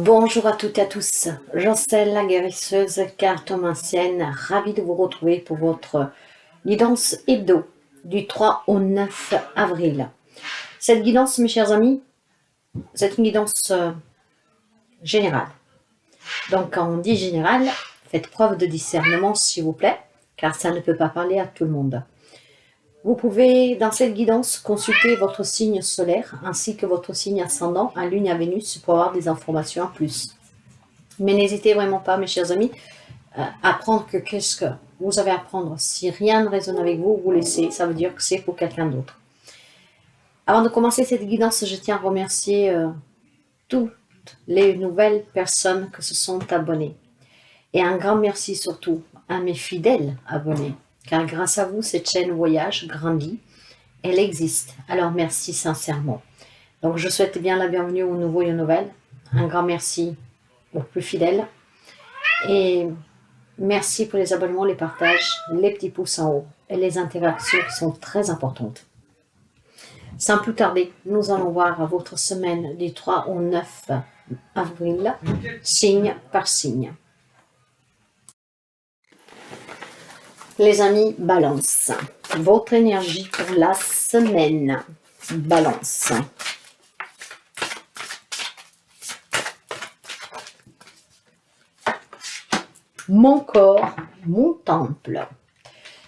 Bonjour à toutes et à tous, Jancelle la guérisseuse, cartomancienne, ravie de vous retrouver pour votre guidance hebdo du 3 au 9 avril. Cette guidance, mes chers amis, c'est une guidance générale. Donc quand on dit générale, faites preuve de discernement s'il vous plaît, car ça ne peut pas parler à tout le monde. Vous pouvez, dans cette guidance, consulter votre signe solaire ainsi que votre signe ascendant à Lune et à Vénus pour avoir des informations en plus. Mais n'hésitez vraiment pas, mes chers amis, à prendre qu'est-ce que vous avez à prendre. Si rien ne résonne avec vous, vous laissez. Ça veut dire que c'est pour quelqu'un d'autre. Avant de commencer cette guidance, je tiens à remercier toutes les nouvelles personnes qui se sont abonnées. Et un grand merci surtout à mes fidèles abonnés. Car grâce à vous, cette chaîne Voyage grandit. Elle existe. Alors merci sincèrement. Donc je souhaite bien la bienvenue aux nouveaux et aux nouvelles. Un grand merci aux plus fidèles. Et merci pour les abonnements, les partages, les petits pouces en haut et les interactions qui sont très importantes. Sans plus tarder, nous allons voir votre semaine du 3 au 9 avril, signe par signe. Les amis, Balance. Votre énergie pour la semaine. Balance. Mon corps, mon temple.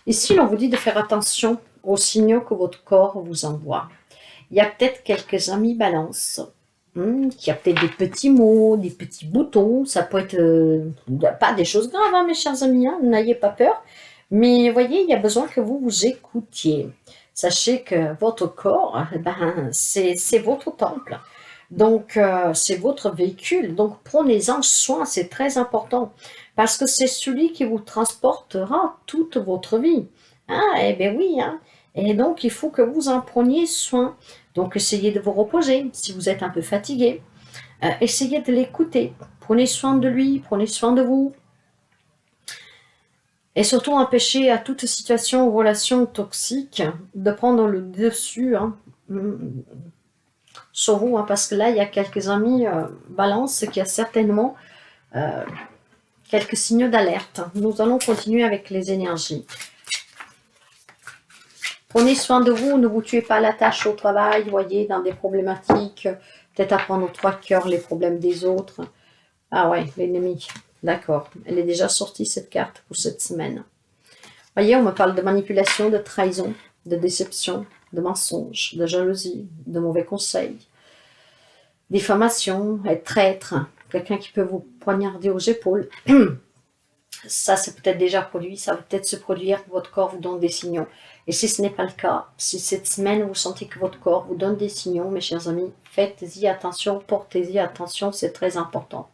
Ici, l'on vous dit de faire attention aux signaux que votre corps vous envoie. Il y a peut-être quelques amis Balance, qui a peut-être des petits mots, des petits boutons. Ça peut être pas des choses graves, hein, mes chers amis, hein, n'ayez pas peur. Mais voyez, il y a besoin que vous vous écoutiez. Sachez que votre corps, c'est votre temple. Donc, c'est votre véhicule. Donc, prenez-en soin, c'est très important. Parce que c'est celui qui vous transportera toute votre vie. Ah, eh bien oui. Hein. Et donc, il faut que vous en preniez soin. Donc, essayez de vous reposer si vous êtes un peu fatigué. Essayez de l'écouter. Prenez soin de lui, prenez soin de vous. Et surtout, empêchez à toute situation ou relation toxique de prendre le dessus sur vous. Hein, parce que là, il y a quelques amis Balance qui a certainement quelques signaux d'alerte. Nous allons continuer avec les énergies. Prenez soin de vous, ne vous tuez pas la tâche au travail, voyez, dans des problématiques, peut-être à prendre au trois cœurs les problèmes des autres. Ah ouais, l'ennemi, d'accord. Elle est déjà sortie cette carte pour cette semaine. Voyez, on me parle de manipulation, de trahison, de déception, de mensonge, de jalousie, de mauvais conseils, diffamation, être traître, quelqu'un qui peut vous poignarder aux épaules. Ça, c'est peut-être déjà produit, ça va peut-être se produire, votre corps vous donne des signaux. Et si ce n'est pas le cas, si cette semaine vous sentez que votre corps vous donne des signaux, mes chers amis, faites-y attention, portez-y attention, c'est très important.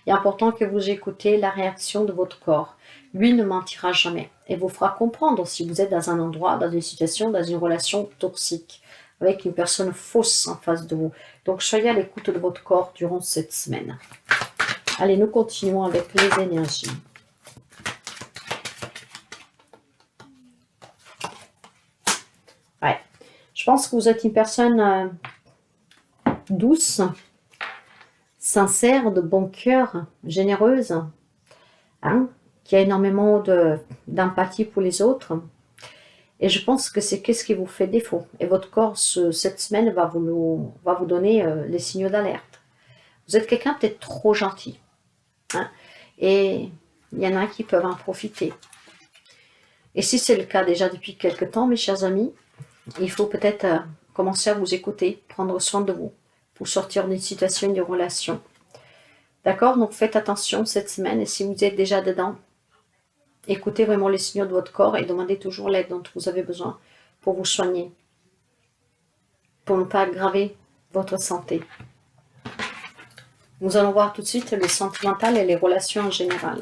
Il est important que vous écoutez la réaction de votre corps. Lui ne mentira jamais et vous fera comprendre si vous êtes dans un endroit, dans une situation, dans une relation toxique, avec une personne fausse en face de vous. Donc, soyez à l'écoute de votre corps durant cette semaine. Allez, nous continuons avec les énergies. Ouais. Je pense que vous êtes une personne douce, sincère, de bon cœur, généreuse, hein, qui a énormément d'empathie pour les autres. Et je pense que c'est qu'est-ce qui vous fait défaut. Et votre corps, cette semaine, va vous donner les signaux d'alerte. Vous êtes quelqu'un peut-être trop gentil. Hein, et il y en a qui peuvent en profiter. Et si c'est le cas déjà depuis quelque temps, mes chers amis, il faut peut-être commencer à vous écouter, prendre soin de vous, pour sortir d'une situation, d'une relation. D'accord? Donc faites attention cette semaine, et si vous êtes déjà dedans, écoutez vraiment les signaux de votre corps et demandez toujours l'aide dont vous avez besoin pour vous soigner, pour ne pas aggraver votre santé. Nous allons voir tout de suite le sentimental et les relations en général.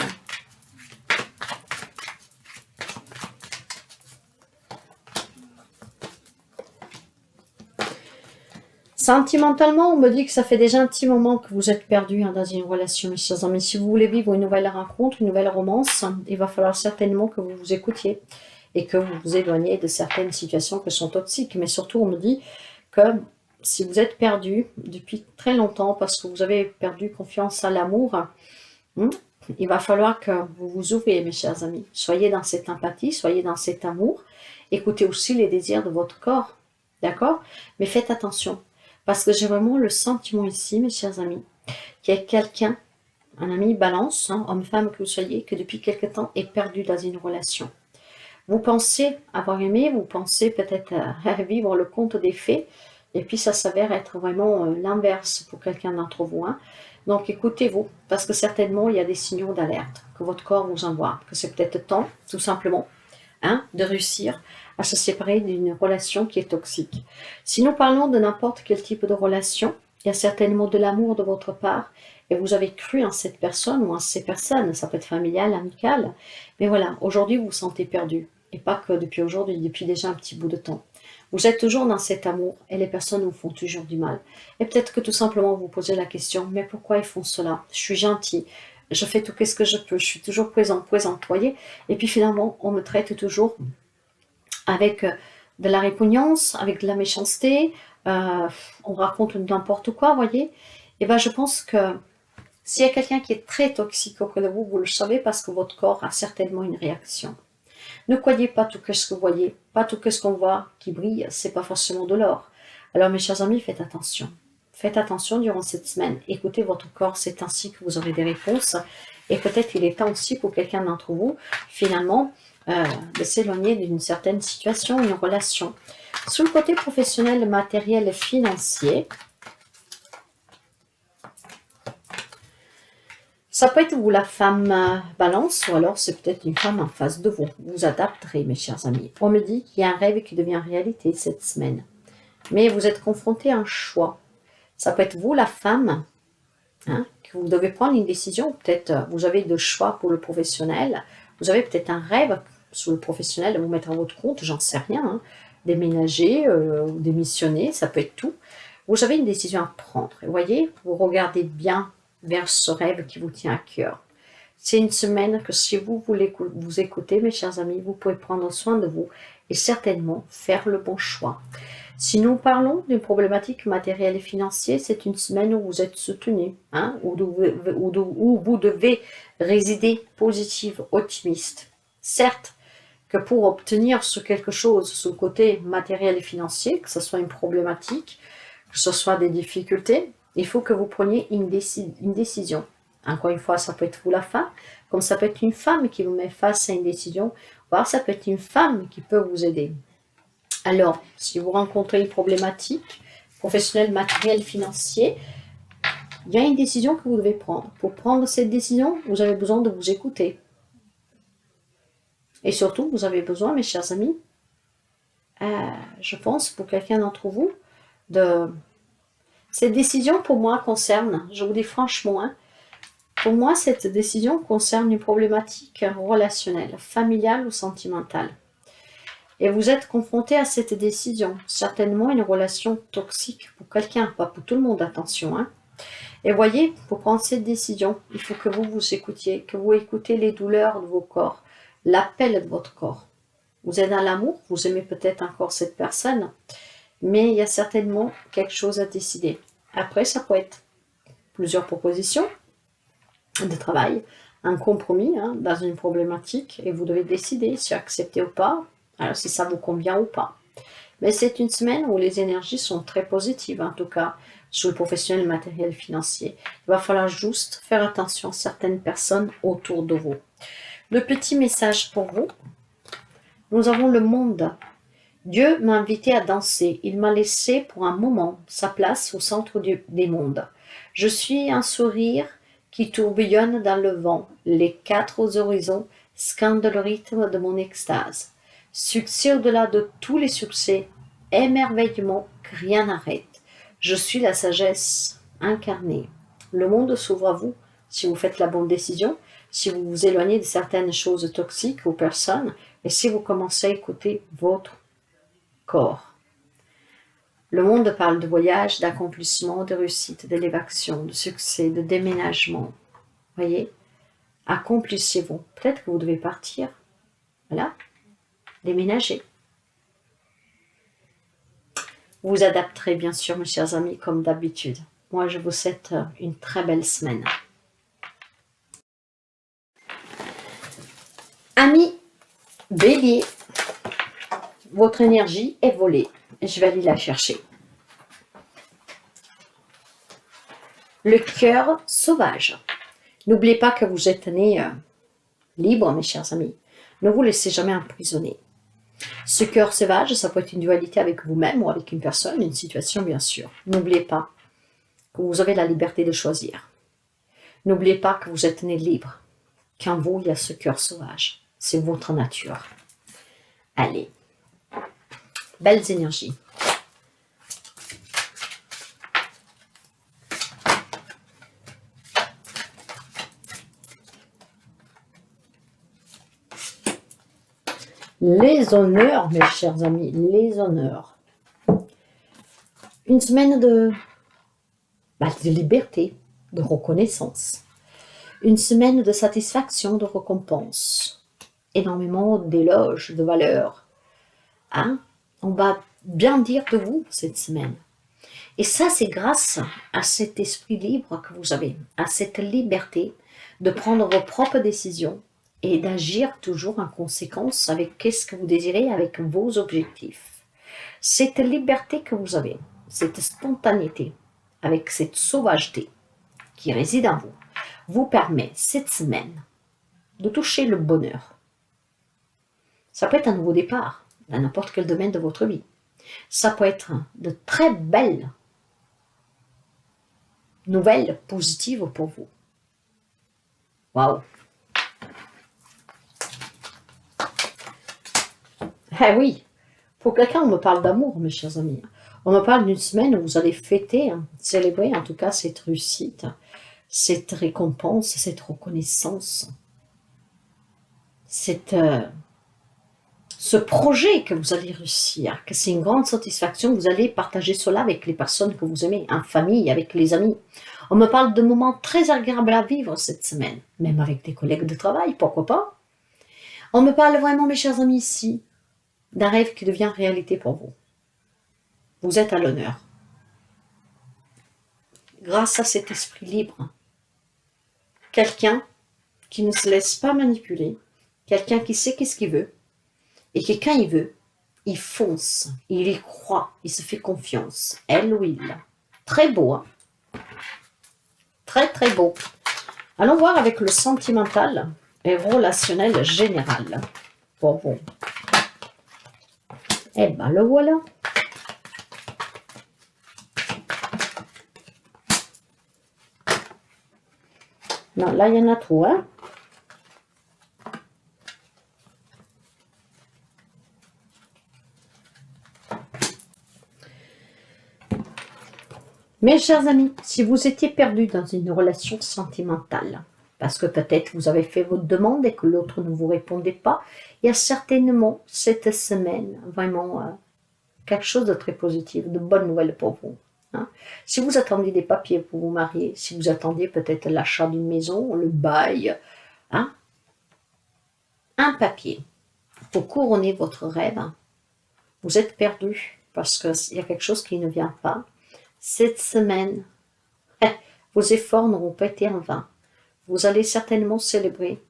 Sentimentalement, on me dit que ça fait déjà un petit moment que vous êtes perdu dans une relation, mes chers amis. Si vous voulez vivre une nouvelle rencontre, une nouvelle romance, il va falloir certainement que vous vous écoutiez et que vous vous éloigniez de certaines situations qui sont toxiques. Mais surtout, on me dit que si vous êtes perdu depuis très longtemps parce que vous avez perdu confiance à l'amour, hmm, il va falloir que vous vous ouvriez, mes chers amis. Soyez dans cette empathie, soyez dans cet amour. Écoutez aussi les désirs de votre corps, d'accord? Mais faites attention, parce que j'ai vraiment le sentiment ici, mes chers amis, qu'il y a quelqu'un, un ami balance, hein, homme-femme que vous soyez, que depuis quelque temps est perdu dans une relation. Vous pensez avoir aimé, vous pensez peut-être à vivre le conte des fées, et puis ça s'avère être vraiment l'inverse pour quelqu'un d'entre vous. Hein. Donc écoutez-vous, parce que certainement il y a des signaux d'alerte que votre corps vous envoie, que c'est peut-être temps, tout simplement, hein, de réussir à se séparer d'une relation qui est toxique. Si nous parlons de n'importe quel type de relation, il y a certainement de l'amour de votre part, et vous avez cru en cette personne ou en ces personnes, ça peut être familial, amical, mais voilà, aujourd'hui vous vous sentez perdu, et pas que depuis aujourd'hui, depuis déjà un petit bout de temps. Vous êtes toujours dans cet amour, et les personnes vous font toujours du mal. Et peut-être que tout simplement vous posez la question, mais pourquoi ils font cela? Je suis gentil, je fais tout ce que je peux, je suis toujours présente, voyez. Et puis finalement, on me traite toujours avec de la répugnance, avec de la méchanceté, on raconte n'importe quoi, voyez. Et ben je pense que s'il y a quelqu'un qui est très toxique auprès de vous, vous le savez parce que votre corps a certainement une réaction. Ne croyez pas tout ce que vous voyez, pas tout ce qu'on voit qui brille, c'est pas forcément de l'or. Alors mes chers amis, faites attention. Faites attention durant cette semaine. Écoutez votre corps, c'est ainsi que vous aurez des réponses. Et peut-être il est temps aussi pour quelqu'un d'entre vous, finalement, de s'éloigner d'une certaine situation, une relation. Sur le côté professionnel, matériel et financier, ça peut être vous la femme balance, ou alors c'est peut-être une femme en face de vous. Vous vous adapterez, mes chers amis. On me dit qu'il y a un rêve qui devient réalité cette semaine. Mais vous êtes confronté à un choix. Ça peut être vous la femme, hein, que vous devez prendre une décision. Peut-être vous avez deux choix pour le professionnel. Vous avez peut-être un rêve sur le professionnel, vous mettre à votre compte, j'en sais rien. Hein, déménager, démissionner, ça peut être tout. Vous avez une décision à prendre. Et voyez, vous regardez bien vers ce rêve qui vous tient à cœur. C'est une semaine que si vous voulez vous écouter, mes chers amis, vous pouvez prendre soin de vous et certainement faire le bon choix. Si nous parlons d'une problématique matérielle et financière, c'est une semaine où vous êtes soutenu, hein, où vous devez résider positive, optimiste. Certes, que pour obtenir quelque chose sur le côté matériel et financier, que ce soit une problématique, que ce soit des difficultés, il faut que vous preniez une décision. Encore une fois, ça peut être vous la femme, comme ça peut être une femme qui vous met face à une décision, voire ça peut être une femme qui peut vous aider. Alors, si vous rencontrez une problématique professionnelle, matérielle, financière, il y a une décision que vous devez prendre. Pour prendre cette décision, vous avez besoin de vous écouter. Et surtout, vous avez besoin, mes chers amis, je pense, pour quelqu'un d'entre vous, de... Cette décision, pour moi, concerne, je vous dis franchement, hein, pour moi, cette décision concerne une problématique relationnelle, familiale ou sentimentale. Et vous êtes confronté à cette décision, certainement une relation toxique pour quelqu'un, pas pour tout le monde, attention. Hein. Et voyez, pour prendre cette décision, il faut que vous vous écoutiez, que vous écoutez les douleurs de vos corps, l'appel de votre corps. Vous êtes dans l'amour, vous aimez peut-être encore cette personne, mais il y a certainement quelque chose à décider. Après, ça peut être plusieurs propositions de travail, un compromis hein, dans une problématique, et vous devez décider si accepter ou pas, alors si ça vous convient ou pas. Mais c'est une semaine où les énergies sont très positives, en tout cas, sur le professionnel, matériel, financier. Il va falloir juste faire attention à certaines personnes autour de vous. Le petit message pour vous, nous avons le monde. Dieu m'a invité à danser. Il m'a laissé pour un moment sa place au centre des mondes. Je suis un sourire qui tourbillonne dans le vent. Les quatre horizons scandent le rythme de mon extase. Succès au-delà de tous les succès, émerveillement que rien n'arrête. Je suis la sagesse incarnée. Le monde s'ouvre à vous si vous faites la bonne décision, si vous vous éloignez de certaines choses toxiques ou personnes, et si vous commencez à écouter votre corps. Le monde parle de voyage, d'accomplissement, de réussite, d'élévation, de succès, de déménagement. Voyez, accomplissez-vous. Peut-être que vous devez partir. Voilà, déménager. Vous adapterez bien sûr, mes chers amis, comme d'habitude. Moi, je vous souhaite une très belle semaine. Amis Bélier, votre énergie est volée. Je vais aller la chercher. Le cœur sauvage. N'oubliez pas que vous êtes né libre, mes chers amis. Ne vous laissez jamais emprisonner. Ce cœur sauvage, ça peut être une dualité avec vous-même ou avec une personne, une situation, bien sûr. N'oubliez pas que vous avez la liberté de choisir. N'oubliez pas que vous êtes né libre. Qu'en vous, il y a ce cœur sauvage. C'est votre nature. Allez. Belles énergies. Les honneurs, mes chers amis, les honneurs. Une semaine de liberté, de reconnaissance. Une semaine de satisfaction, de récompense. Énormément d'éloges, de valeurs. Hein? On va bien dire de vous cette semaine. Et ça, c'est grâce à cet esprit libre que vous avez, à cette liberté de prendre vos propres décisions et d'agir toujours en conséquence avec qu'est-ce que vous désirez, avec vos objectifs. Cette liberté que vous avez, cette spontanéité, avec cette sauvageté qui réside en vous, vous permet cette semaine de toucher le bonheur. Ça peut être un nouveau départ dans n'importe quel domaine de votre vie. Ça peut être de très belles nouvelles positives pour vous. Waouh! Ah oui, pour quelqu'un, on me parle d'amour, mes chers amis. On me parle d'une semaine où vous allez fêter, célébrer en tout cas cette réussite, cette récompense, cette reconnaissance, ce projet que vous allez réussir, que c'est une grande satisfaction, vous allez partager cela avec les personnes que vous aimez, en famille, avec les amis. On me parle de moments très agréables à vivre cette semaine, même avec des collègues de travail, pourquoi pas. On me parle vraiment, mes chers amis, ici, d'un rêve qui devient réalité pour vous. Vous êtes à l'honneur. Grâce à cet esprit libre, quelqu'un qui ne se laisse pas manipuler, quelqu'un qui sait qu'est-ce qu'il veut, et que quand il veut, il fonce, il y croit, il se fait confiance, elle ou il. Très beau, hein? Très très beau. Allons voir avec le sentimental et relationnel général pour vous. Eh ben le voilà. Non, là il y en a trop, hein? Mes chers amis, si vous étiez perdu dans une relation sentimentale, parce que peut-être vous avez fait votre demande et que l'autre ne vous répondait pas, il y a certainement cette semaine vraiment quelque chose de très positif, de bonnes nouvelles pour vous. Hein. Si vous attendiez des papiers pour vous marier, si vous attendiez peut-être l'achat d'une maison, le bail, hein, un papier pour couronner votre rêve, vous êtes perdu parce qu'il y a quelque chose qui ne vient pas. Cette semaine, vos efforts n'auront pas été en vain. Vous allez certainement célébrer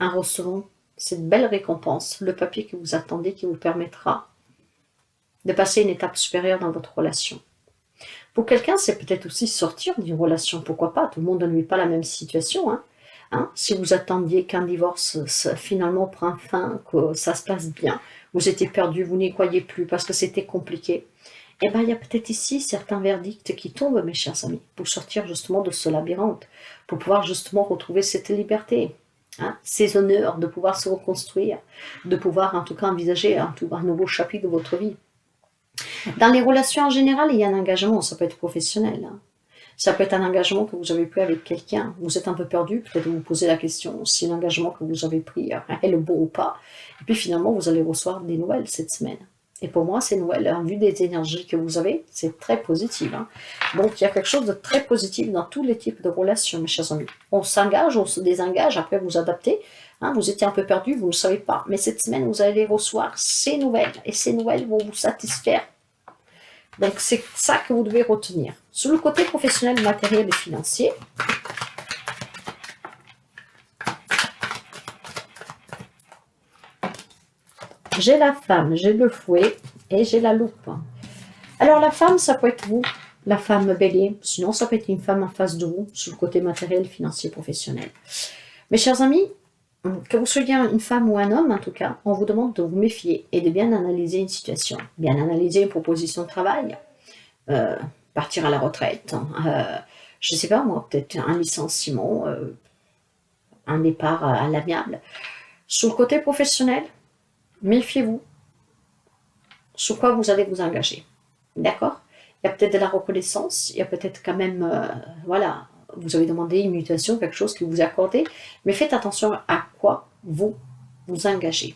en recevant cette belle récompense, le papier que vous attendez qui vous permettra de passer une étape supérieure dans votre relation. Pour quelqu'un, c'est peut-être aussi sortir d'une relation, pourquoi pas, tout le monde ne vit pas la même situation. Si vous attendiez qu'un divorce finalement prenne fin, que ça se passe bien, vous étiez perdu, vous n'y croyez plus parce que c'était compliqué, eh bien, il y a peut-être ici certains verdicts qui tombent, mes chers amis, pour sortir justement de ce labyrinthe, pour pouvoir justement retrouver cette liberté, ces honneurs, de pouvoir se reconstruire, de pouvoir en tout cas envisager un nouveau chapitre de votre vie. Dans les relations en général, il y a un engagement, ça peut être professionnel. Ça peut être un engagement que vous avez pris avec quelqu'un. Vous êtes un peu perdu, peut-être vous posez la question si l'engagement que vous avez pris est le bon ou pas. Et puis finalement, vous allez recevoir des nouvelles cette semaine. Et pour moi, ces nouvelles, en vue des énergies que vous avez, c'est très positif. Donc, il y a quelque chose de très positif dans tous les types de relations, mes chers amis. On s'engage, on se désengage, après vous adaptez Hein, vous étiez un peu perdu, vous ne le savez pas. Mais cette semaine, vous allez recevoir ces nouvelles. Et ces nouvelles vont vous satisfaire. Donc, c'est ça que vous devez retenir. Sur le côté professionnel, matériel et financier, j'ai la femme, j'ai le fouet et j'ai la loupe. Alors, la femme, ça peut être vous, la femme bélier. Sinon, ça peut être une femme en face de vous, sur le côté matériel, financier, professionnel. Mes chers amis, que vous soyez une femme ou un homme, en tout cas, on vous demande de vous méfier et de bien analyser une situation, bien analyser une proposition de travail, partir à la retraite, je ne sais pas moi, peut-être un licenciement, un départ à l'amiable. Sur le côté professionnel, méfiez-vous sur quoi vous allez vous engager. D'accord? Il y a peut-être de la reconnaissance, il y a peut-être quand même, voilà, vous avez demandé une mutation, quelque chose qui vous est accordé, mais faites attention à quoi vous vous engagez.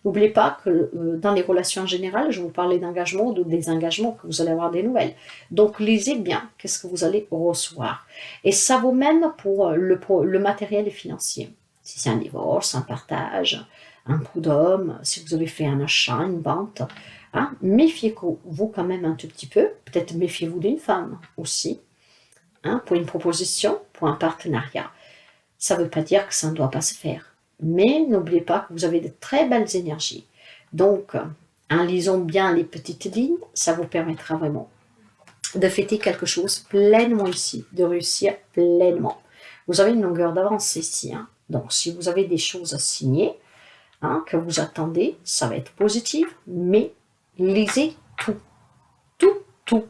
N'oubliez pas que dans les relations en général, je vous parlais d'engagement ou de désengagement, que vous allez avoir des nouvelles. Donc, lisez bien qu'est-ce que vous allez recevoir. Et ça vaut même pour le matériel financier. Si c'est un divorce, un partage, un prud'homme, si vous avez fait un achat, une vente, hein, méfiez-vous quand même un tout petit peu. Peut-être méfiez-vous d'une femme aussi, hein, pour une proposition, pour un partenariat. Ça ne veut pas dire que ça ne doit pas se faire. Mais n'oubliez pas que vous avez de très belles énergies. Donc, en lisant bien les petites lignes, ça vous permettra vraiment de fêter quelque chose pleinement ici, de réussir pleinement. Vous avez une longueur d'avance ici. Hein. Donc, si vous avez des choses à signer, hein, que vous attendez, ça va être positif, mais lisez tout. Tout, tout.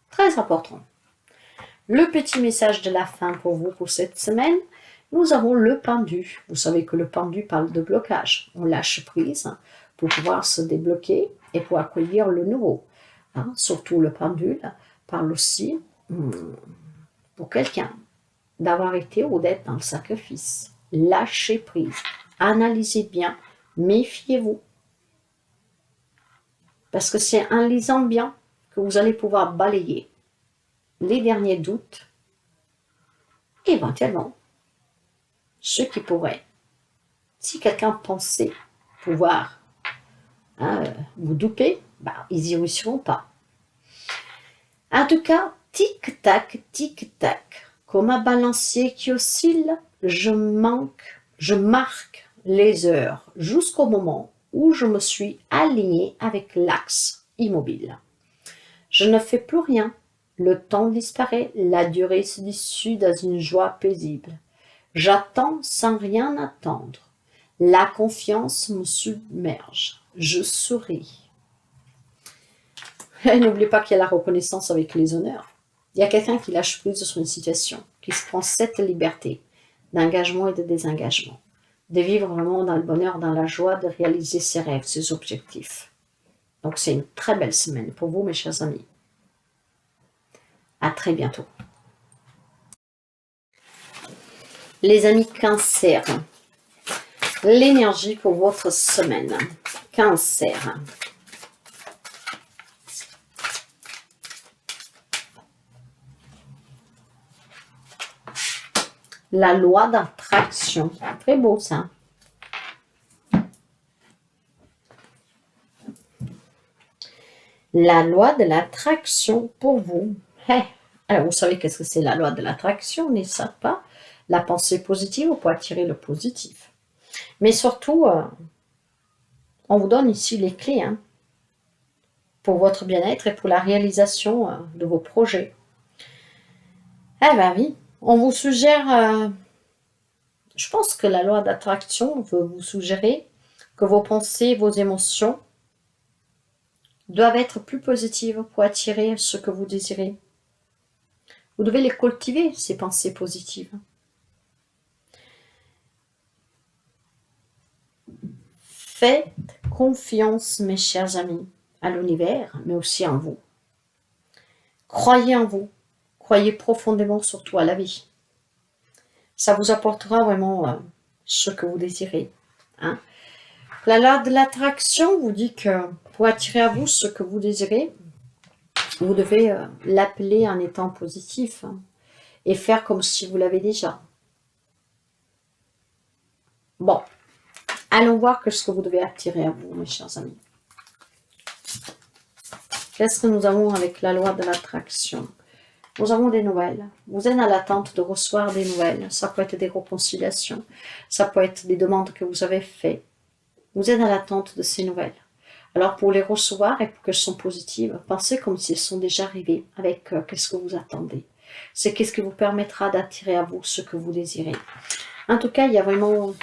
Très important. Le petit message de la fin pour vous pour cette semaine, nous avons le pendu. Vous savez que le pendu parle de blocage. On lâche prise pour pouvoir se débloquer et pour accueillir le nouveau. Hein, surtout le pendule parle aussi pour quelqu'un d'avoir été ou d'être dans le sacrifice. Lâchez prise. Analysez bien. Méfiez-vous. Parce que c'est en lisant bien que vous allez pouvoir balayer les derniers doutes, éventuellement ceux qui pourraient, si quelqu'un pensait pouvoir vous douper, ils n'y réussiront pas. En tout cas, tic-tac, tic-tac, comme un balancier qui oscille, je marque les heures jusqu'au moment où je me suis alignée avec l'axe immobile. Je ne fais plus rien. Le temps disparaît, la durée se dissout dans une joie paisible. J'attends sans rien attendre. La confiance me submerge. Je souris. Et n'oubliez pas qu'il y a la reconnaissance avec les honneurs. Il y a quelqu'un qui lâche prise sur une situation, qui se prend cette liberté d'engagement et de désengagement, de vivre vraiment dans le bonheur, dans la joie, de réaliser ses rêves, ses objectifs. Donc c'est une très belle semaine pour vous, mes chers amis. À très bientôt. Les amis Cancer, l'énergie pour votre semaine. Cancer. La loi d'attraction. Très beau ça. La loi de l'attraction pour vous. Hey. Alors, vous savez qu'est-ce que c'est la loi de l'attraction, n'est-ce pas? La pensée positive pour attirer le positif. Mais surtout, on vous donne ici les clés pour votre bien-être et pour la réalisation de vos projets. Eh bien oui, on vous suggère, je pense que la loi d'attraction veut vous suggérer que vos pensées, vos émotions doivent être plus positives pour attirer ce que vous désirez. Vous devez les cultiver, ces pensées positives. Faites confiance, mes chers amis, à l'univers, mais aussi en vous. Croyez en vous. Croyez profondément surtout à la vie. Ça vous apportera vraiment ce que vous désirez. Hein. La loi de l'attraction vous dit que pour attirer à vous ce que vous désirez, vous devez l'appeler en étant positif et faire comme si vous l'avez déjà. Bon, allons voir ce que vous devez attirer à vous, mes chers amis. Qu'est-ce que nous avons avec la loi de l'attraction? Nous avons des nouvelles. Vous êtes à l'attente de recevoir des nouvelles. Ça peut être des réconciliations. Ça peut être des demandes que vous avez faites. Vous êtes à l'attente de ces nouvelles. Alors, pour les recevoir et pour qu'elles soient positives, pensez comme si elles sont déjà arrivées avec qu'est-ce que vous attendez. C'est qu'est-ce qui vous permettra d'attirer à vous ce que vous désirez. En tout cas, il y a vraiment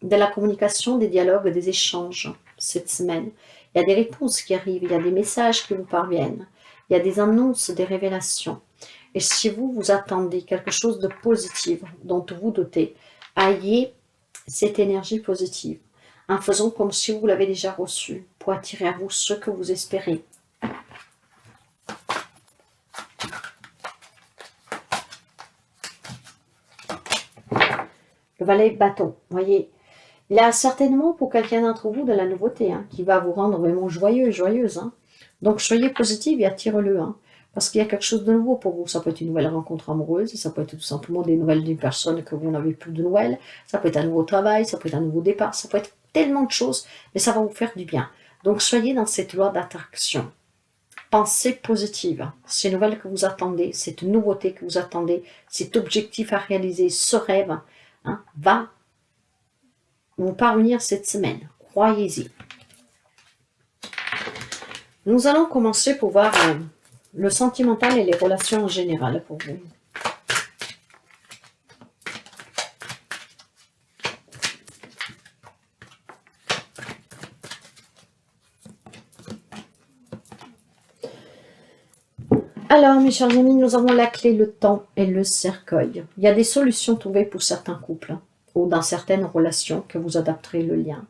de la communication, des dialogues, des échanges cette semaine. Il y a des réponses qui arrivent, il y a des messages qui vous parviennent, il y a des annonces, des révélations. Et si vous, vous attendez quelque chose de positif dont vous doutez, ayez cette énergie positive en faisant comme si vous l'avez déjà reçu pour attirer à vous ce que vous espérez. Le valet de bâton, voyez, il y a certainement pour quelqu'un d'entre vous de la nouveauté qui va vous rendre vraiment joyeux, joyeuse. Donc soyez positive et attirez-le. Parce qu'il y a quelque chose de nouveau pour vous. Ça peut être une nouvelle rencontre amoureuse, ça peut être tout simplement des nouvelles d'une personne que vous n'avez plus de nouvelles, ça peut être un nouveau travail, ça peut être un nouveau départ, ça peut être tellement de choses, mais ça va vous faire du bien. Donc soyez dans cette loi d'attraction. Pensez positive. Ces nouvelles que vous attendez, cette nouveauté que vous attendez, cet objectif à réaliser, ce rêve, va vous parvenir cette semaine. Croyez-y. Nous allons commencer pour voir le sentimental et les relations en général pour vous. Alors, mes chers amis, nous avons la clé, le temps et le cercueil. Il y a des solutions trouvées pour certains couples ou dans certaines relations que vous adapterez le lien.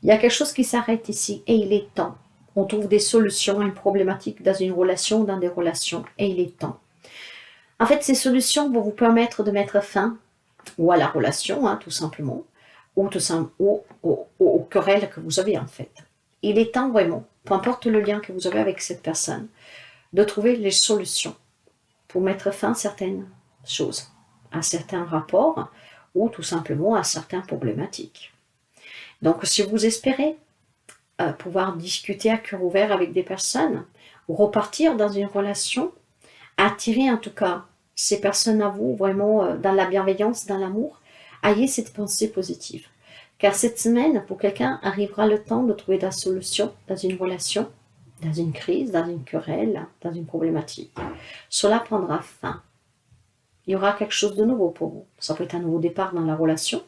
Il y a quelque chose qui s'arrête ici et il est temps. On trouve des solutions à une problématique dans une relation ou dans des relations et il est temps. En fait, ces solutions vont vous permettre de mettre fin ou à la relation, tout simplement, ou aux querelles que vous avez en fait. Il est temps vraiment, peu importe le lien que vous avez avec cette personne, de trouver les solutions pour mettre fin à certaines choses, à certains rapports ou tout simplement à certaines problématiques. Donc, si vous espérez pouvoir discuter à cœur ouvert avec des personnes, ou repartir dans une relation, attirer en tout cas ces personnes à vous vraiment dans la bienveillance, dans l'amour, ayez cette pensée positive. Car cette semaine, pour quelqu'un, arrivera le temps de trouver la solution dans une relation, dans une crise, dans une querelle, dans une problématique. Cela prendra fin. Il y aura quelque chose de nouveau pour vous. Ça peut être un nouveau départ dans la relation.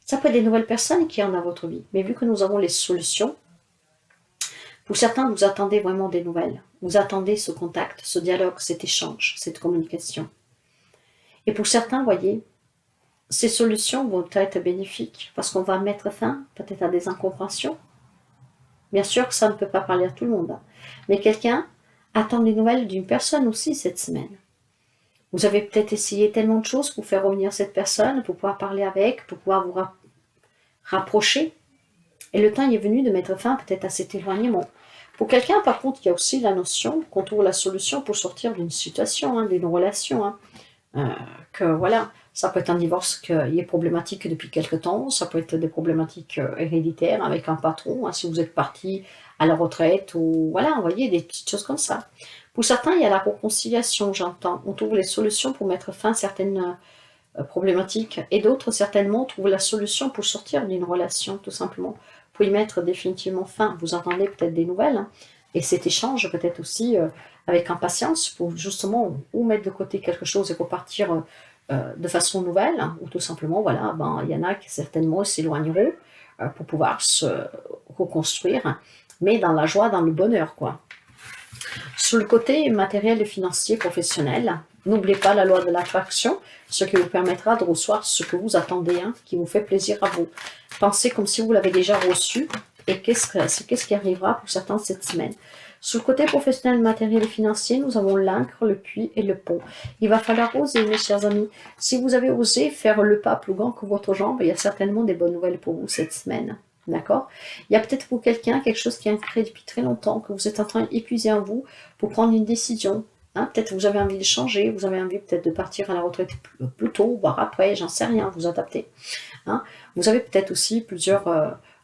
Ça peut être des nouvelles personnes qui entrent dans votre vie. Mais vu que nous avons les solutions, pour certains, vous attendez vraiment des nouvelles. Vous attendez ce contact, ce dialogue, cet échange, cette communication. Et pour certains, voyez, ces solutions vont être bénéfiques parce qu'on va mettre fin peut-être à des incompréhensions. Bien sûr que ça ne peut pas parler à tout le monde. Mais quelqu'un attend des nouvelles d'une personne aussi cette semaine. Vous avez peut-être essayé tellement de choses pour faire revenir cette personne, pour pouvoir parler avec, pour pouvoir vous rapprocher. Et le temps est venu de mettre fin peut-être à cet éloignement. Pour quelqu'un, par contre, il y a aussi la notion qu'on trouve la solution pour sortir d'une situation, d'une relation. Que voilà, ça peut être un divorce qui est problématique depuis quelque temps, ça peut être des problématiques héréditaires avec un patron, si vous êtes parti à la retraite, ou voilà, vous voyez, des petites choses comme ça. Pour certains, il y a la réconciliation, j'entends. On trouve les solutions pour mettre fin à certaines problématiques, et d'autres, certainement, trouvent la solution pour sortir d'une relation, tout simplement, pour y mettre définitivement fin. Vous entendez peut-être des nouvelles, et cet échange peut-être aussi avec impatience pour justement ou mettre de côté quelque chose et repartir de façon nouvelle, ou tout simplement, voilà, il y en a qui certainement s'éloigneront pour pouvoir se reconstruire, mais dans la joie, dans le bonheur, quoi. Sur le côté matériel et financier professionnel, n'oubliez pas la loi de l'attraction, ce qui vous permettra de recevoir ce que vous attendez, qui vous fait plaisir à vous. Pensez comme si vous l'avez déjà reçu, et qu'est-ce qui arrivera pour certains cette semaine. Sur le côté professionnel, matériel et financier, nous avons l'encre, le puits et le pont. Il va falloir oser, mes chers amis. Si vous avez osé faire le pas plus grand que votre jambe, il y a certainement des bonnes nouvelles pour vous cette semaine. D'accord? Il y a peut-être pour quelqu'un quelque chose qui est ancré depuis très longtemps, que vous êtes en train d'épuiser en vous pour prendre une décision. Peut-être vous avez envie de changer, vous avez envie peut-être de partir à la retraite plus tôt, voire après, j'en sais rien, vous adaptez. Hein. Vous avez peut-être aussi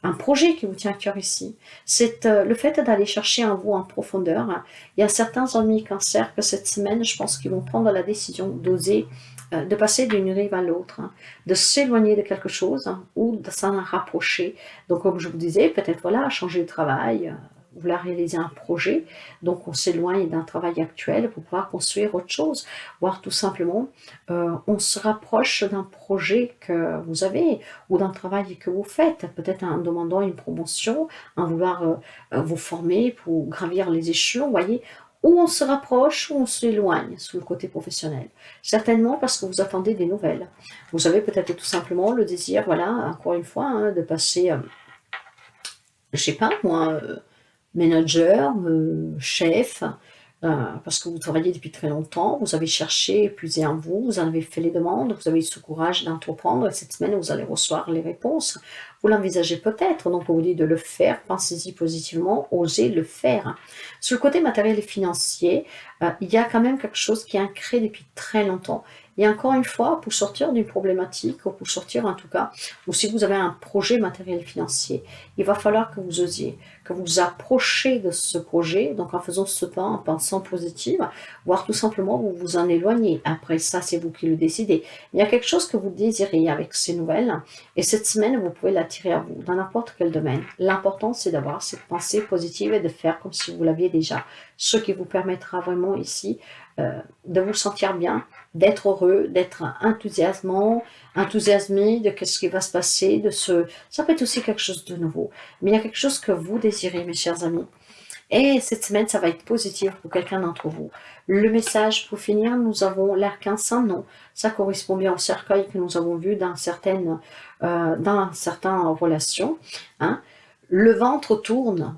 un projet qui vous tient à cœur ici. C'est le fait d'aller chercher en vous en profondeur. Hein. Il y a certains amis cancer que cette semaine, je pense qu'ils vont prendre la décision d'oser, de passer d'une rive à l'autre, hein, de s'éloigner de quelque chose, hein, ou de s'en rapprocher. Donc comme je vous disais, peut-être voilà, changer de travail, vouloir réaliser un projet, donc on s'éloigne d'un travail actuel pour pouvoir construire autre chose, voire tout simplement on se rapproche d'un projet que vous avez ou d'un travail que vous faites, peut-être en demandant une promotion, en vouloir vous former pour gravir les échelons, vous voyez, ou on se rapproche ou on s'éloigne sous le côté professionnel. Certainement parce que vous attendez des nouvelles. Vous avez peut-être tout simplement le désir, voilà, encore une fois, hein, de passer, je sais pas moi, manager, chef, parce que vous travaillez depuis très longtemps, vous avez cherché, épuisé en vous, vous en avez fait les demandes, vous avez eu ce courage d'entreprendre, et cette semaine, vous allez recevoir les réponses. Vous l'envisagez peut-être, donc on vous dit de le faire, pensez-y positivement, osez le faire. Sur le côté matériel et financier, il y a quand même quelque chose qui est ancré depuis très longtemps. Et encore une fois, pour sortir d'une problématique, ou pour sortir en tout cas, ou si vous avez un projet matériel financier, il va falloir que vous osiez, que vous approchez de ce projet, donc en faisant ce pas, en pensant positive, voire tout simplement vous vous en éloignez. Après ça, c'est vous qui le décidez. Il y a quelque chose que vous désirez avec ces nouvelles, et cette semaine, vous pouvez l'attirer à vous, dans n'importe quel domaine. L'important, c'est d'avoir cette pensée positive et de faire comme si vous l'aviez déjà. Ce qui vous permettra vraiment ici de vous sentir bien, d'être heureux, d'être enthousiasmé de ce qui va se passer, ça peut être aussi quelque chose de nouveau. Mais il y a quelque chose que vous désirez, mes chers amis. Et cette semaine, ça va être positif pour quelqu'un d'entre vous. Le message, pour finir, nous avons l'arcane sans nom. Ça correspond bien au cercueil que nous avons vu dans certaines relations. Hein. Le vent tourne.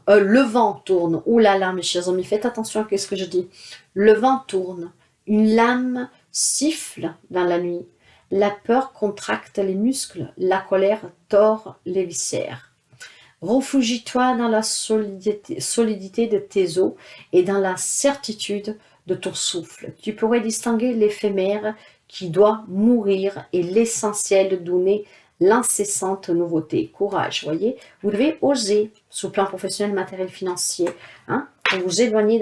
Ouh là là, mes chers amis, faites attention à ce que je dis. Le vent tourne. Une lame siffle dans la nuit. La peur contracte les muscles. La colère tord les viscères. Réfugie-toi dans la solidité de tes os et dans la certitude de ton souffle. Tu pourrais distinguer l'éphémère qui doit mourir et l'essentiel de donner l'incessante nouveauté. Courage, voyez. Vous devez oser, sur le plan professionnel, matériel, financier, hein, pour vous éloigner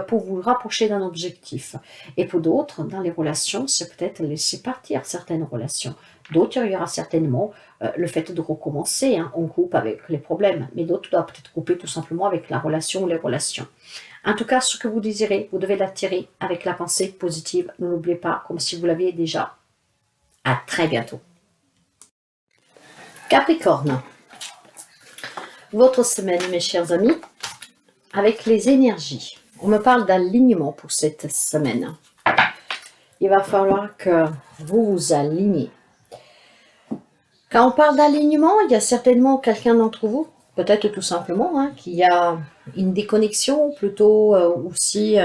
pour vous rapprocher d'un objectif. Et pour d'autres, dans les relations, c'est peut-être laisser partir certaines relations. D'autres, il y aura certainement le fait de recommencer. Hein, on coupe avec les problèmes, mais d'autres doivent peut-être couper tout simplement avec la relation ou les relations. En tout cas, ce que vous désirez, vous devez l'attirer avec la pensée positive. Ne l'oubliez pas, comme si vous l'aviez déjà. À très bientôt. Capricorne. Votre semaine, mes chers amis, avec les énergies. On me parle d'alignement pour cette semaine. Il va falloir que vous vous alignez. Quand on parle d'alignement, il y a certainement quelqu'un d'entre vous, peut-être tout simplement, hein, qui a une déconnexion, plutôt aussi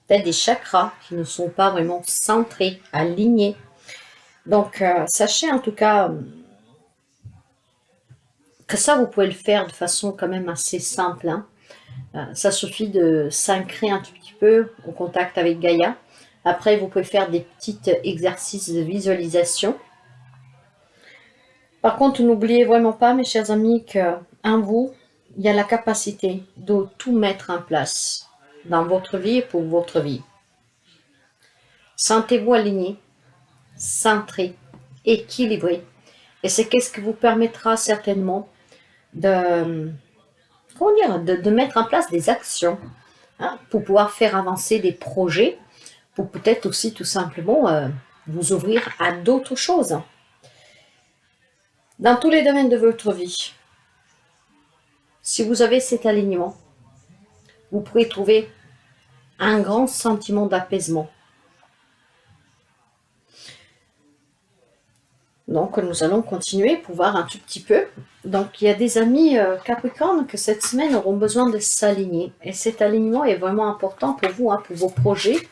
peut-être des chakras qui ne sont pas vraiment centrés, alignés. Donc, sachez en tout cas que ça, vous pouvez le faire de façon quand même assez simple. Hein. Ça suffit de s'ancrer un tout petit peu au contact avec Gaïa. Après, vous pouvez faire des petits exercices de visualisation. Par contre, n'oubliez vraiment pas, mes chers amis, qu'en vous, il y a la capacité de tout mettre en place dans votre vie et pour votre vie. Sentez-vous aligné, centré, équilibré. Et c'est ce qui vous permettra certainement de mettre en place des actions, hein, pour pouvoir faire avancer des projets, pour peut-être aussi tout simplement vous ouvrir à d'autres choses. Dans tous les domaines de votre vie, si vous avez cet alignement, vous pourrez trouver un grand sentiment d'apaisement. Donc, nous allons continuer pour voir un tout petit peu. Donc, il y a des amis Capricorne que cette semaine auront besoin de s'aligner. Et cet alignement est vraiment important pour vous, hein, pour vos projets,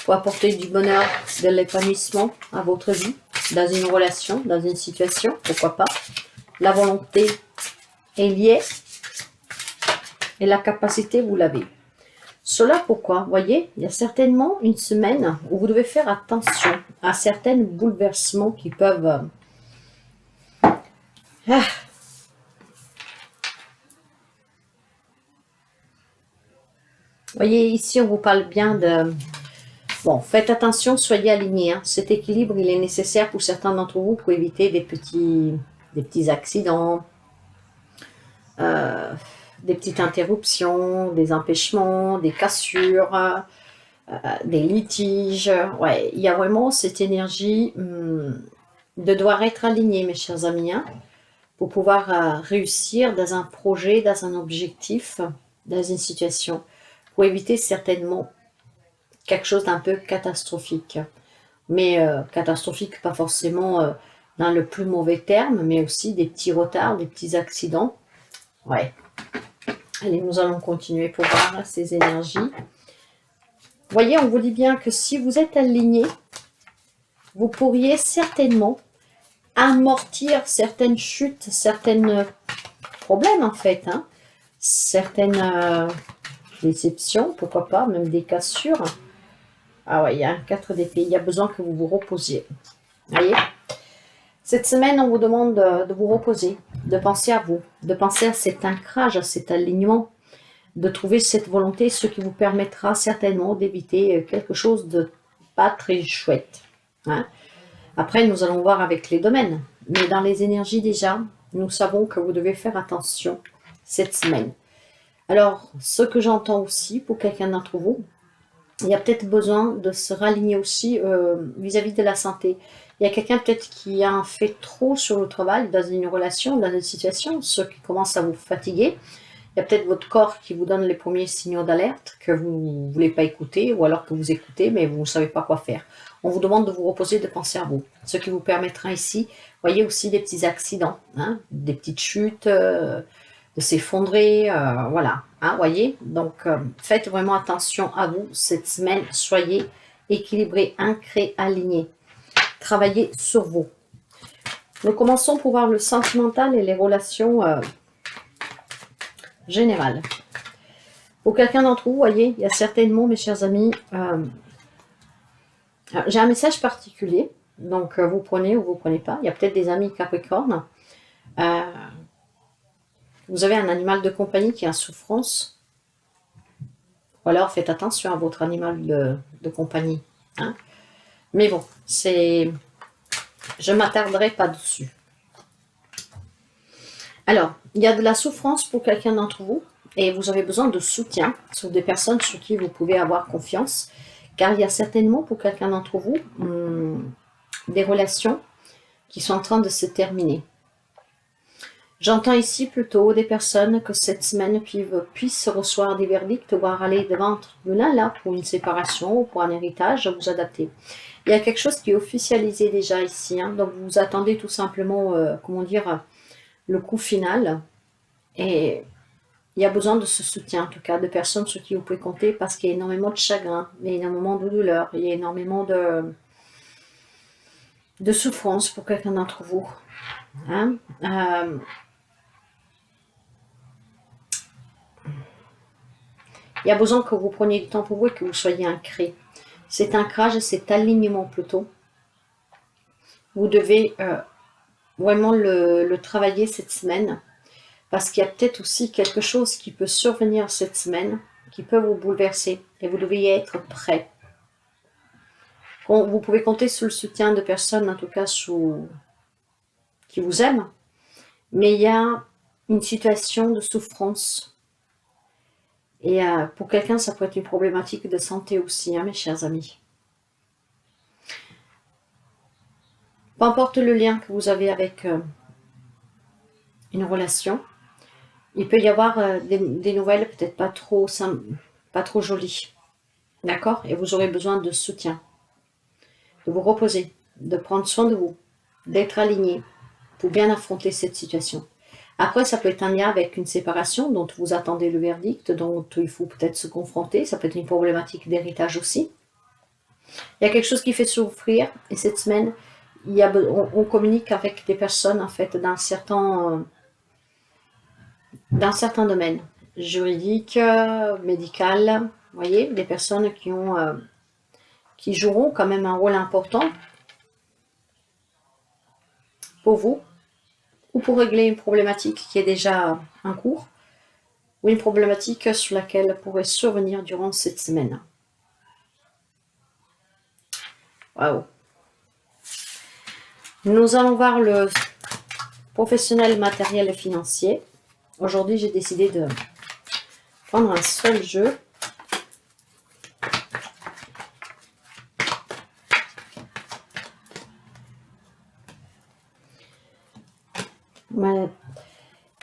pour apporter du bonheur, de l'épanouissement à votre vie, dans une relation, dans une situation, pourquoi pas. La volonté est liée et la capacité, vous l'avez. Cela pourquoi? Vous voyez, il y a certainement une semaine où vous devez faire attention à certains bouleversements qui peuvent... Ah, vous voyez, ici, on vous parle bien de... Bon, faites attention, soyez alignés. Hein. Cet équilibre, il est nécessaire pour certains d'entre vous pour éviter des petits accidents, des petites interruptions, des empêchements, des cassures, des litiges. Ouais, il y a vraiment cette énergie de devoir être aligné, mes chers amis, hein, pour pouvoir réussir dans un projet, dans un objectif, dans une situation, pour éviter certainement quelque chose d'un peu catastrophique. Mais catastrophique, pas forcément dans le plus mauvais terme, mais aussi des petits retards, des petits accidents. Ouais. Allez, nous allons continuer pour voir là, ces énergies. Vous voyez, on vous dit bien que si vous êtes aligné, vous pourriez certainement amortir certaines chutes, certains problèmes en fait, hein, certaines déceptions, pourquoi pas, même des cassures. Ah ouais, il y a un 4 d'épée, il y a besoin que vous vous reposiez. Voyez, cette semaine, on vous demande de vous reposer, de penser à vous, de penser à cet ancrage, à cet alignement, de trouver cette volonté, ce qui vous permettra certainement d'éviter quelque chose de pas très chouette. Hein. Après, nous allons voir avec les domaines. Mais dans les énergies déjà, nous savons que vous devez faire attention cette semaine. Alors, ce que j'entends aussi pour quelqu'un d'entre vous, il y a peut-être besoin de se raligner aussi vis-à-vis de la santé. Il y a quelqu'un peut-être qui a fait trop sur le travail, dans une relation, dans une situation, ce qui commence à vous fatiguer. Il y a peut-être votre corps qui vous donne les premiers signaux d'alerte que vous ne voulez pas écouter ou alors que vous écoutez mais vous ne savez pas quoi faire. On vous demande de vous reposer, de penser à vous. Ce qui vous permettra ici, voyez aussi des petits accidents, hein, des petites chutes, de s'effondrer, voilà. Hein, voyez, donc faites vraiment attention à vous cette semaine. Soyez équilibrés, ancrés, alignés. Travaillez sur vous. Nous commençons pour voir le sentimental et les relations générales. Pour quelqu'un d'entre vous, voyez, il y a certainement, mes chers amis, j'ai un message particulier, donc vous prenez ou vous prenez pas. Il y a peut-être des amis Capricorne. Vous avez un animal de compagnie qui est en souffrance. Ou alors faites attention à votre animal de compagnie. Hein. Mais bon, je ne m'attarderai pas dessus. Alors, il y a de la souffrance pour quelqu'un d'entre vous et vous avez besoin de soutien sur des personnes sur qui vous pouvez avoir confiance. Car il y a certainement pour quelqu'un d'entre vous des relations qui sont en train de se terminer. J'entends ici plutôt des personnes que cette semaine puissent recevoir des verdicts, voire aller devant un tribunal là, pour une séparation ou pour un héritage, vous adapter. Il y a quelque chose qui est officialisé déjà ici, hein, donc vous attendez tout simplement, le coup final. Et il y a besoin de ce soutien, en tout cas, de personnes sur qui vous pouvez compter, parce qu'il y a énormément de chagrin, il y a énormément de douleur, il y a énormément de souffrance pour quelqu'un d'entre vous. Hein. Il y a besoin que vous preniez du temps pour vous et que vous soyez ancrés. Cet ancrage, cet alignement plutôt, vous devez vraiment le travailler cette semaine, parce qu'il y a peut-être aussi quelque chose qui peut survenir cette semaine, qui peut vous bouleverser, et vous devez y être prêt. Vous pouvez compter sur le soutien de personnes, en tout cas, qui vous aiment, mais il y a une situation de souffrance. Et pour quelqu'un, ça peut être une problématique de santé aussi, hein, mes chers amis. Peu importe le lien que vous avez avec une relation, il peut y avoir des nouvelles peut-être pas trop jolies. D'accord? Et vous aurez besoin de soutien, de vous reposer, de prendre soin de vous, d'être aligné pour bien affronter cette situation. Après, ça peut être un lien avec une séparation dont vous attendez le verdict, dont il faut peut-être se confronter. Ça peut être une problématique d'héritage aussi. Il y a quelque chose qui fait souffrir. Et cette semaine, on communique avec des personnes, en fait, dans certains domaines. Juridique, médical, voyez, des personnes qui joueront quand même un rôle important pour vous, ou pour régler une problématique qui est déjà en cours, ou une problématique sur laquelle pourrait survenir durant cette semaine. Waouh! Nous allons voir le professionnel, matériel et financier. Aujourd'hui, j'ai décidé de prendre un seul jeu. Voilà.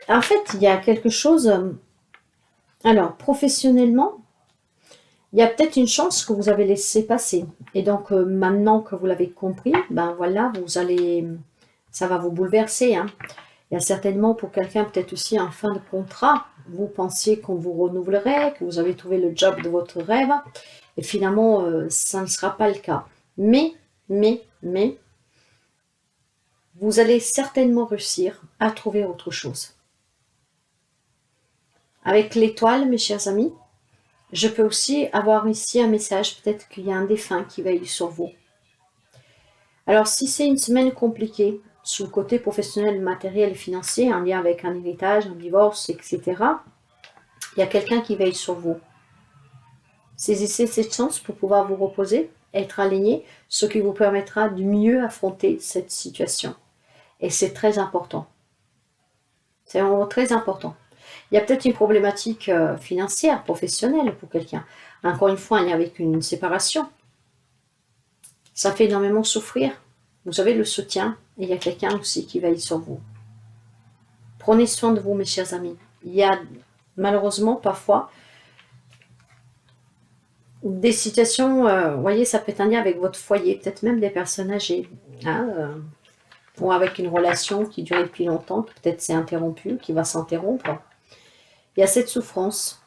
En fait, il y a quelque chose... Alors, professionnellement, il y a peut-être une chance que vous avez laissé passer. Et donc, maintenant que vous l'avez compris, ben voilà, ça va vous bouleverser. Hein. Il y a certainement pour quelqu'un peut-être aussi en fin de contrat, vous pensiez qu'on vous renouvellerait, que vous avez trouvé le job de votre rêve, et finalement, ça ne sera pas le cas. Mais, vous allez certainement réussir à trouver autre chose. Avec l'étoile, mes chers amis, je peux aussi avoir ici un message, peut-être qu'il y a un défunt qui veille sur vous. Alors, si c'est une semaine compliquée, sous le côté professionnel, matériel et financier, en lien avec un héritage, un divorce, etc., il y a quelqu'un qui veille sur vous. Saisissez cette chance pour pouvoir vous reposer, être aligné, ce qui vous permettra de mieux affronter cette situation. Et c'est très important. C'est vraiment très important. Il y a peut-être une problématique financière, professionnelle pour quelqu'un. Encore une fois, il y a avec une séparation. Ça fait énormément souffrir. Vous avez le soutien et il y a quelqu'un aussi qui veille sur vous. Prenez soin de vous, mes chers amis. Il y a malheureusement parfois des situations, vous voyez, ça peut être un lien avec votre foyer, peut-être même des personnes âgées, hein, ou avec une relation qui dure depuis longtemps, peut-être c'est interrompu, qui va s'interrompre. Il y a cette souffrance.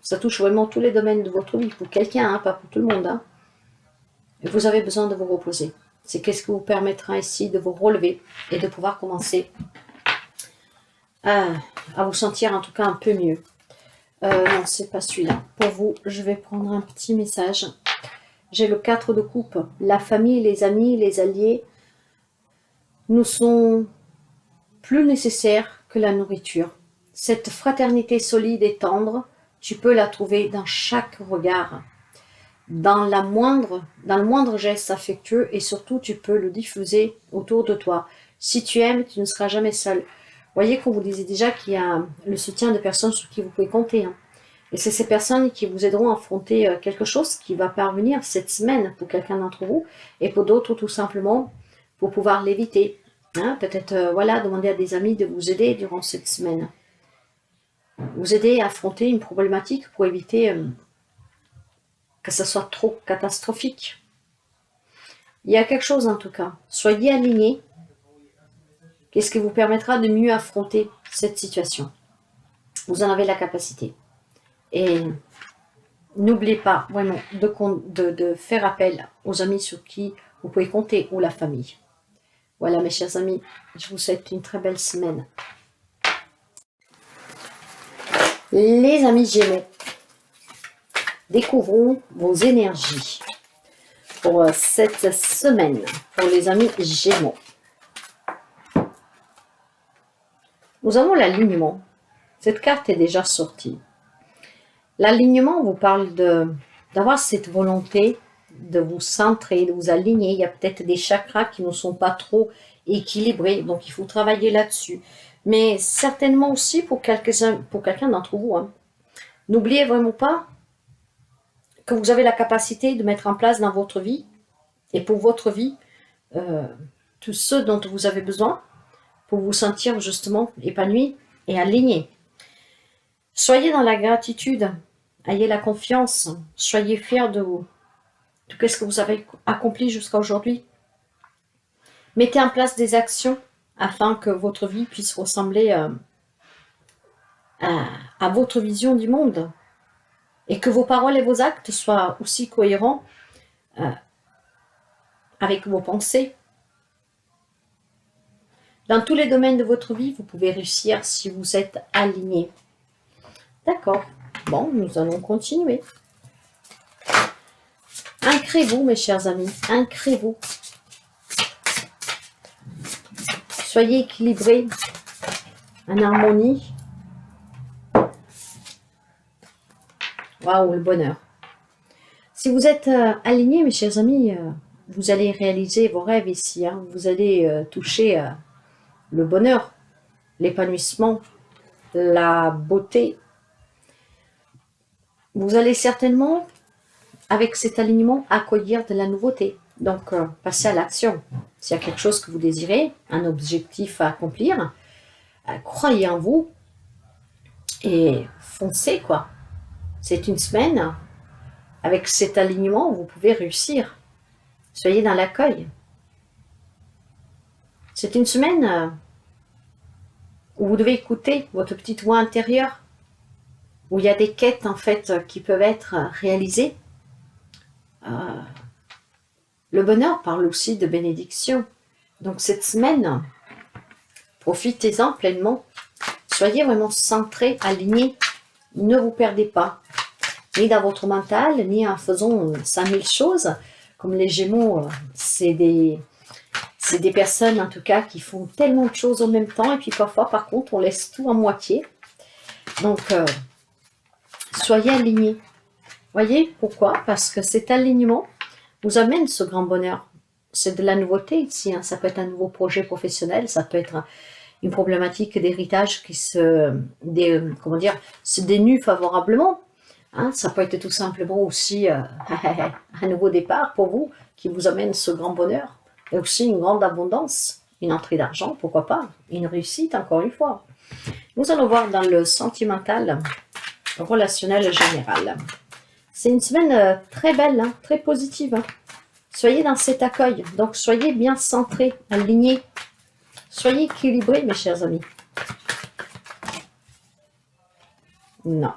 Ça touche vraiment tous les domaines de votre vie, pour quelqu'un, hein, pas pour tout le monde. Hein. Et vous avez besoin de vous reposer. C'est qu'est-ce qui vous permettra ici de vous relever et de pouvoir commencer à vous sentir en tout cas un peu mieux. Non, c'est pas celui-là. Pour vous, je vais prendre un petit message. J'ai le 4 de coupe. La famille, les amis, les alliés nous sont plus nécessaires que la nourriture. Cette fraternité solide et tendre, tu peux la trouver dans chaque regard, dans le moindre geste affectueux, et surtout tu peux le diffuser autour de toi. Si tu aimes, tu ne seras jamais seul. Voyez qu'on vous disait déjà qu'il y a le soutien de personnes sur qui vous pouvez compter. Hein. Et c'est ces personnes qui vous aideront à affronter quelque chose qui va parvenir cette semaine pour quelqu'un d'entre vous, et pour d'autres tout simplement pour pouvoir l'éviter. Hein. Peut-être voilà, demander à des amis de vous aider durant cette semaine. Vous aider à affronter une problématique pour éviter que ça soit trop catastrophique. Il y a quelque chose en tout cas. Soyez alignés. Qu'est-ce qui vous permettra de mieux affronter cette situation? Vous en avez la capacité. Et n'oubliez pas vraiment de faire appel aux amis sur qui vous pouvez compter ou la famille. Voilà mes chers amis, je vous souhaite une très belle semaine. Les amis Gémeaux, découvrons vos énergies pour cette semaine, pour les amis Gémeaux. Nous avons l'alignement. Cette carte est déjà sortie. L'alignement vous parle d'avoir cette volonté de vous centrer, de vous aligner. Il y a peut-être des chakras qui ne sont pas trop équilibrés, donc il faut travailler là-dessus. Mais certainement aussi pour quelqu'un d'entre vous. Hein. N'oubliez vraiment pas que vous avez la capacité de mettre en place dans votre vie, et pour votre vie, tout ce dont vous avez besoin pour vous sentir justement épanoui et aligné. Soyez dans la gratitude, ayez la confiance, soyez fiers de vous, de ce que vous avez accompli jusqu'à aujourd'hui. Mettez en place des actions afin que votre vie puisse ressembler à votre vision du monde et que vos paroles et vos actes soient aussi cohérents avec vos pensées. Dans tous les domaines de votre vie, vous pouvez réussir si vous êtes aligné. D'accord. Bon, nous allons continuer. Ancrez-vous, mes chers amis, ancrez-vous. Soyez équilibrés, en harmonie. Waouh, le bonheur. Si vous êtes alignés, mes chers amis, vous allez réaliser vos rêves ici. Hein. Vous allez toucher le bonheur, l'épanouissement, la beauté. Vous allez certainement, avec cet alignement, accueillir de la nouveauté. Donc, passez à l'action. S'il y a quelque chose que vous désirez, un objectif à accomplir, croyez en vous et foncez, quoi. C'est une semaine, avec cet alignement, vous pouvez réussir. Soyez dans l'accueil. C'est une semaine où vous devez écouter votre petite voix intérieure, où il y a des quêtes, en fait, qui peuvent être réalisées. Le bonheur parle aussi de bénédiction. Donc cette semaine, profitez-en pleinement. Soyez vraiment centrés, alignés. Ne vous perdez pas, ni dans votre mental, ni en faisant 5000 choses. Comme les Gémeaux, c'est des personnes en tout cas qui font tellement de choses en même temps. Et puis parfois, par contre, on laisse tout à moitié. Donc, soyez alignés. Voyez pourquoi? Parce que cet alignement vous amène ce grand bonheur. C'est de la nouveauté ici. Hein. Ça peut être un nouveau projet professionnel, ça peut être une problématique d'héritage qui se dénue favorablement. Hein. Ça peut être tout simplement aussi un nouveau départ pour vous qui vous amène ce grand bonheur. Et aussi une grande abondance, une entrée d'argent, pourquoi pas, une réussite encore une fois. Nous allons voir dans le sentimental, relationnel général. C'est une semaine très belle, hein, très positive. Hein. Soyez dans cet accueil, donc soyez bien centrés, alignés. Soyez équilibrés, mes chers amis. Non.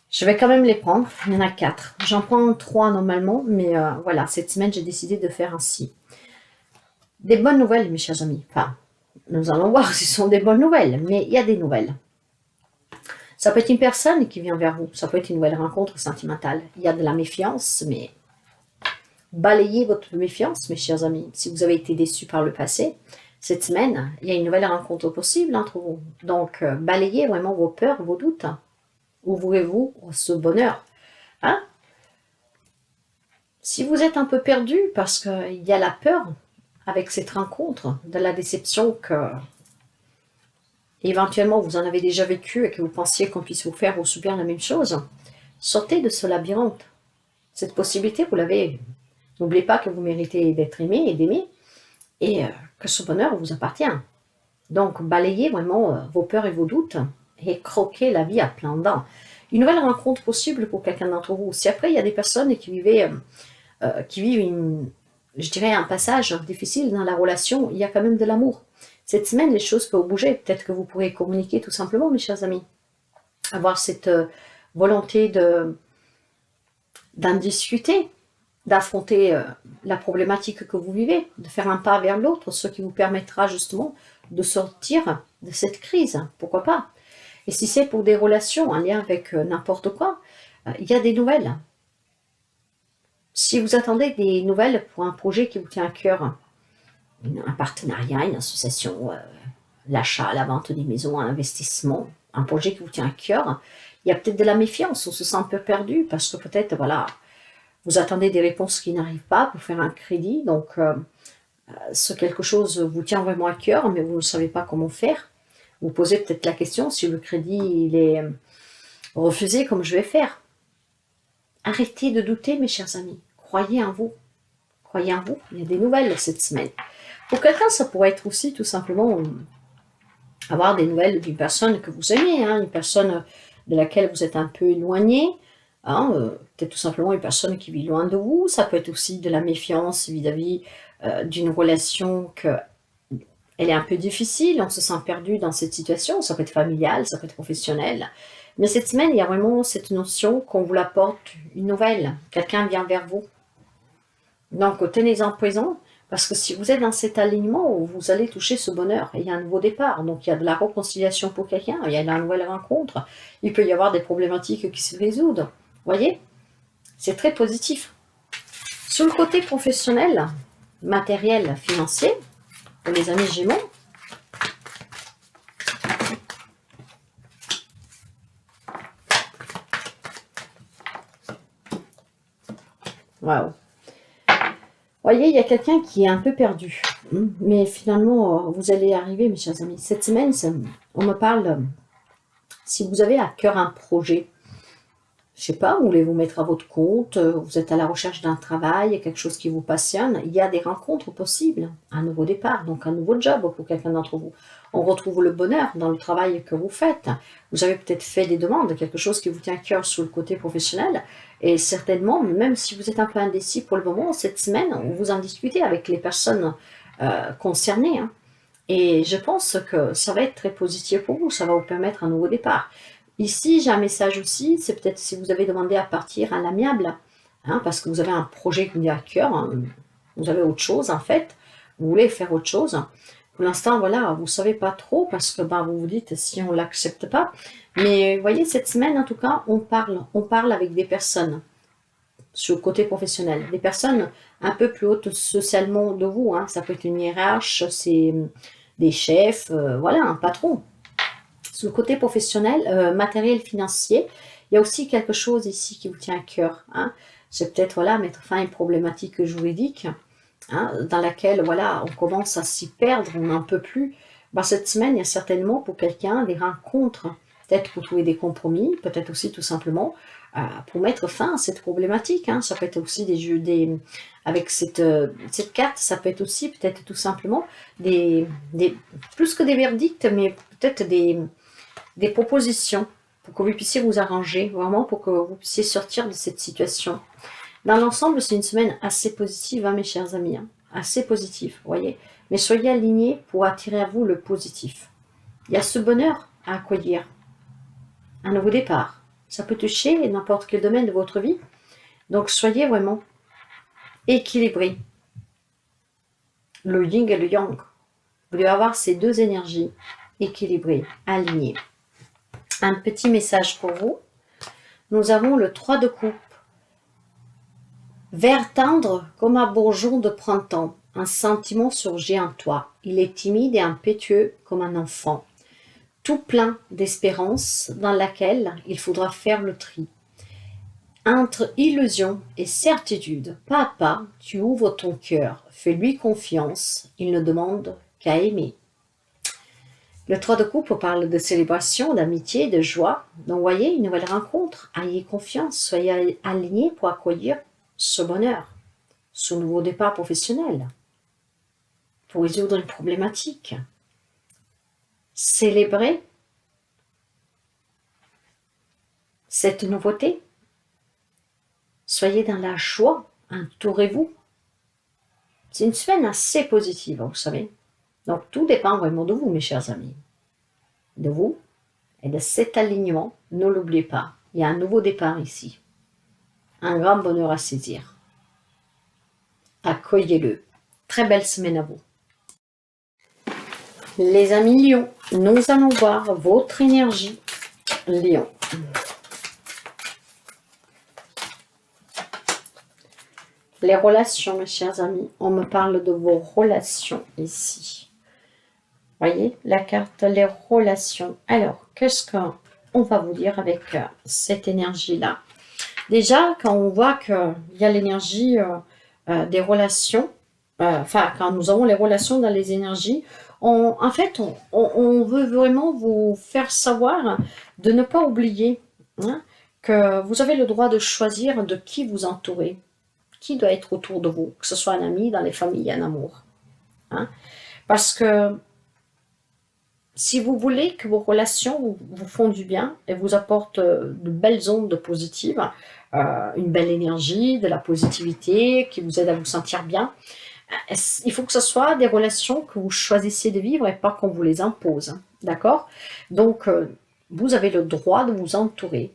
Je vais quand même les prendre. Il y en a 4. J'en prends 3 normalement, mais voilà, cette semaine, j'ai décidé de faire ainsi. Des bonnes nouvelles, mes chers amis. Enfin, nous allons voir si ce sont des bonnes nouvelles, mais il y a des nouvelles. Ça peut être une personne qui vient vers vous. Ça peut être une nouvelle rencontre sentimentale. Il y a de la méfiance, mais balayez votre méfiance, mes chers amis. Si vous avez été déçus par le passé, cette semaine, il y a une nouvelle rencontre possible entre vous. Donc, balayez vraiment vos peurs, vos doutes. Ouvrez-vous ce bonheur. Hein? Si vous êtes un peu perdu parce qu'il y a la peur avec cette rencontre, de la déception que éventuellement vous en avez déjà vécu et que vous pensiez qu'on puisse vous faire ou subir la même chose, sortez de ce labyrinthe. Cette possibilité, vous l'avez. N'oubliez pas que vous méritez d'être aimé et d'aimer et que ce bonheur vous appartient. Donc, balayez vraiment vos peurs et vos doutes et croquez la vie à plein dents. Une nouvelle rencontre possible pour quelqu'un d'entre vous. Si après, il y a des personnes qui vivent un passage difficile dans la relation, il y a quand même de l'amour. Cette semaine, les choses peuvent bouger. Peut-être que vous pourrez communiquer tout simplement, mes chers amis. Avoir cette volonté d'en discuter, d'affronter la problématique que vous vivez, de faire un pas vers l'autre, ce qui vous permettra justement de sortir de cette crise. Pourquoi pas? Et si c'est pour des relations en lien avec n'importe quoi, il y a des nouvelles. Si vous attendez des nouvelles pour un projet qui vous tient à cœur, un partenariat, une association, l'achat, la vente des maisons, un investissement, un projet qui vous tient à cœur, il y a peut-être de la méfiance, on se sent un peu perdu parce que peut-être, voilà, vous attendez des réponses qui n'arrivent pas pour faire un crédit, donc ce quelque chose vous tient vraiment à cœur, mais vous ne savez pas comment faire. Vous posez peut-être la question si le crédit il est refusé, comme je vais faire. Arrêtez de douter, mes chers amis. Croyez en vous. Croyez en vous. Il y a des nouvelles cette semaine. Pour quelqu'un, ça pourrait être aussi tout simplement avoir des nouvelles d'une personne que vous aimez, hein, une personne de laquelle vous êtes un peu éloigné, hein, peut-être tout simplement une personne qui vit loin de vous. Ça peut être aussi de la méfiance vis-à-vis d'une relation elle est un peu difficile, on se sent perdu dans cette situation, ça peut être familial, ça peut être professionnel. Mais cette semaine, il y a vraiment cette notion qu'on vous apporte une nouvelle, quelqu'un vient vers vous. Donc, tenez-en présent, parce que si vous êtes dans cet alignement, vous allez toucher ce bonheur. Et il y a un nouveau départ, donc il y a de la réconciliation pour quelqu'un, il y a une nouvelle rencontre, il peut y avoir des problématiques qui se résoudent. Voyez? C'est très positif. Sur le côté professionnel, matériel, financier, pour les amis Gémeaux, waouh. Voyez, il y a quelqu'un qui est un peu perdu. Mais finalement, vous allez y arriver, mes chers amis. Cette semaine, on me parle, si vous avez à cœur un projet, je sais pas, vous voulez vous mettre à votre compte, vous êtes à la recherche d'un travail, quelque chose qui vous passionne, il y a des rencontres possibles, un nouveau départ, donc un nouveau job pour quelqu'un d'entre vous. On retrouve le bonheur dans le travail que vous faites. Vous avez peut-être fait des demandes, quelque chose qui vous tient à cœur sur le côté professionnel, et certainement, même si vous êtes un peu indécis pour le moment, cette semaine, vous en discutez avec les personnes concernées, hein. Et je pense que ça va être très positif pour vous, ça va vous permettre un nouveau départ. Ici, j'ai un message aussi, c'est peut-être si vous avez demandé à partir à l'amiable, hein, parce que vous avez un projet qui vous tient à cœur, hein, vous avez autre chose en fait, vous voulez faire autre chose. Pour l'instant, voilà, vous ne savez pas trop parce que vous vous dites si on ne l'accepte pas. Mais vous voyez, cette semaine, en tout cas, on parle avec des personnes sur le côté professionnel, des personnes un peu plus hautes socialement de vous, hein. Ça peut être une hiérarche, c'est des chefs, voilà, un patron. Sur le côté professionnel, matériel, financier, il y a aussi quelque chose ici qui vous tient à cœur, hein. C'est peut-être, voilà, mettre fin à une problématique juridique, hein, dans laquelle, voilà, on commence à s'y perdre, on n'en peut plus. Cette semaine, il y a certainement pour quelqu'un des rencontres, peut-être pour trouver des compromis, peut-être aussi tout simplement pour mettre fin à cette problématique, hein. Ça peut être aussi des jeux, avec cette carte, ça peut être aussi peut-être tout simplement plus que des verdicts, mais peut-être des propositions pour que vous puissiez vous arranger, vraiment pour que vous puissiez sortir de cette situation. Dans l'ensemble, c'est une semaine assez positive, hein, mes chers amis, hein, assez positive, voyez. Mais soyez alignés pour attirer à vous le positif. Il y a ce bonheur à accueillir, un nouveau départ. Ça peut toucher n'importe quel domaine de votre vie. Donc, soyez vraiment équilibrés. Le yin et le yang. Vous devez avoir ces deux énergies équilibrées, alignées. Un petit message pour vous. Nous avons le 3 de coupe. Vert tendre comme un bourgeon de printemps. Un sentiment surgit en toi. Il est timide et impétueux comme un enfant. Tout plein d'espérance dans laquelle il faudra faire le tri. Entre illusion et certitude, pas à pas, tu ouvres ton cœur. Fais-lui confiance. Il ne demande qu'à aimer. Le 3 de coupe parle de célébration, d'amitié, de joie. Donc, voyez, une nouvelle rencontre. Ayez confiance, soyez alignés pour accueillir ce bonheur, ce nouveau départ professionnel, pour résoudre une problématique. Célébrez cette nouveauté. Soyez dans la joie, entourez-vous. C'est une semaine assez positive, vous savez. Donc, tout dépend vraiment de vous, mes chers amis. De vous et de cet alignement. Ne l'oubliez pas. Il y a un nouveau départ ici. Un grand bonheur à saisir. Accueillez-le. Très belle semaine à vous. Les amis Lion, nous allons voir votre énergie. Lion. Les relations, mes chers amis. On me parle de vos relations ici. Voyez, la carte, les relations. Alors, qu'est-ce qu'on va vous dire avec cette énergie-là? Déjà, quand on voit qu'il y a l'énergie des relations, quand nous avons les relations dans les énergies, en fait, on veut vraiment vous faire savoir de ne pas oublier, hein, que vous avez le droit de choisir de qui vous entourez, qui doit être autour de vous, que ce soit un ami, dans les familles, un amour. Hein, parce que si vous voulez que vos relations vous font du bien et vous apportent de belles ondes positives, une belle énergie, de la positivité qui vous aide à vous sentir bien, il faut que ce soit des relations que vous choisissiez de vivre et pas qu'on vous les impose. D'accord? Donc, vous avez le droit de vous entourer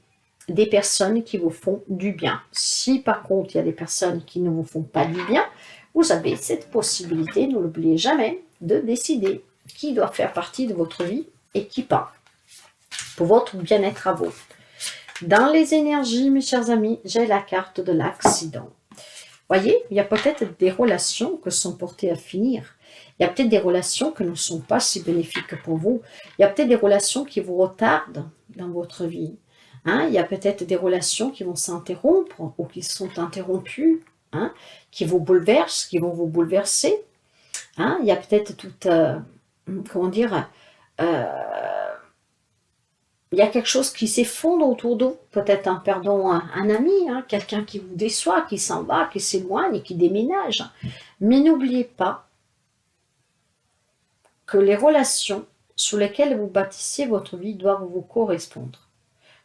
des personnes qui vous font du bien. Si par contre, il y a des personnes qui ne vous font pas du bien, vous avez cette possibilité, ne l'oubliez jamais, de décider qui doit faire partie de votre vie et qui pas, pour votre bien-être à vous. Dans les énergies, mes chers amis, j'ai la carte de l'accident. Voyez, il y a peut-être des relations qui sont portées à finir. Il y a peut-être des relations qui ne sont pas si bénéfiques pour vous. Il y a peut-être des relations qui vous retardent dans votre vie. Hein, il y a peut-être des relations qui vont s'interrompre ou qui sont interrompues, hein, qui vous bouleversent, qui vont vous bouleverser. Hein, il y a peut-être toute, comment dire, il y a quelque chose qui s'effondre autour de vous, peut-être en perdant un ami, hein, quelqu'un qui vous déçoit, qui s'en va, qui s'éloigne, qui déménage. Mais n'oubliez pas que les relations sur lesquelles vous bâtissez votre vie doivent vous correspondre.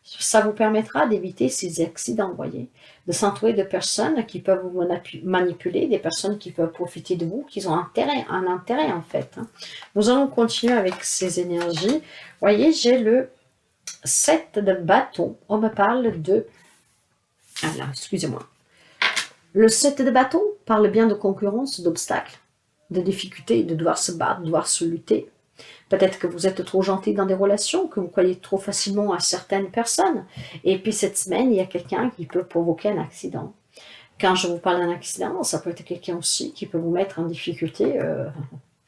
Ça vous permettra d'éviter ces accidents, vous voyez, de s'entourer de personnes qui peuvent vous manipuler, des personnes qui peuvent profiter de vous, qui ont un intérêt en fait. Hein. Nous allons continuer avec ces énergies. Vous voyez, j'ai le 7 de bâton. On me parle de... Ah là, excusez-moi. Le 7 de bâton parle bien de concurrence, d'obstacles, de difficultés, de devoir se battre, de devoir se lutter. Peut-être que vous êtes trop gentil dans des relations, que vous croyez trop facilement à certaines personnes. Et puis cette semaine, il y a quelqu'un qui peut provoquer un accident. Quand je vous parle d'un accident, ça peut être quelqu'un aussi qui peut vous mettre en difficulté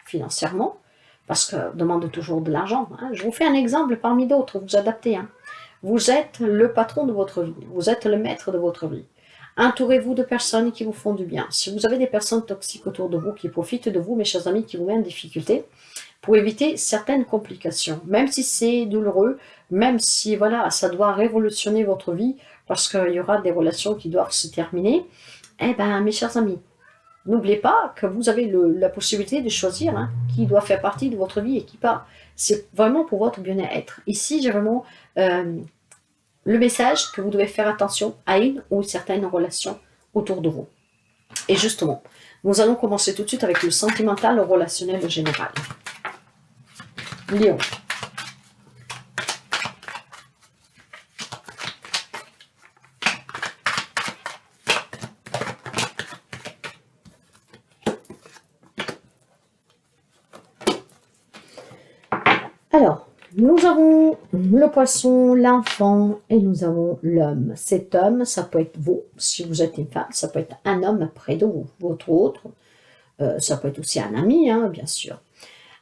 financièrement, parce que demande toujours de l'argent. Hein. Je vous fais un exemple parmi d'autres, vous adaptez. Hein. Vous êtes le patron de votre vie, vous êtes le maître de votre vie. Entourez-vous de personnes qui vous font du bien. Si vous avez des personnes toxiques autour de vous, qui profitent de vous, mes chers amis, qui vous mettent en difficulté, pour éviter certaines complications, même si c'est douloureux, même si voilà, ça doit révolutionner votre vie, parce qu'il y aura des relations qui doivent se terminer, eh bien, mes chers amis, n'oubliez pas que vous avez la possibilité de choisir hein, qui doit faire partie de votre vie et qui pas. C'est vraiment pour votre bien-être. Ici, j'ai vraiment le message que vous devez faire attention à une ou certaines relations autour de vous. Et justement, nous allons commencer tout de suite avec le sentimental, le relationnel, le général. Lion. Alors, nous avons le poisson, l'enfant et nous avons l'homme. Cet homme, ça peut être vous, si vous êtes une femme, ça peut être un homme près de vous, votre autre, ça peut être aussi un ami, hein, bien sûr.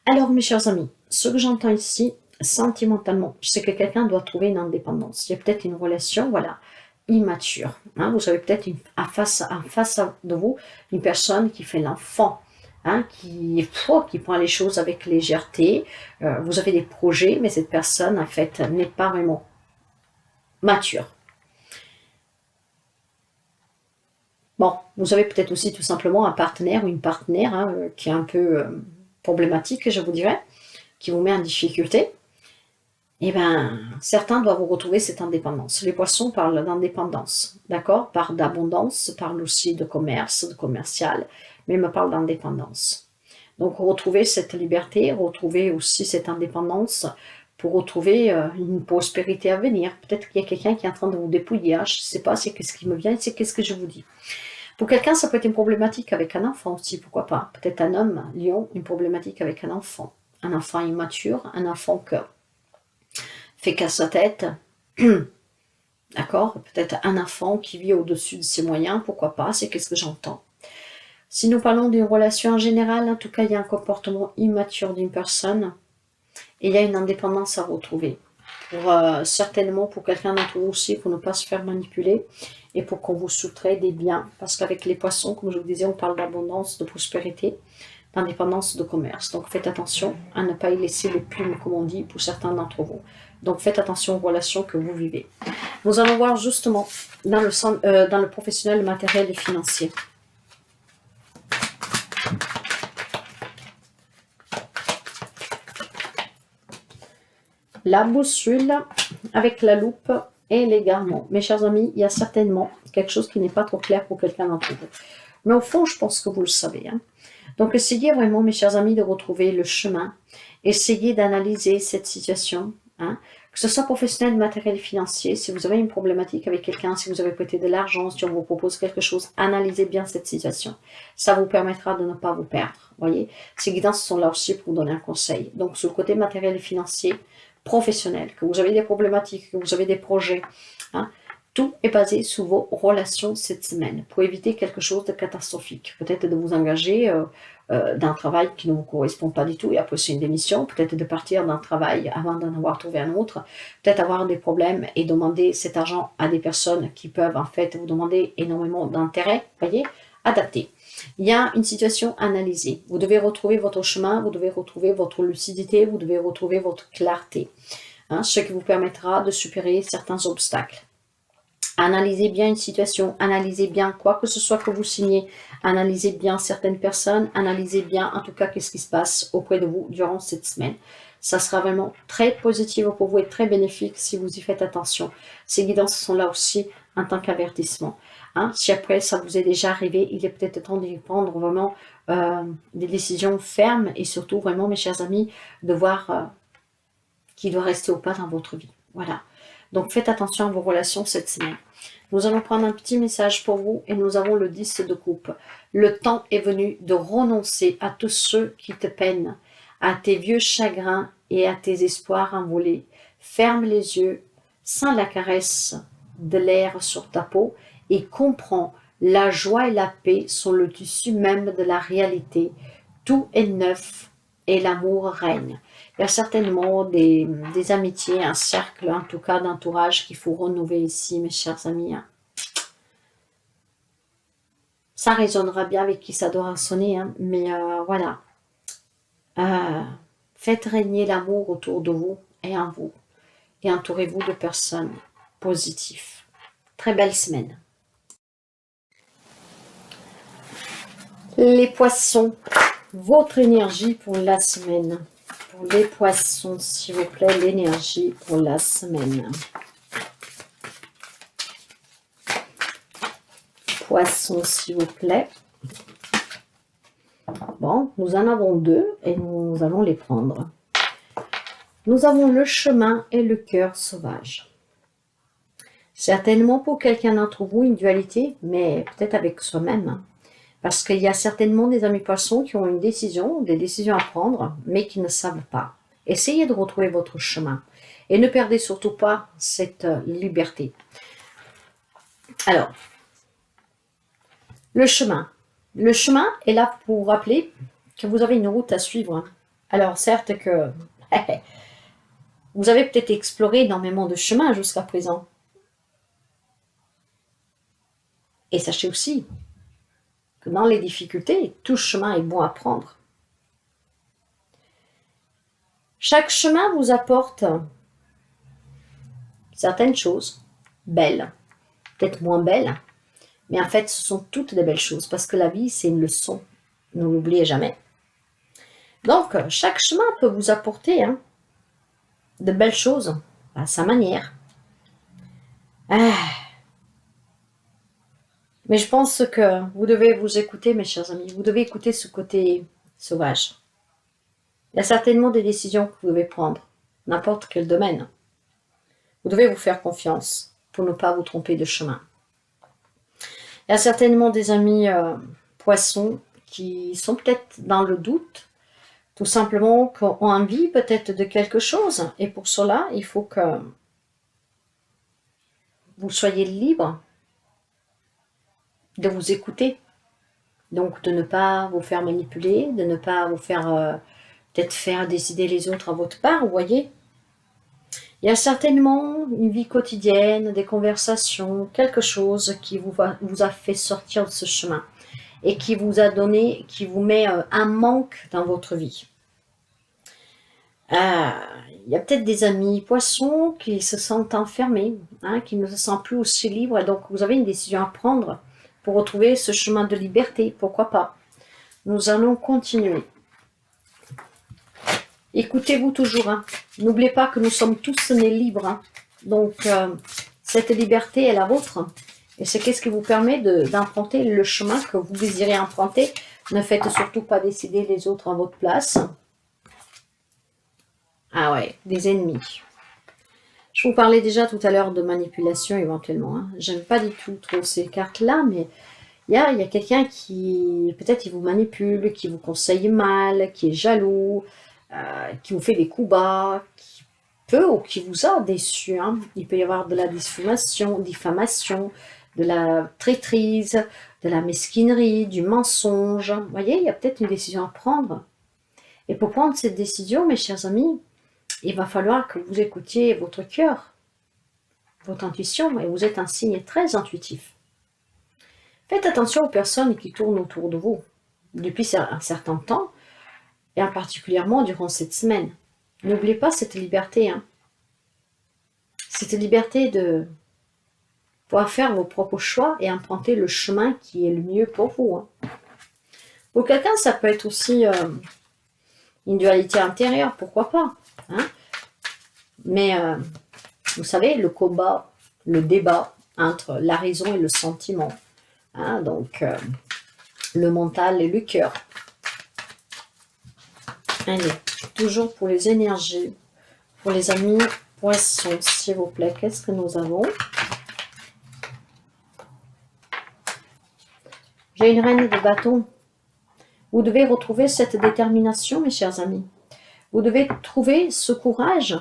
Alors, mes chers amis, ce que j'entends ici, sentimentalement, c'est que quelqu'un doit trouver une indépendance. Il y a peut-être une relation, voilà, immature. Hein. Vous avez peut-être en face de vous une personne qui fait l'enfant, hein, qui prend les choses avec légèreté. Vous avez des projets, mais cette personne, en fait, n'est pas vraiment mature. Bon, vous avez peut-être aussi tout simplement un partenaire ou une partenaire hein, qui est un peu problématique, je vous dirais, qui vous met en difficulté. Eh bien, certains doivent retrouver cette indépendance. Les poissons parlent d'indépendance, d'accord? Parlent d'abondance, parlent aussi de commerce, de commercial, mais me parlent d'indépendance. Donc, retrouver cette liberté, retrouver aussi cette indépendance pour retrouver une prospérité à venir. Peut-être qu'il y a quelqu'un qui est en train de vous dépouiller. Hein? Je ne sais pas, c'est ce qui me vient, c'est qu'est-ce que je vous dis. Pour quelqu'un, ça peut être une problématique avec un enfant aussi, pourquoi pas. Peut-être un homme, lion, une problématique avec un enfant immature, un enfant que fait qu'à sa tête, d'accord, peut-être un enfant qui vit au-dessus de ses moyens, pourquoi pas, c'est qu'est-ce que j'entends. Si nous parlons d'une relation en général, en tout cas, il y a un comportement immature d'une personne et il y a une indépendance à retrouver. Pour, certainement pour quelqu'un d'entre vous aussi, pour ne pas se faire manipuler et pour qu'on vous soutrait des biens. Parce qu'avec les poissons, comme je vous disais, on parle d'abondance, de prospérité, d'indépendance, de commerce. Donc faites attention à ne pas y laisser les plumes, comme on dit, pour certains d'entre vous. Donc faites attention aux relations que vous vivez. Nous allons voir justement dans le professionnel, le matériel et financier. La boussole avec la loupe et l'égarement. Mes chers amis, il y a certainement quelque chose qui n'est pas trop clair pour quelqu'un d'entre vous. Mais au fond, je pense que vous le savez. Hein. Donc essayez vraiment, mes chers amis, de retrouver le chemin. Essayez d'analyser cette situation. Hein. Que ce soit professionnel, matériel, financier, si vous avez une problématique avec quelqu'un, si vous avez prêté de l'argent, si on vous propose quelque chose, analysez bien cette situation. Ça vous permettra de ne pas vous perdre. Voyez, ces guidances sont là aussi pour vous donner un conseil. Donc sur le côté matériel et financier, professionnel, que vous avez des problématiques, que vous avez des projets, hein, tout est basé sur vos relations cette semaine pour éviter quelque chose de catastrophique. Peut-être de vous engager d'un travail qui ne vous correspond pas du tout et après c'est une démission. Peut-être de partir d'un travail avant d'en avoir trouvé un autre. Peut-être avoir des problèmes et demander cet argent à des personnes qui peuvent en fait vous demander énormément d'intérêt. Voyez, adapté. Il y a une situation analysée. Vous devez retrouver votre chemin, vous devez retrouver votre lucidité, vous devez retrouver votre clarté. Hein, ce qui vous permettra de supérer certains obstacles. Analysez bien une situation, analysez bien quoi que ce soit que vous signez, analysez bien certaines personnes, analysez bien en tout cas qu'est-ce qui se passe auprès de vous durant cette semaine. Ça sera vraiment très positif pour vous et très bénéfique si vous y faites attention. Ces guidances sont là aussi en tant qu'avertissement. Hein, si après ça vous est déjà arrivé, il est peut-être temps d'y prendre vraiment des décisions fermes et surtout vraiment mes chers amis, de voir qui doit rester ou pas dans votre vie. Voilà. Donc faites attention à vos relations cette semaine. Nous allons prendre un petit message pour vous et nous avons le 10 de coupe. Le temps est venu de renoncer à tous ceux qui te peinent, à tes vieux chagrins et à tes espoirs envolés. Ferme les yeux, sens la caresse de l'air sur ta peau et comprends, la joie et la paix sont le tissu même de la réalité. Tout est neuf et l'amour règne. Il y a certainement des amitiés, un cercle, en tout cas d'entourage qu'il faut renouveler ici, mes chers amis. Ça résonnera bien avec qui ça doit résonner, hein, mais voilà. Faites régner l'amour autour de vous et en vous. Et entourez-vous de personnes positives. Très belle semaine. Les poissons, votre énergie pour la semaine. Pour les poissons, s'il vous plaît, l'énergie pour la semaine. Poissons, s'il vous plaît. Bon, nous en avons deux et nous allons les prendre. Nous avons le chemin et le cœur sauvage. Certainement pour quelqu'un d'entre vous, une dualité, mais peut-être avec soi-même. Parce qu'il y a certainement des amis poissons qui ont une décision, des décisions à prendre, mais qui ne savent pas. Essayez de retrouver votre chemin. Et ne perdez surtout pas cette liberté. Alors, le chemin. Le chemin est là pour vous rappeler que vous avez une route à suivre. Alors, certes que vous avez peut-être exploré énormément de chemins jusqu'à présent. Et sachez aussi que dans les difficultés, tout chemin est bon à prendre. Chaque chemin vous apporte certaines choses belles, peut-être moins belles, mais en fait, ce sont toutes des belles choses, parce que la vie, c'est une leçon. Ne l'oubliez jamais. Donc, chaque chemin peut vous apporter de belles choses à sa manière. Mais je pense que vous devez vous écouter, mes chers amis. Vous devez écouter ce côté sauvage. Il y a certainement des décisions que vous devez prendre, n'importe quel domaine. Vous devez vous faire confiance pour ne pas vous tromper de chemin. Il y a certainement des amis poissons qui sont peut-être dans le doute, tout simplement qu'on a envie peut-être de quelque chose. Et pour cela, il faut que vous soyez libre de vous écouter. Donc de ne pas vous faire manipuler, de ne pas vous faire peut-être faire décider les autres à votre part, vous voyez. Il y a certainement une vie quotidienne, des conversations, quelque chose qui vous a fait sortir de ce chemin et qui vous a donné, qui vous met un manque dans votre vie. Il y a peut-être des amis poissons qui se sentent enfermés, qui ne se sentent plus aussi libres, et donc vous avez une décision à prendre pour retrouver ce chemin de liberté, pourquoi pas. Nous allons continuer. Écoutez-vous toujours. N'oubliez pas que nous sommes tous nés libres. Donc, cette liberté est la vôtre. Et c'est qu'est-ce qui vous permet d'emprunter le chemin que vous désirez emprunter. Ne faites surtout pas décider les autres à votre place. Ah ouais, des ennemis. Je vous parlais déjà tout à l'heure de manipulation éventuellement. J'aime pas du tout trop ces cartes-là, mais il y a quelqu'un qui, peut-être, il vous manipule, qui vous conseille mal, qui est jaloux, qui vous fait des coups bas, peut ou qui vous a déçu. Hein. Il peut y avoir de la diffamation, de la traîtrise, de la mesquinerie, du mensonge. Vous voyez, il y a peut-être une décision à prendre. Et pour prendre cette décision, mes chers amis, il va falloir que vous écoutiez votre cœur, votre intuition, et vous êtes un signe très intuitif. Faites attention aux personnes qui tournent autour de vous depuis un certain temps, et en particulièrement durant cette semaine. N'oubliez pas cette liberté, hein. Cette liberté de pouvoir faire vos propres choix et emprunter le chemin qui est le mieux pour vous. Hein. Pour quelqu'un, ça peut être aussi une dualité intérieure, pourquoi pas. Hein. Mais vous savez, le combat, le débat entre la raison et le sentiment. Hein, donc, le mental et le cœur. Allez, toujours pour les énergies, pour les amis poissons, s'il vous plaît, qu'est-ce que nous avons? J'ai une reine de bâton. Vous devez retrouver cette détermination, mes chers amis. Vous devez trouver ce courage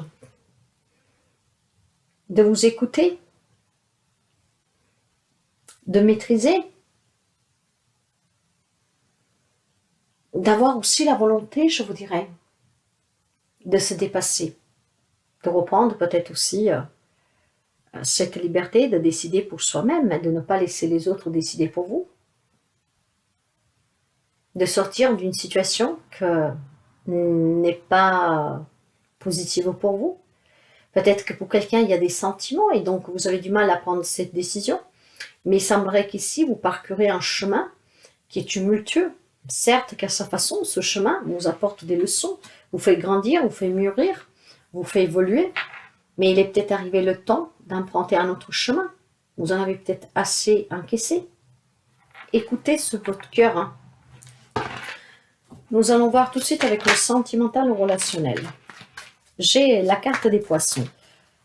de vous écouter, de maîtriser, d'avoir aussi la volonté, je vous dirais, de se dépasser, de reprendre peut-être aussi cette liberté de décider pour soi-même, de ne pas laisser les autres décider pour vous, de sortir d'une situation que n'est pas positive pour vous. Peut-être que pour quelqu'un, il y a des sentiments et donc vous avez du mal à prendre cette décision. Mais il semblerait qu'ici, vous parcourez un chemin qui est tumultueux. Certes qu'à sa façon, ce chemin vous apporte des leçons, vous fait grandir, vous fait mûrir, vous fait évoluer. Mais il est peut-être arrivé le temps d'emprunter un autre chemin. Vous en avez peut-être assez encaissé. Écoutez ce votre cœur. Hein. Nous allons voir tout de suite avec le sentimental ou relationnel. J'ai la carte des poissons.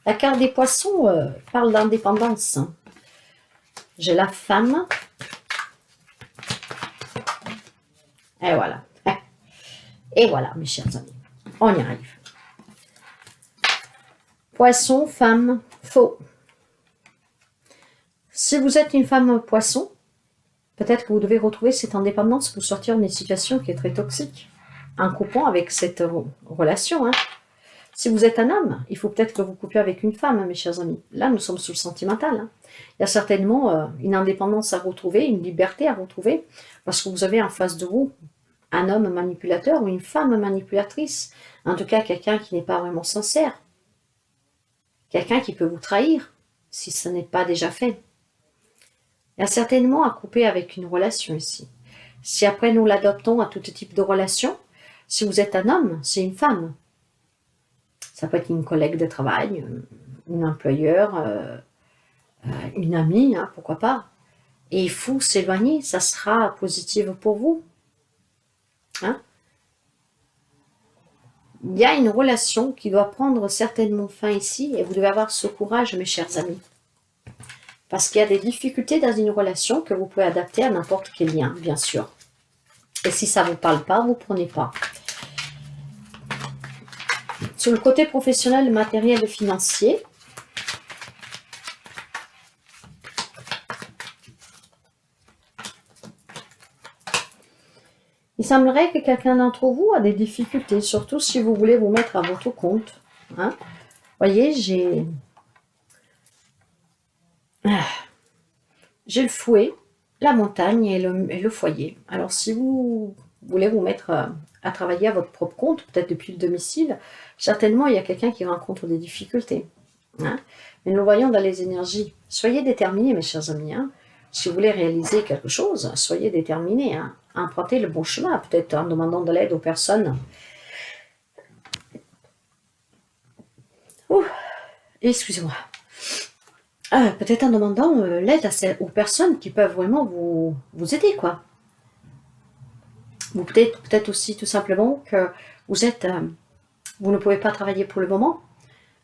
La carte des poissons parle d'indépendance. J'ai la femme. Et voilà. Et voilà, mes chers amis. On y arrive. Poisson, femme, faux. Si vous êtes une femme poisson, peut-être que vous devez retrouver cette indépendance pour sortir d'une situation qui est très toxique, en coupant avec cette relation. Hein. Si vous êtes un homme, il faut peut-être que vous coupiez avec une femme, mes chers amis. Là, nous sommes sous le sentimental. Hein. Il y a certainement une indépendance à retrouver, une liberté à retrouver, parce que vous avez en face de vous un homme manipulateur ou une femme manipulatrice. En tout cas, quelqu'un qui n'est pas vraiment sincère. Quelqu'un qui peut vous trahir, si ce n'est pas déjà fait. Il y a certainement à couper avec une relation ici. Si après nous l'adoptons à tout type de relation, si vous êtes un homme, c'est une femme. Ça peut être une collègue de travail, un employeur, une amie, hein, pourquoi pas. Et il faut s'éloigner, ça sera positif pour vous. Hein? Il y a une relation qui doit prendre certainement fin ici et vous devez avoir ce courage, mes chers amis. Parce qu'il y a des difficultés dans une relation que vous pouvez adapter à n'importe quel lien, bien sûr. Et si ça ne vous parle pas, vous ne prenez pas. Sur le côté professionnel, matériel et financier, il semblerait que quelqu'un d'entre vous a des difficultés, surtout si vous voulez vous mettre à votre compte. Hein. Voyez, j'ai le fouet, la montagne et le foyer. Alors, si vous voulez vous mettre à travailler à votre propre compte, peut-être depuis le domicile, certainement, il y a quelqu'un qui rencontre des difficultés. Hein. Mais nous voyons dans les énergies. Soyez déterminés, mes chers amis. Hein. Si vous voulez réaliser quelque chose, soyez déterminés. Hein. Empruntez le bon chemin, peut-être en demandant de l'aide aux personnes. Ouh, excusez-moi. Peut-être en demandant l'aide aux personnes qui peuvent vraiment vous aider, quoi. Ou peut-être aussi tout simplement que vous ne pouvez pas travailler pour le moment.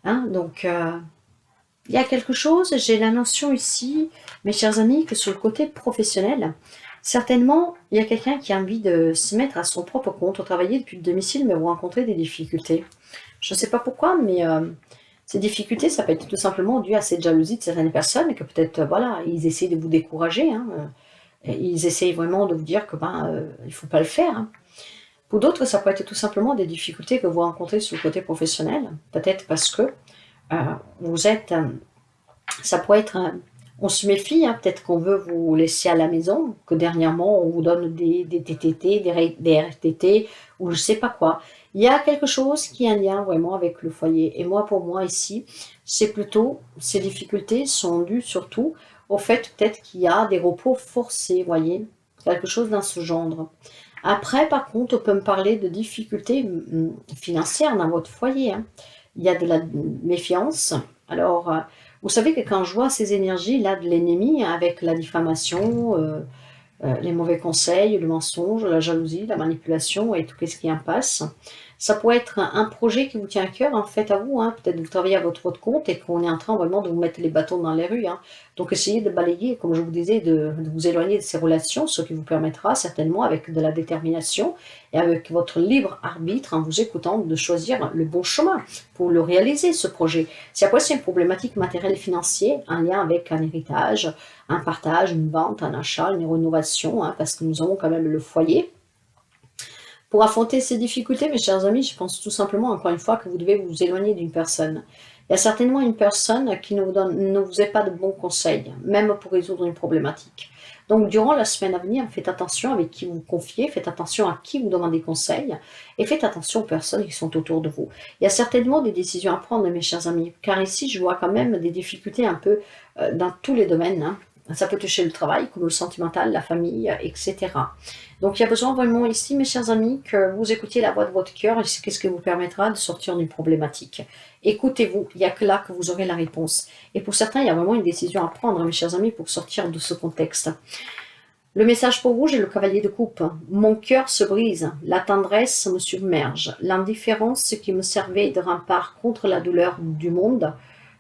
Hein, donc, il y a quelque chose, j'ai la notion ici, mes chers amis, que sur le côté professionnel, certainement, il y a quelqu'un qui a envie de se mettre à son propre compte, travailler depuis le domicile, mais vous rencontrez des difficultés. Je ne sais pas pourquoi, mais ces difficultés, ça peut être tout simplement dû à cette jalousie de certaines personnes et que peut-être, voilà, ils essaient de vous décourager, hein, et ils essayent vraiment de vous dire que, il ne faut pas le faire, hein. Pour d'autres, ça peut être tout simplement des difficultés que vous rencontrez sur le côté professionnel, peut-être parce que vous êtes, ça pourrait être, on se méfie, hein, peut-être qu'on veut vous laisser à la maison, que dernièrement on vous donne des TTT, des RTT ou je sais pas quoi. Il y a quelque chose qui a un lien vraiment avec le foyer. Et moi, pour moi ici, c'est plutôt, ces difficultés sont dues surtout au fait peut-être qu'il y a des repos forcés, voyez, quelque chose dans ce genre. Après, par contre, on peut me parler de difficultés financières dans votre foyer, hein. Il y a de la méfiance. Alors, vous savez que quand je vois ces énergies-là de l'ennemi, avec la diffamation, les mauvais conseils, le mensonge, la jalousie, la manipulation et tout ce qui en passe, ça pourrait être un projet qui vous tient à cœur, en fait, à vous, hein. Peut-être vous travaillez à votre compte et qu'on est en train vraiment de vous mettre les bâtons dans les rues, hein. Donc essayez de balayer, comme je vous disais, de vous éloigner de ces relations, ce qui vous permettra certainement, avec de la détermination et avec votre libre arbitre, en vous écoutant, de choisir le bon chemin pour le réaliser, ce projet. Si après c'est une problématique matérielle et financière, un lien avec un héritage, un partage, une vente, un achat, une rénovation, hein, parce que nous avons quand même le foyer. Pour affronter ces difficultés, mes chers amis, je pense tout simplement, encore une fois, que vous devez vous éloigner d'une personne. Il y a certainement une personne qui ne vous est pas de bons conseils, même pour résoudre une problématique. Donc, durant la semaine à venir, faites attention avec qui vous vous confiez, faites attention à qui vous demandez conseil, et faites attention aux personnes qui sont autour de vous. Il y a certainement des décisions à prendre, mes chers amis, car ici, je vois quand même des difficultés un peu dans tous les domaines, hein. Ça peut toucher le travail, comme le sentimental, la famille, etc. Donc il y a besoin vraiment ici, mes chers amis, que vous écoutiez la voix de votre cœur et c'est ce qui vous permettra de sortir d'une problématique. Écoutez-vous, il n'y a que là que vous aurez la réponse. Et pour certains, il y a vraiment une décision à prendre, mes chers amis, pour sortir de ce contexte. Le message pour vous, j'ai le cavalier de coupe. Mon cœur se brise, la tendresse me submerge. L'indifférence qui me servait de rempart contre la douleur du monde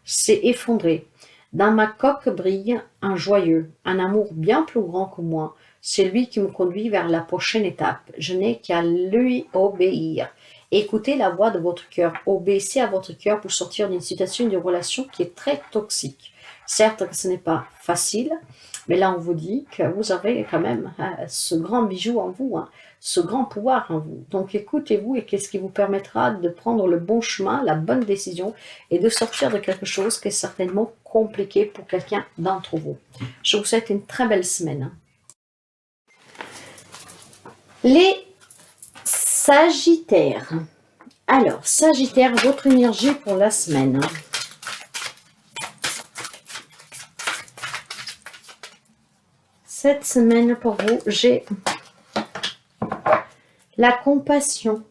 s'est effondrée. Dans ma coque brille un joyeux, un amour bien plus grand que moi. C'est lui qui me conduit vers la prochaine étape. Je n'ai qu'à lui obéir. Écoutez la voix de votre cœur. Obéissez à votre cœur pour sortir d'une situation, d'une relation qui est très toxique. Certes que ce n'est pas facile, mais là on vous dit que vous avez quand même ce grand bijou en vous, hein, ce grand pouvoir en vous. Donc écoutez-vous et qu'est-ce qui vous permettra de prendre le bon chemin, la bonne décision et de sortir de quelque chose qui est certainement compliqué pour quelqu'un d'entre vous. Je vous souhaite une très belle semaine. Les Sagittaires. Alors, Sagittaire, votre énergie pour la semaine. Cette semaine pour vous, j'ai la compassion.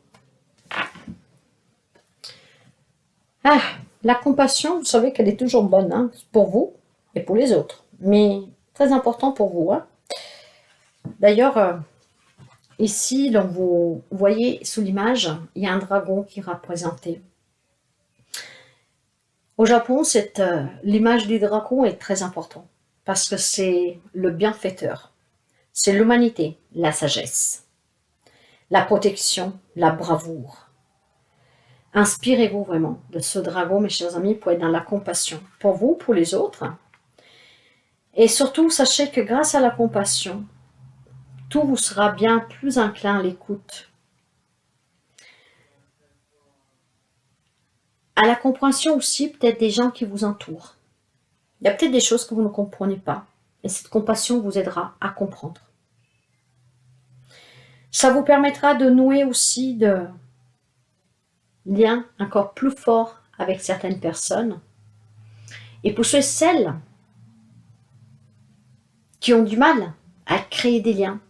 La compassion, vous savez qu'elle est toujours bonne, hein, pour vous et pour les autres. Mais très important pour vous, hein. D'ailleurs, ici, donc vous voyez sous l'image, il y a un dragon qui est représenté. Au Japon, l'image du dragon est très importante parce que c'est le bienfaiteur, c'est l'humanité, la sagesse, la protection, la bravoure. Inspirez-vous vraiment de ce dragon, mes chers amis, pour être dans la compassion, pour vous, pour les autres. Et surtout, sachez que grâce à la compassion, tout vous sera bien plus inclin à l'écoute. À la compréhension aussi, peut-être des gens qui vous entourent. Il y a peut-être des choses que vous ne comprenez pas. Et cette compassion vous aidera à comprendre. Ça vous permettra de nouer aussi de liens encore plus forts avec certaines personnes. Et pour celles qui ont du mal à créer des liens,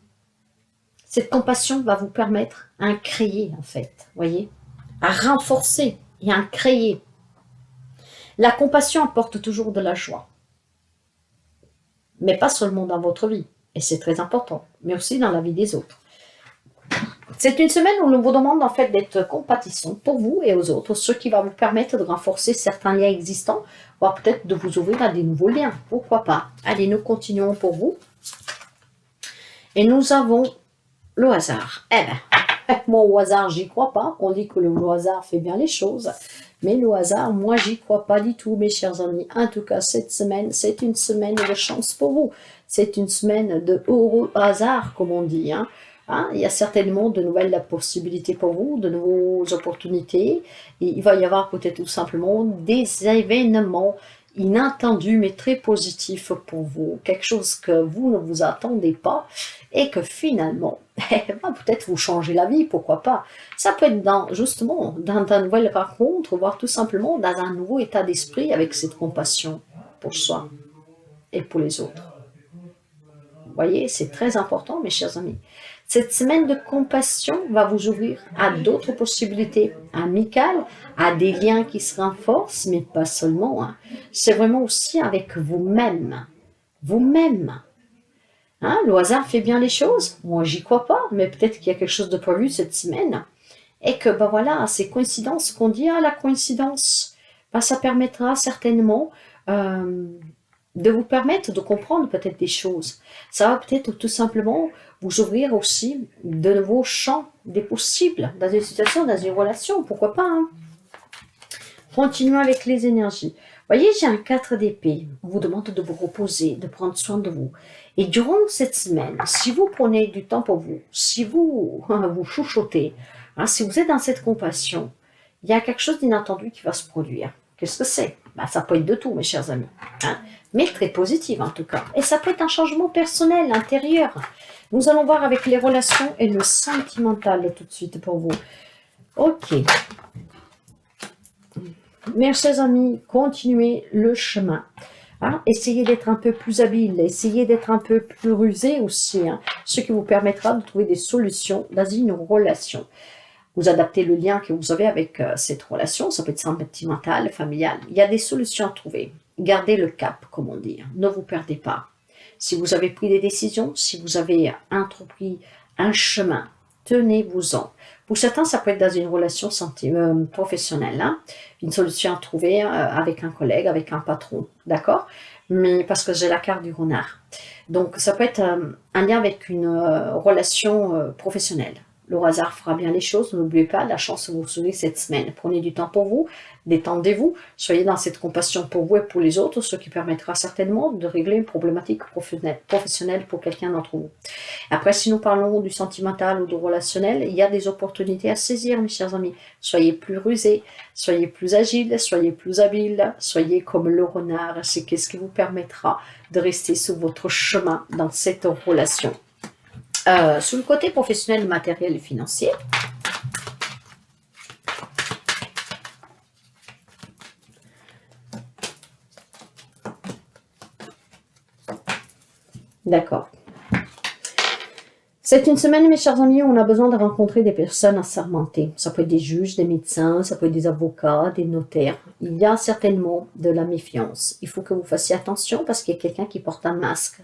cette compassion va vous permettre à en créer, en fait, voyez, à renforcer et à en créer. La compassion apporte toujours de la joie, mais pas seulement dans votre vie, et c'est très important, mais aussi dans la vie des autres. C'est une semaine où on vous demande en fait d'être compatissant pour vous et aux autres, ce qui va vous permettre de renforcer certains liens existants, voire peut-être de vous ouvrir à des nouveaux liens, pourquoi pas. Allez, nous continuons pour vous. Et nous avons le hasard. Eh bien, Moi, au hasard, j'y crois pas. On dit que le hasard fait bien les choses. Mais le hasard, moi, j'y crois pas du tout, mes chers amis. En tout cas, cette semaine, c'est une semaine de chance pour vous. C'est une semaine de heureux hasard, comme on dit. Il y a certainement de nouvelles possibilités pour vous, de nouvelles opportunités. Et il va y avoir peut-être tout simplement des événements inattendus, mais très positifs pour vous. Quelque chose que vous ne vous attendez pas et que finalement, peut-être vous changer la vie, pourquoi pas. Ça peut être justement dans de nouvelles rencontres, voire tout simplement dans un nouveau état d'esprit avec cette compassion pour soi et pour les autres. Vous voyez, c'est très important, mes chers amis. Cette semaine de compassion va vous ouvrir à d'autres possibilités amicales, à des liens qui se renforcent, mais pas seulement. C'est vraiment aussi avec vous-même. Vous-même. Le hasard fait bien les choses. Moi, j'y crois pas, mais peut-être qu'il y a quelque chose de prévu cette semaine. Et que, voilà, ces coïncidences qu'on dit, la coïncidence, ça permettra certainement de vous permettre de comprendre peut-être des choses. Ça va peut-être tout simplement vous ouvrir aussi de nouveaux champs des possibles dans une situation, dans une relation, pourquoi pas. Continuons avec les énergies. Voyez, j'ai un 4 d'épée. On vous demande de vous reposer, de prendre soin de vous. Et durant cette semaine, si vous prenez du temps pour vous, si vous vous chouchotez, si vous êtes dans cette compassion, il y a quelque chose d'inattendu qui va se produire. Qu'est-ce que c'est? Ça peut être de tout, mes chers amis. Mais très positif en tout cas. Et ça peut être un changement personnel, intérieur. Nous allons voir avec les relations et le sentimental tout de suite pour vous. Ok. Mes chers amis, continuez le chemin. Essayez d'être un peu plus habile, essayez d'être un peu plus rusé aussi, ce qui vous permettra de trouver des solutions dans une relation. Vous adaptez le lien que vous avez avec cette relation, ça peut être sentimental, familial. Il y a des solutions à trouver. Gardez le cap, comme on dit. Ne vous perdez pas. Si vous avez pris des décisions, si vous avez entrepris un chemin, tenez-vous-en. Pour certains, ça peut être dans une relation professionnelle, une solution à trouver avec un collègue, avec un patron, d'accord? Mais parce que j'ai la carte du renard. Donc, ça peut être un lien avec une relation professionnelle. Le hasard fera bien les choses, n'oubliez pas, la chance vous sourit cette semaine. Prenez du temps pour vous, détendez-vous, soyez dans cette compassion pour vous et pour les autres, ce qui permettra certainement de régler une problématique professionnelle pour quelqu'un d'entre vous. Après, si nous parlons du sentimental ou du relationnel, il y a des opportunités à saisir, mes chers amis. Soyez plus rusés, soyez plus agiles, soyez plus habiles, soyez comme le renard. C'est ce qui vous permettra de rester sur votre chemin dans cette relation. Sur le côté professionnel, matériel et financier, d'accord. C'est une semaine, mes chers amis, où on a besoin de rencontrer des personnes assermentées. Ça peut être des juges, des médecins, ça peut être des avocats, des notaires. Il y a certainement de la méfiance. Il faut que vous fassiez attention parce qu'il y a quelqu'un qui porte un masque.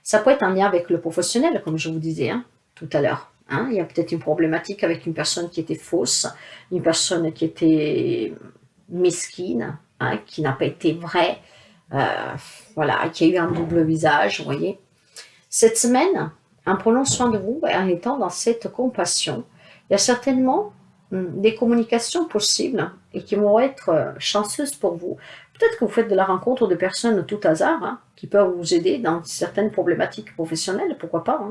Ça peut être un lien avec le professionnel, comme je vous disais tout à l'heure. Il y a peut-être une problématique avec une personne qui était fausse, une personne qui était mesquine, qui n'a pas été vraie, qui a eu un double visage, vous voyez. Cette semaine, en prenant soin de vous et en étant dans cette compassion, il y a certainement des communications possibles et qui vont être chanceuses pour vous. Peut-être que vous faites de la rencontre de personnes de tout hasard qui peuvent vous aider dans certaines problématiques professionnelles, pourquoi pas.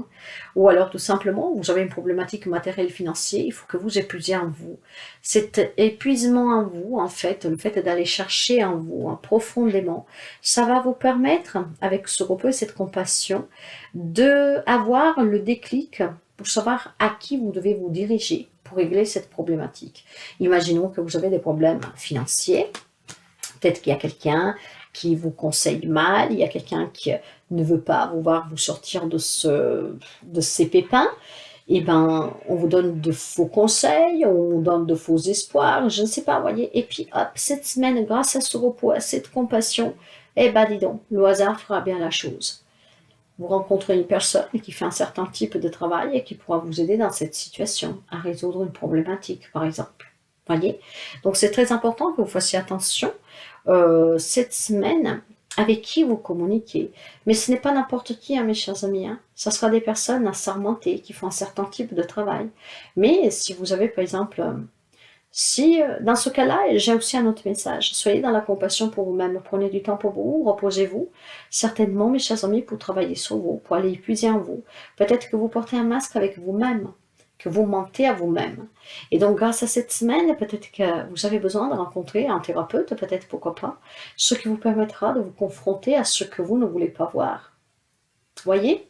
Ou alors tout simplement, vous avez une problématique matérielle financière, il faut que vous épuisiez en vous. Cet épuisement en vous, en fait, le fait d'aller chercher en vous profondément, ça va vous permettre, avec ce repos et cette compassion, d'avoir le déclic pour savoir à qui vous devez vous diriger pour régler cette problématique. Imaginons que vous avez des problèmes financiers. Peut-être qu'il y a quelqu'un qui vous conseille mal, il y a quelqu'un qui ne veut pas vous voir vous sortir de ces pépins. On vous donne de faux conseils, on vous donne de faux espoirs, je ne sais pas, voyez. Et puis, hop, cette semaine, grâce à ce repos, à cette compassion, dis donc, le hasard fera bien la chose. Vous rencontrez une personne qui fait un certain type de travail et qui pourra vous aider dans cette situation à résoudre une problématique, par exemple. Voyez. Donc, c'est très important que vous fassiez attention cette semaine avec qui vous communiquez. Mais ce n'est pas n'importe qui, hein, mes chers amis. Hein. Ce sera des personnes assermentées qui font un certain type de travail. Mais si vous avez, par exemple, si dans ce cas-là, j'ai aussi un autre message. Soyez dans la compassion pour vous-même. Prenez du temps pour vous, reposez-vous. Certainement, mes chers amis, pour travailler sur vous, pour aller épuiser en vous. Peut-être que vous portez un masque avec vous-même, que vous mentez à vous-même. Et donc, grâce à cette semaine, peut-être que vous avez besoin de rencontrer un thérapeute, peut-être, pourquoi pas, ce qui vous permettra de vous confronter à ce que vous ne voulez pas voir. Voyez?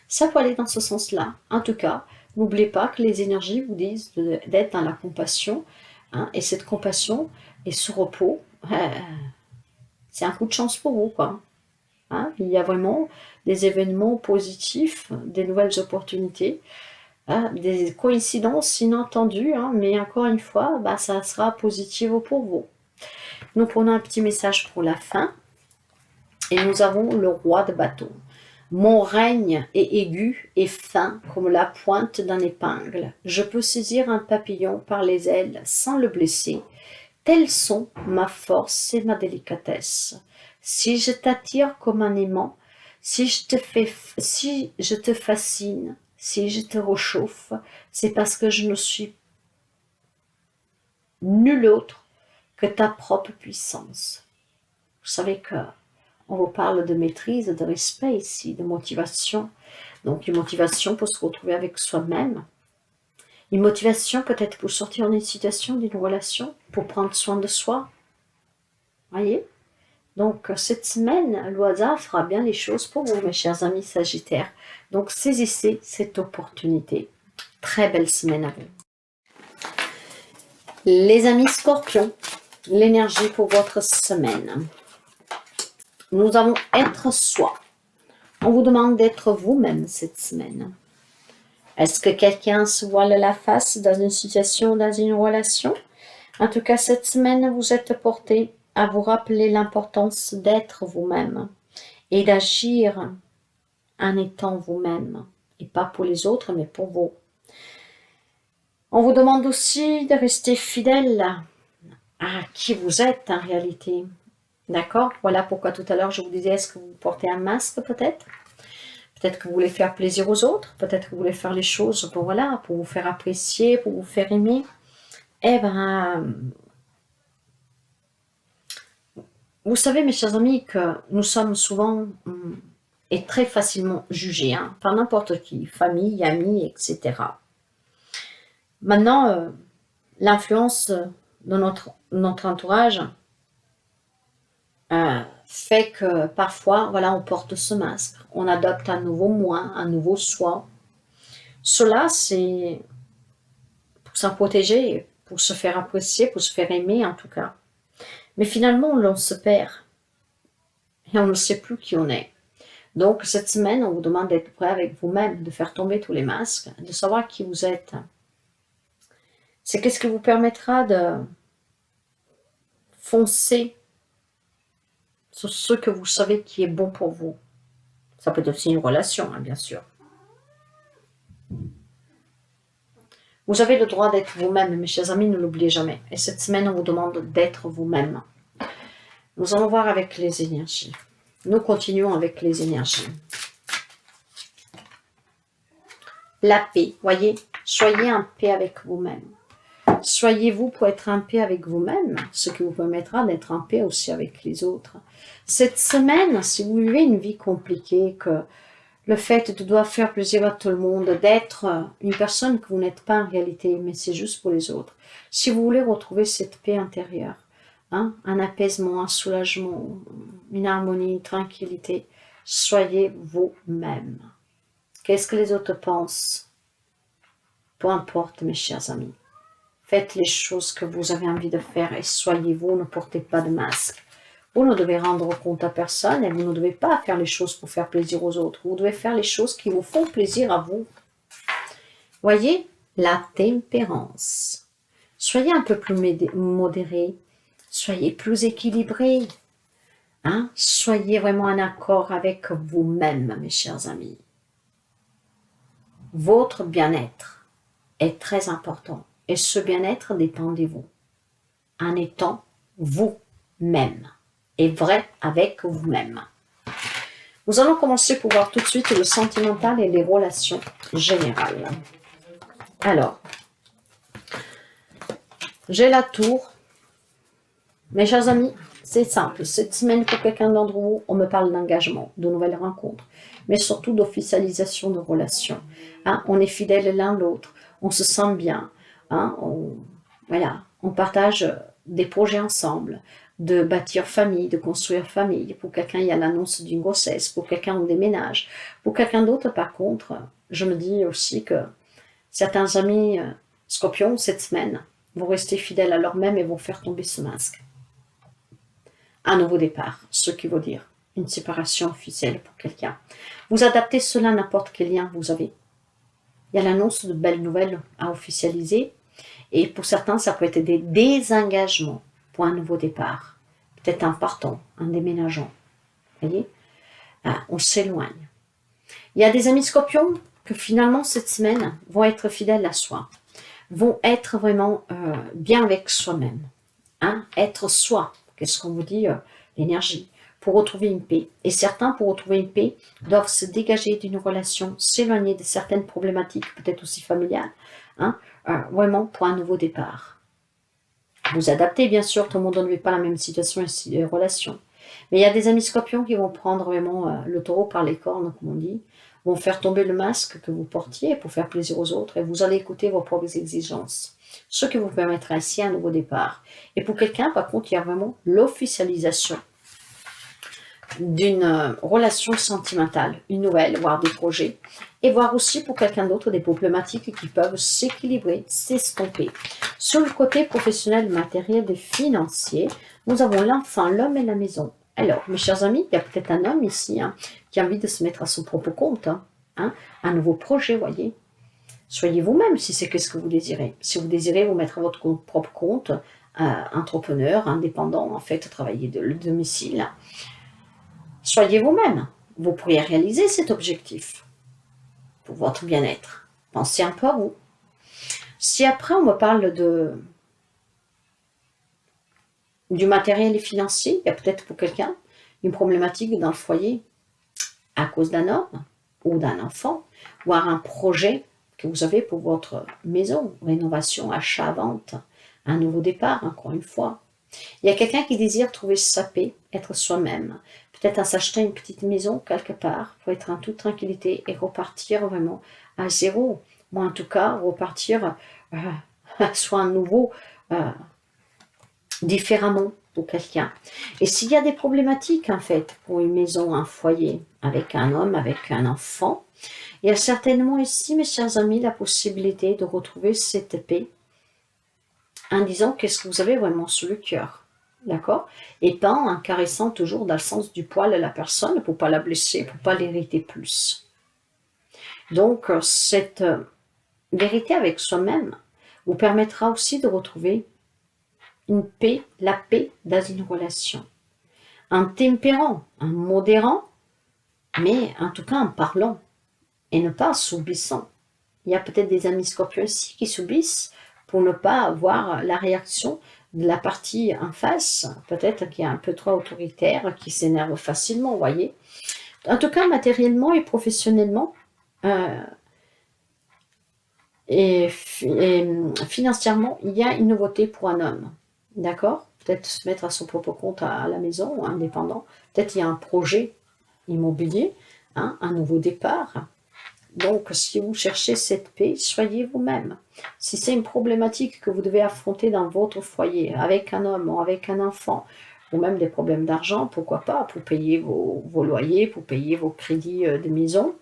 Ça peut aller dans ce sens-là. En tout cas, n'oubliez pas que les énergies vous disent d'être dans la compassion, hein, et cette compassion et ce repos, c'est un coup de chance pour vous, quoi. Hein? Il y a vraiment des événements positifs, des nouvelles opportunités, des coïncidences inattendues, hein, mais encore une fois, bah, ça sera positif pour vous. Nous prenons un petit message pour la fin, et nous avons le roi de bâton. Mon règne est aigu et fin comme la pointe d'un épingle. Je peux saisir un papillon par les ailes sans le blesser. Telles sont ma force et ma délicatesse. Si je t'attire comme un aimant, si je te fascine, si je te réchauffe, c'est parce que je ne suis nul autre que ta propre puissance. Vous savez que on vous parle de maîtrise, de respect ici, de motivation. Donc une motivation pour se retrouver avec soi-même. Une motivation peut-être pour sortir d'une situation, d'une relation, pour prendre soin de soi. Voyez? Donc cette semaine, le hasard fera bien les choses pour vous, mes chers amis Sagittaires. Donc saisissez cette opportunité. Très belle semaine à vous. Les amis Scorpions, l'énergie pour votre semaine. Nous allons être soi. On vous demande d'être vous-même cette semaine. Est-ce que quelqu'un se voile la face dans une situation, dans une relation? En tout cas, cette semaine, vous êtes porté à vous rappeler l'importance d'être vous-même et d'agir en étant vous-même. Et pas pour les autres, mais pour vous. On vous demande aussi de rester fidèle à qui vous êtes en réalité. D'accord? Voilà pourquoi tout à l'heure je vous disais, est-ce que vous portez un masque peut-être? Peut-être que vous voulez faire plaisir aux autres, peut-être que vous voulez faire les choses pour, voilà, pour vous faire apprécier, pour vous faire aimer. Eh bien, vous savez mes chers amis que nous sommes souvent et très facilement jugés, hein, par n'importe qui, famille, amis, etc. Maintenant, l'influence de notre entourage fait que parfois, voilà, on porte ce masque, on adopte un nouveau moi, un nouveau soi. Cela, c'est pour s'en protéger, pour se faire apprécier, pour se faire aimer en tout cas. Mais finalement, l'on se perd et on ne sait plus qui on est. Donc, cette semaine, on vous demande d'être prêt avec vous-même, de faire tomber tous les masques, de savoir qui vous êtes. C'est qu'est-ce qui vous permettra de foncer sur ce que vous savez qui est bon pour vous. Ça peut être aussi une relation, hein, bien sûr. Vous avez le droit d'être vous-même, mes chers amis, ne l'oubliez jamais. Et cette semaine, on vous demande d'être vous-même. Nous allons voir avec les énergies. Nous continuons avec les énergies. La paix, voyez, soyez en paix avec vous-même. Soyez-vous pour être en paix avec vous-même, ce qui vous permettra d'être en paix aussi avec les autres. Cette semaine, si vous vivez une vie compliquée, que le fait de devoir faire plaisir à tout le monde, d'être une personne que vous n'êtes pas en réalité, mais c'est juste pour les autres. Si vous voulez retrouver cette paix intérieure, hein, un apaisement, un soulagement, une harmonie, une tranquillité, soyez vous-même. Qu'est-ce que les autres pensent? Peu importe, mes chers amis. Faites les choses que vous avez envie de faire et soyez vous, ne portez pas de masque. Vous ne devez rendre compte à personne et vous ne devez pas faire les choses pour faire plaisir aux autres. Vous devez faire les choses qui vous font plaisir à vous. Voyez, la tempérance. Soyez un peu plus modéré, soyez plus équilibré. Hein? Soyez vraiment en accord avec vous-même, mes chers amis. Votre bien-être est très important. Et ce bien-être dépend de vous, en étant vous-même. et vrai avec vous-même. Nous allons commencer pour voir tout de suite le sentimental et les relations générales. Alors, j'ai la tour. Mes chers amis, c'est simple. Cette semaine, pour quelqu'un d'entre vous, on me parle d'engagement, de nouvelles rencontres, mais surtout d'officialisation de relations. Hein, on est fidèles l'un l'autre, on se sent bien. Hein, on partage des projets ensemble, de bâtir famille, de construire famille. Pour quelqu'un, il y a l'annonce d'une grossesse. Pour quelqu'un, on déménage. Pour quelqu'un d'autre, par contre, je me dis aussi que certains amis scorpions, cette semaine, vont rester fidèles à leur-même et vont faire tomber ce masque. Un nouveau départ, ce qui veut dire une séparation officielle pour quelqu'un. Vous adaptez cela à n'importe quel lien vous avez. Il y a l'annonce de belles nouvelles à officialiser. Et pour certains, ça peut être des désengagements pour un nouveau départ. Peut-être un partant, un déménageant. Vous voyez, on s'éloigne. Il y a des amis scorpions que finalement, cette semaine, vont être fidèles à soi. Vont être vraiment bien avec soi-même. Hein, être soi. Qu'est-ce qu'on vous dit l'énergie. Pour retrouver une paix. Et certains, pour retrouver une paix, doivent se dégager d'une relation, s'éloigner de certaines problématiques, peut-être aussi familiales. Hein, vraiment pour un nouveau départ. Vous adaptez, bien sûr, tout le monde ne vit pas la même situation et relation. Mais il y a des amis scorpions qui vont prendre vraiment le taureau par les cornes, comme on dit, vont faire tomber le masque que vous portiez pour faire plaisir aux autres et vous allez écouter vos propres exigences. Ce qui vous permettra ici un nouveau départ. Et pour quelqu'un, par contre, il y a vraiment l'officialisation d'une relation sentimentale, une nouvelle, voire des projets, et voir aussi pour quelqu'un d'autre des problématiques qui peuvent s'équilibrer, s'estomper. Sur le côté professionnel, matériel et financier, nous avons l'enfant, l'homme et la maison. Alors, mes chers amis, il y a peut-être un homme ici qui a envie de se mettre à son propre compte, un nouveau projet, voyez. Soyez vous-même si c'est ce que vous désirez. Si vous désirez vous mettre à votre propre compte, entrepreneur, indépendant, en fait, travailler de domicile, soyez vous-même. Vous pourriez réaliser cet objectif pour votre bien-être. Pensez un peu à vous. Si après on me parle du matériel et financier, il y a peut-être pour quelqu'un une problématique dans le foyer à cause d'un homme ou d'un enfant, voire un projet que vous avez pour votre maison, rénovation, achat, vente, un nouveau départ, encore une fois. Il y a quelqu'un qui désire trouver sa paix, être soi-même, peut-être en s'acheter une petite maison quelque part pour être en toute tranquillité et repartir vraiment à zéro. Moi, en tout cas, repartir soit à nouveau différemment pour quelqu'un. Et s'il y a des problématiques, en fait, pour une maison, un foyer, avec un homme, avec un enfant, il y a certainement ici, mes chers amis, la possibilité de retrouver cette paix en disant qu'est-ce que vous avez vraiment sur le cœur. D'accord? Et pas en caressant toujours dans le sens du poil à la personne pour ne pas la blesser, pour ne pas l'irriter plus. Donc, cette vérité avec soi-même vous permettra aussi de retrouver une paix, la paix dans une relation. En tempérant, en modérant, mais en tout cas en parlant et ne pas en subissant. Il y a peut-être des amis scorpions ici qui subissent pour ne pas avoir la réaction de la partie en face, peut-être qui est un peu trop autoritaire, qui s'énerve facilement, vous voyez. En tout cas, matériellement et professionnellement, et financièrement, il y a une nouveauté pour un homme. D'accord? Peut-être se mettre à son propre compte à la maison, indépendant. Peut-être il y a un projet immobilier, un nouveau départ. Donc, si vous cherchez cette paix, soyez vous-même. Si c'est une problématique que vous devez affronter dans votre foyer, avec un homme ou avec un enfant, ou même des problèmes d'argent, pourquoi pas, pour payer vos loyers, pour payer vos crédits de maison,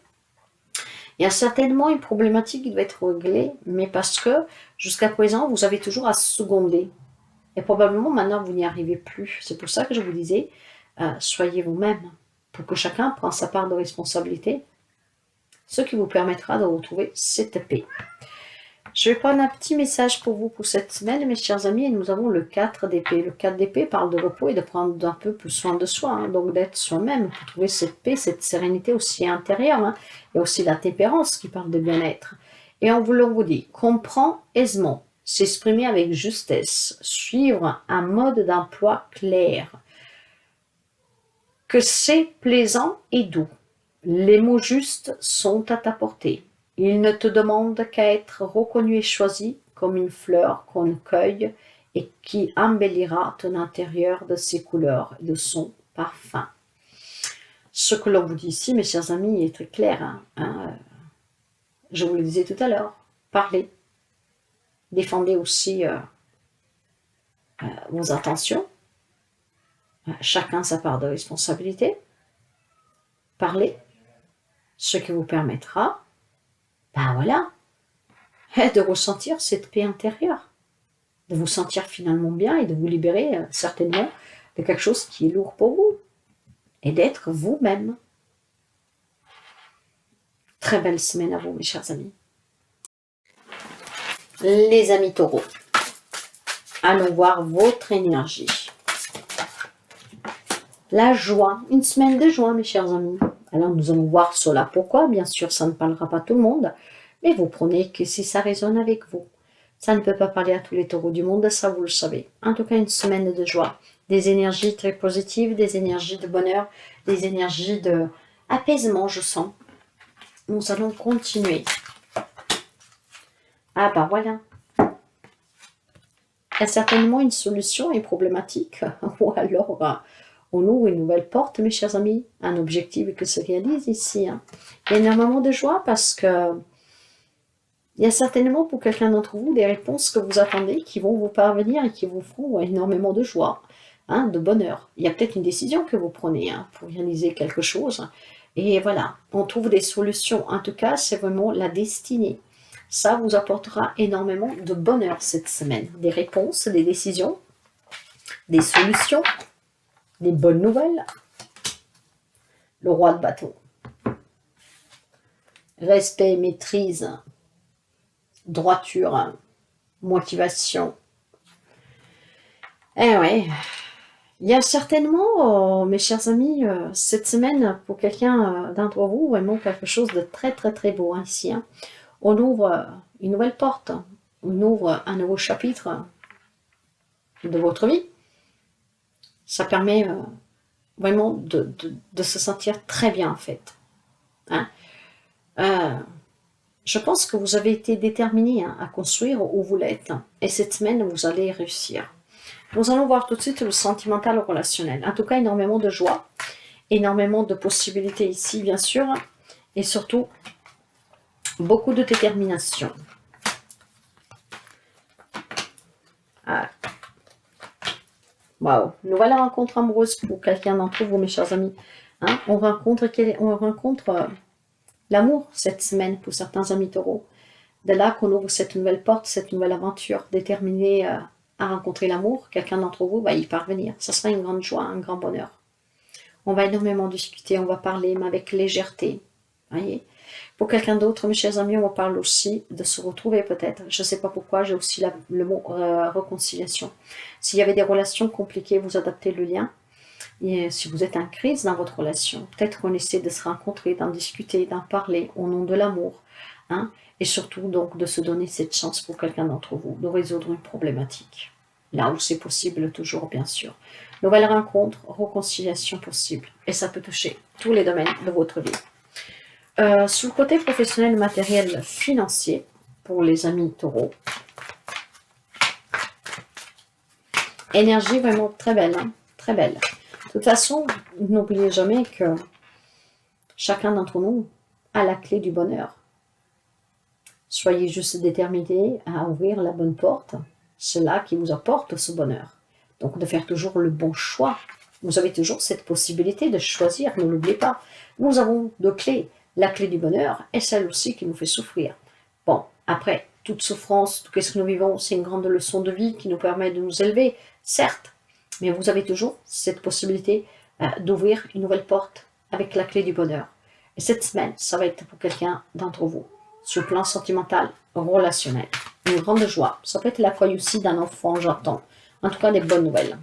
il y a certainement une problématique qui doit être réglée, mais parce que jusqu'à présent, vous avez toujours à seconder. Et probablement maintenant, vous n'y arrivez plus. C'est pour ça que je vous disais, soyez vous-même, pour que chacun prenne sa part de responsabilité, ce qui vous permettra de retrouver cette paix. Je vais prendre un petit message pour vous pour cette semaine, mes chers amis, et nous avons le 4 d'épée. Le 4 d'épée parle de repos et de prendre un peu plus soin de soi, donc d'être soi-même, pour trouver cette paix, cette sérénité aussi intérieure, et aussi la tempérance qui parle de bien-être. Et on vous dit, comprend aisément, s'exprimer avec justesse, suivre un mode d'emploi clair, que c'est plaisant et doux. Les mots justes sont à ta portée. Ils ne te demandent qu'à être reconnu et choisi comme une fleur qu'on cueille et qui embellira ton intérieur de ses couleurs et de son parfum. Ce que l'on vous dit ici, mes chers amis, est très clair. Je vous le disais tout à l'heure, parlez. Défendez aussi vos intentions. Chacun sa part de responsabilité. Parlez, ce qui vous permettra, voilà, de ressentir cette paix intérieure, de vous sentir finalement bien et de vous libérer certainement de quelque chose qui est lourd pour vous et d'être vous-même. Très belle semaine à vous, mes chers amis. Les amis taureaux, allons voir votre énergie. La joie, une semaine de joie, mes chers amis. Alors, nous allons voir cela. Pourquoi? Bien sûr, ça ne parlera pas à tout le monde, mais vous prenez que si ça résonne avec vous. Ça ne peut pas parler à tous les taureaux du monde, ça vous le savez. En tout cas, une semaine de joie. Des énergies très positives, des énergies de bonheur, des énergies d'apaisement, je sens. Nous allons continuer. Voilà. Il y a certainement une solution à une problématique, ou alors on ouvre une nouvelle porte, mes chers amis, un objectif qui se réalise ici. Il y a énormément de joie parce que il y a certainement pour quelqu'un d'entre vous des réponses que vous attendez qui vont vous parvenir et qui vous feront énormément de joie, de bonheur. Il y a peut-être une décision que vous prenez pour réaliser quelque chose. Et voilà, on trouve des solutions. En tout cas, c'est vraiment la destinée. Ça vous apportera énormément de bonheur cette semaine. Des réponses, des décisions, des solutions, des bonnes nouvelles. Le roi de bâton. Respect, maîtrise, droiture, motivation. Ouais, il y a certainement, mes chers amis, cette semaine, pour quelqu'un d'entre vous, vraiment quelque chose de très très très beau ici. On ouvre une nouvelle porte, on ouvre un nouveau chapitre de votre vie. Ça permet vraiment de se sentir très bien en fait. Je pense que vous avez été déterminé à construire où vous l'êtes. Et cette semaine, vous allez réussir. Nous allons voir tout de suite le sentimental relationnel. En tout cas, énormément de joie, énormément de possibilités ici, bien sûr. Et surtout, beaucoup de détermination. Waouh, nouvelle rencontre amoureuse pour quelqu'un d'entre vous, mes chers amis. On rencontre l'amour cette semaine pour certains amis taureaux. De là qu'on ouvre cette nouvelle porte, cette nouvelle aventure, déterminée à rencontrer l'amour, quelqu'un d'entre vous va y parvenir. Ça sera une grande joie, un grand bonheur. On va énormément discuter, on va parler, mais avec légèreté. Voyez. Pour quelqu'un d'autre, mes chers amis, on parle aussi de se retrouver peut-être. Je ne sais pas pourquoi, j'ai aussi le mot réconciliation. S'il y avait des relations compliquées, vous adaptez le lien. Et si vous êtes en crise dans votre relation, peut-être qu'on essaie de se rencontrer, d'en discuter, d'en parler au nom de l'amour. Et surtout, donc, de se donner cette chance pour quelqu'un d'entre vous, de résoudre une problématique. Là où c'est possible, toujours, bien sûr. Nouvelle rencontre, réconciliation possible. Et ça peut toucher tous les domaines de votre vie. Sur le côté professionnel, matériel, financier, pour les amis taureaux. Énergie vraiment très belle, très belle. De toute façon, n'oubliez jamais que chacun d'entre nous a la clé du bonheur. Soyez juste déterminés à ouvrir la bonne porte. C'est là qui vous apporte ce bonheur. Donc de faire toujours le bon choix. Vous avez toujours cette possibilité de choisir, ne l'oubliez pas. Nous avons deux clés. La clé du bonheur est celle aussi qui nous fait souffrir. Bon, après, toute souffrance, tout ce que nous vivons, c'est une grande leçon de vie qui nous permet de nous élever, certes. Mais vous avez toujours cette possibilité d'ouvrir une nouvelle porte avec la clé du bonheur. Et cette semaine, ça va être pour quelqu'un d'entre vous. Sur le plan sentimental, relationnel. Une grande joie. Ça peut être l'accueil aussi d'un enfant, j'attends. En tout cas, des bonnes nouvelles.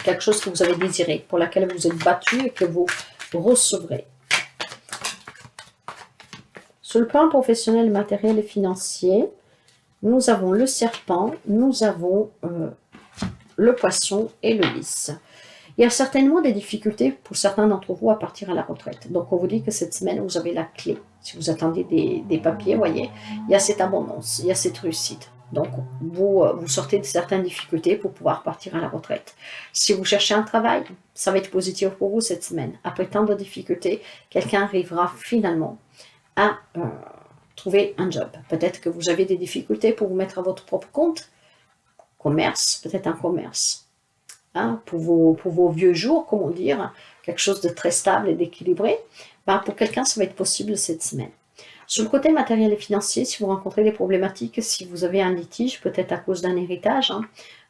Quelque chose que vous avez désiré, pour laquelle vous êtes battu et que vous recevrez. Sur le plan professionnel, matériel et financier, nous avons le serpent, nous avons le poisson et le lys. Il y a certainement des difficultés pour certains d'entre vous à partir à la retraite. Donc, on vous dit que cette semaine, vous avez la clé. Si vous attendez des papiers, voyez, il y a cette abondance, il y a cette réussite. Donc, vous sortez de certaines difficultés pour pouvoir partir à la retraite. Si vous cherchez un travail, ça va être positif pour vous cette semaine. Après tant de difficultés, quelqu'un arrivera finalement à trouver un job. Peut-être que vous avez des difficultés pour vous mettre à votre propre compte. Commerce, peut-être un commerce. Hein, pour vos vieux jours, comment dire, quelque chose de très stable et d'équilibré. Pour quelqu'un, ça va être possible cette semaine. Sur le côté matériel et financier, si vous rencontrez des problématiques, si vous avez un litige, peut-être à cause d'un héritage,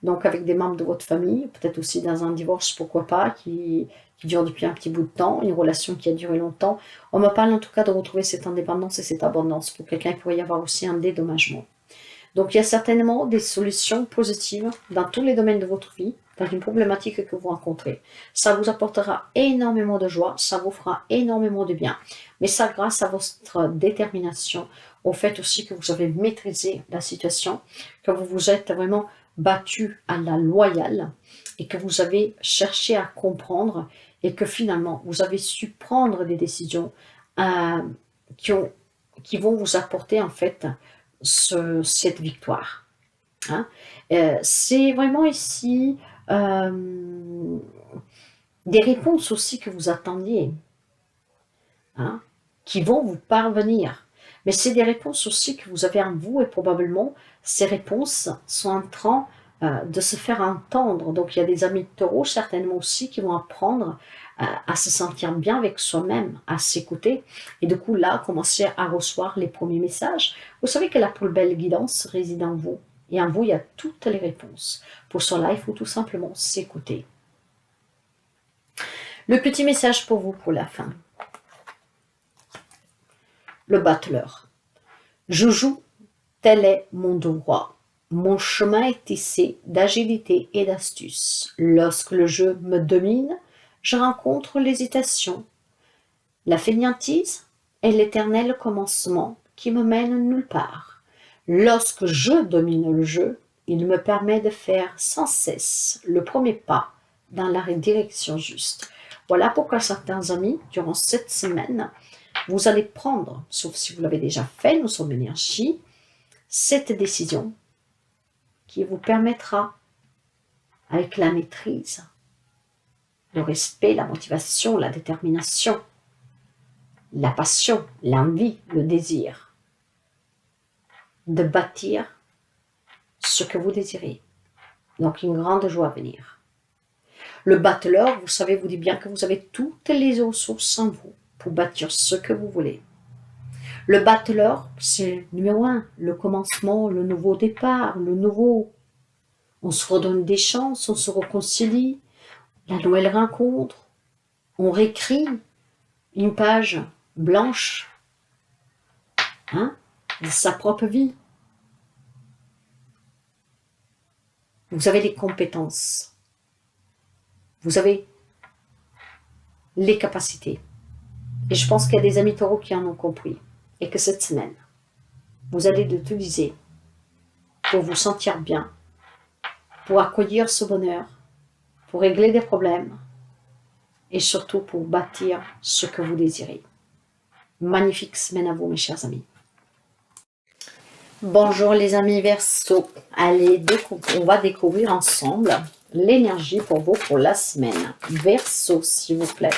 donc avec des membres de votre famille, peut-être aussi dans un divorce, pourquoi pas, qui dure depuis un petit bout de temps, une relation qui a duré longtemps. On me parle en tout cas de retrouver cette indépendance et cette abondance. Pour quelqu'un, il pourrait y avoir aussi un dédommagement. Donc il y a certainement des solutions positives dans tous les domaines de votre vie, dans une problématique que vous rencontrez. Ça vous apportera énormément de joie, ça vous fera énormément de bien. Mais ça grâce à votre détermination, au fait aussi que vous avez maîtrisé la situation, que vous vous êtes vraiment battu à la loyale et que vous avez cherché à comprendre et que finalement vous avez su prendre des décisions qui vont vous apporter en fait cette victoire. Hein. C'est vraiment ici des réponses aussi que vous attendiez, hein, qui vont vous parvenir. Mais c'est des réponses aussi que vous avez en vous et probablement ces réponses sont en train de se faire entendre. Donc il y a des amis de taureau certainement aussi qui vont apprendre à se sentir bien avec soi-même, à s'écouter. Et du coup là, commencer à recevoir les premiers messages. Vous savez que la plus belle guidance réside en vous. Et en vous, il y a toutes les réponses. Pour cela, il faut tout simplement s'écouter. Le petit message pour vous pour la fin. Le battleur. Je joue, tel est mon devoir. Mon chemin est tissé d'agilité et d'astuce. Lorsque le jeu me domine, je rencontre l'hésitation. La fainéantise est l'éternel commencement qui me mène nulle part. Lorsque je domine le jeu, il me permet de faire sans cesse le premier pas dans la direction juste. Voilà pourquoi certains amis, durant cette semaine, vous allez prendre, sauf si vous l'avez déjà fait, nous sommes énergie, cette décision qui vous permettra, avec la maîtrise, le respect, la motivation, la détermination, la passion, l'envie, le désir, de bâtir ce que vous désirez. Donc une grande joie à venir. Le battleur, vous savez, vous dit bien que vous avez toutes les ressources en vous pour bâtir ce que vous voulez. Le battleur, c'est numéro 1, le commencement, le nouveau départ, le nouveau. On se redonne des chances, on se réconcilie, la nouvelle rencontre, on réécrit une page blanche de sa propre vie. Vous avez les compétences. Vous avez les capacités. Et je pense qu'il y a des amis taureaux qui en ont compris. Et que cette semaine, vous allez l'utiliser pour vous sentir bien, pour accueillir ce bonheur, pour régler des problèmes et surtout pour bâtir ce que vous désirez. Magnifique semaine à vous, mes chers amis. Bonjour les amis Verseau. Allez, on va découvrir ensemble l'énergie pour vous pour la semaine. Verseau, s'il vous plaît.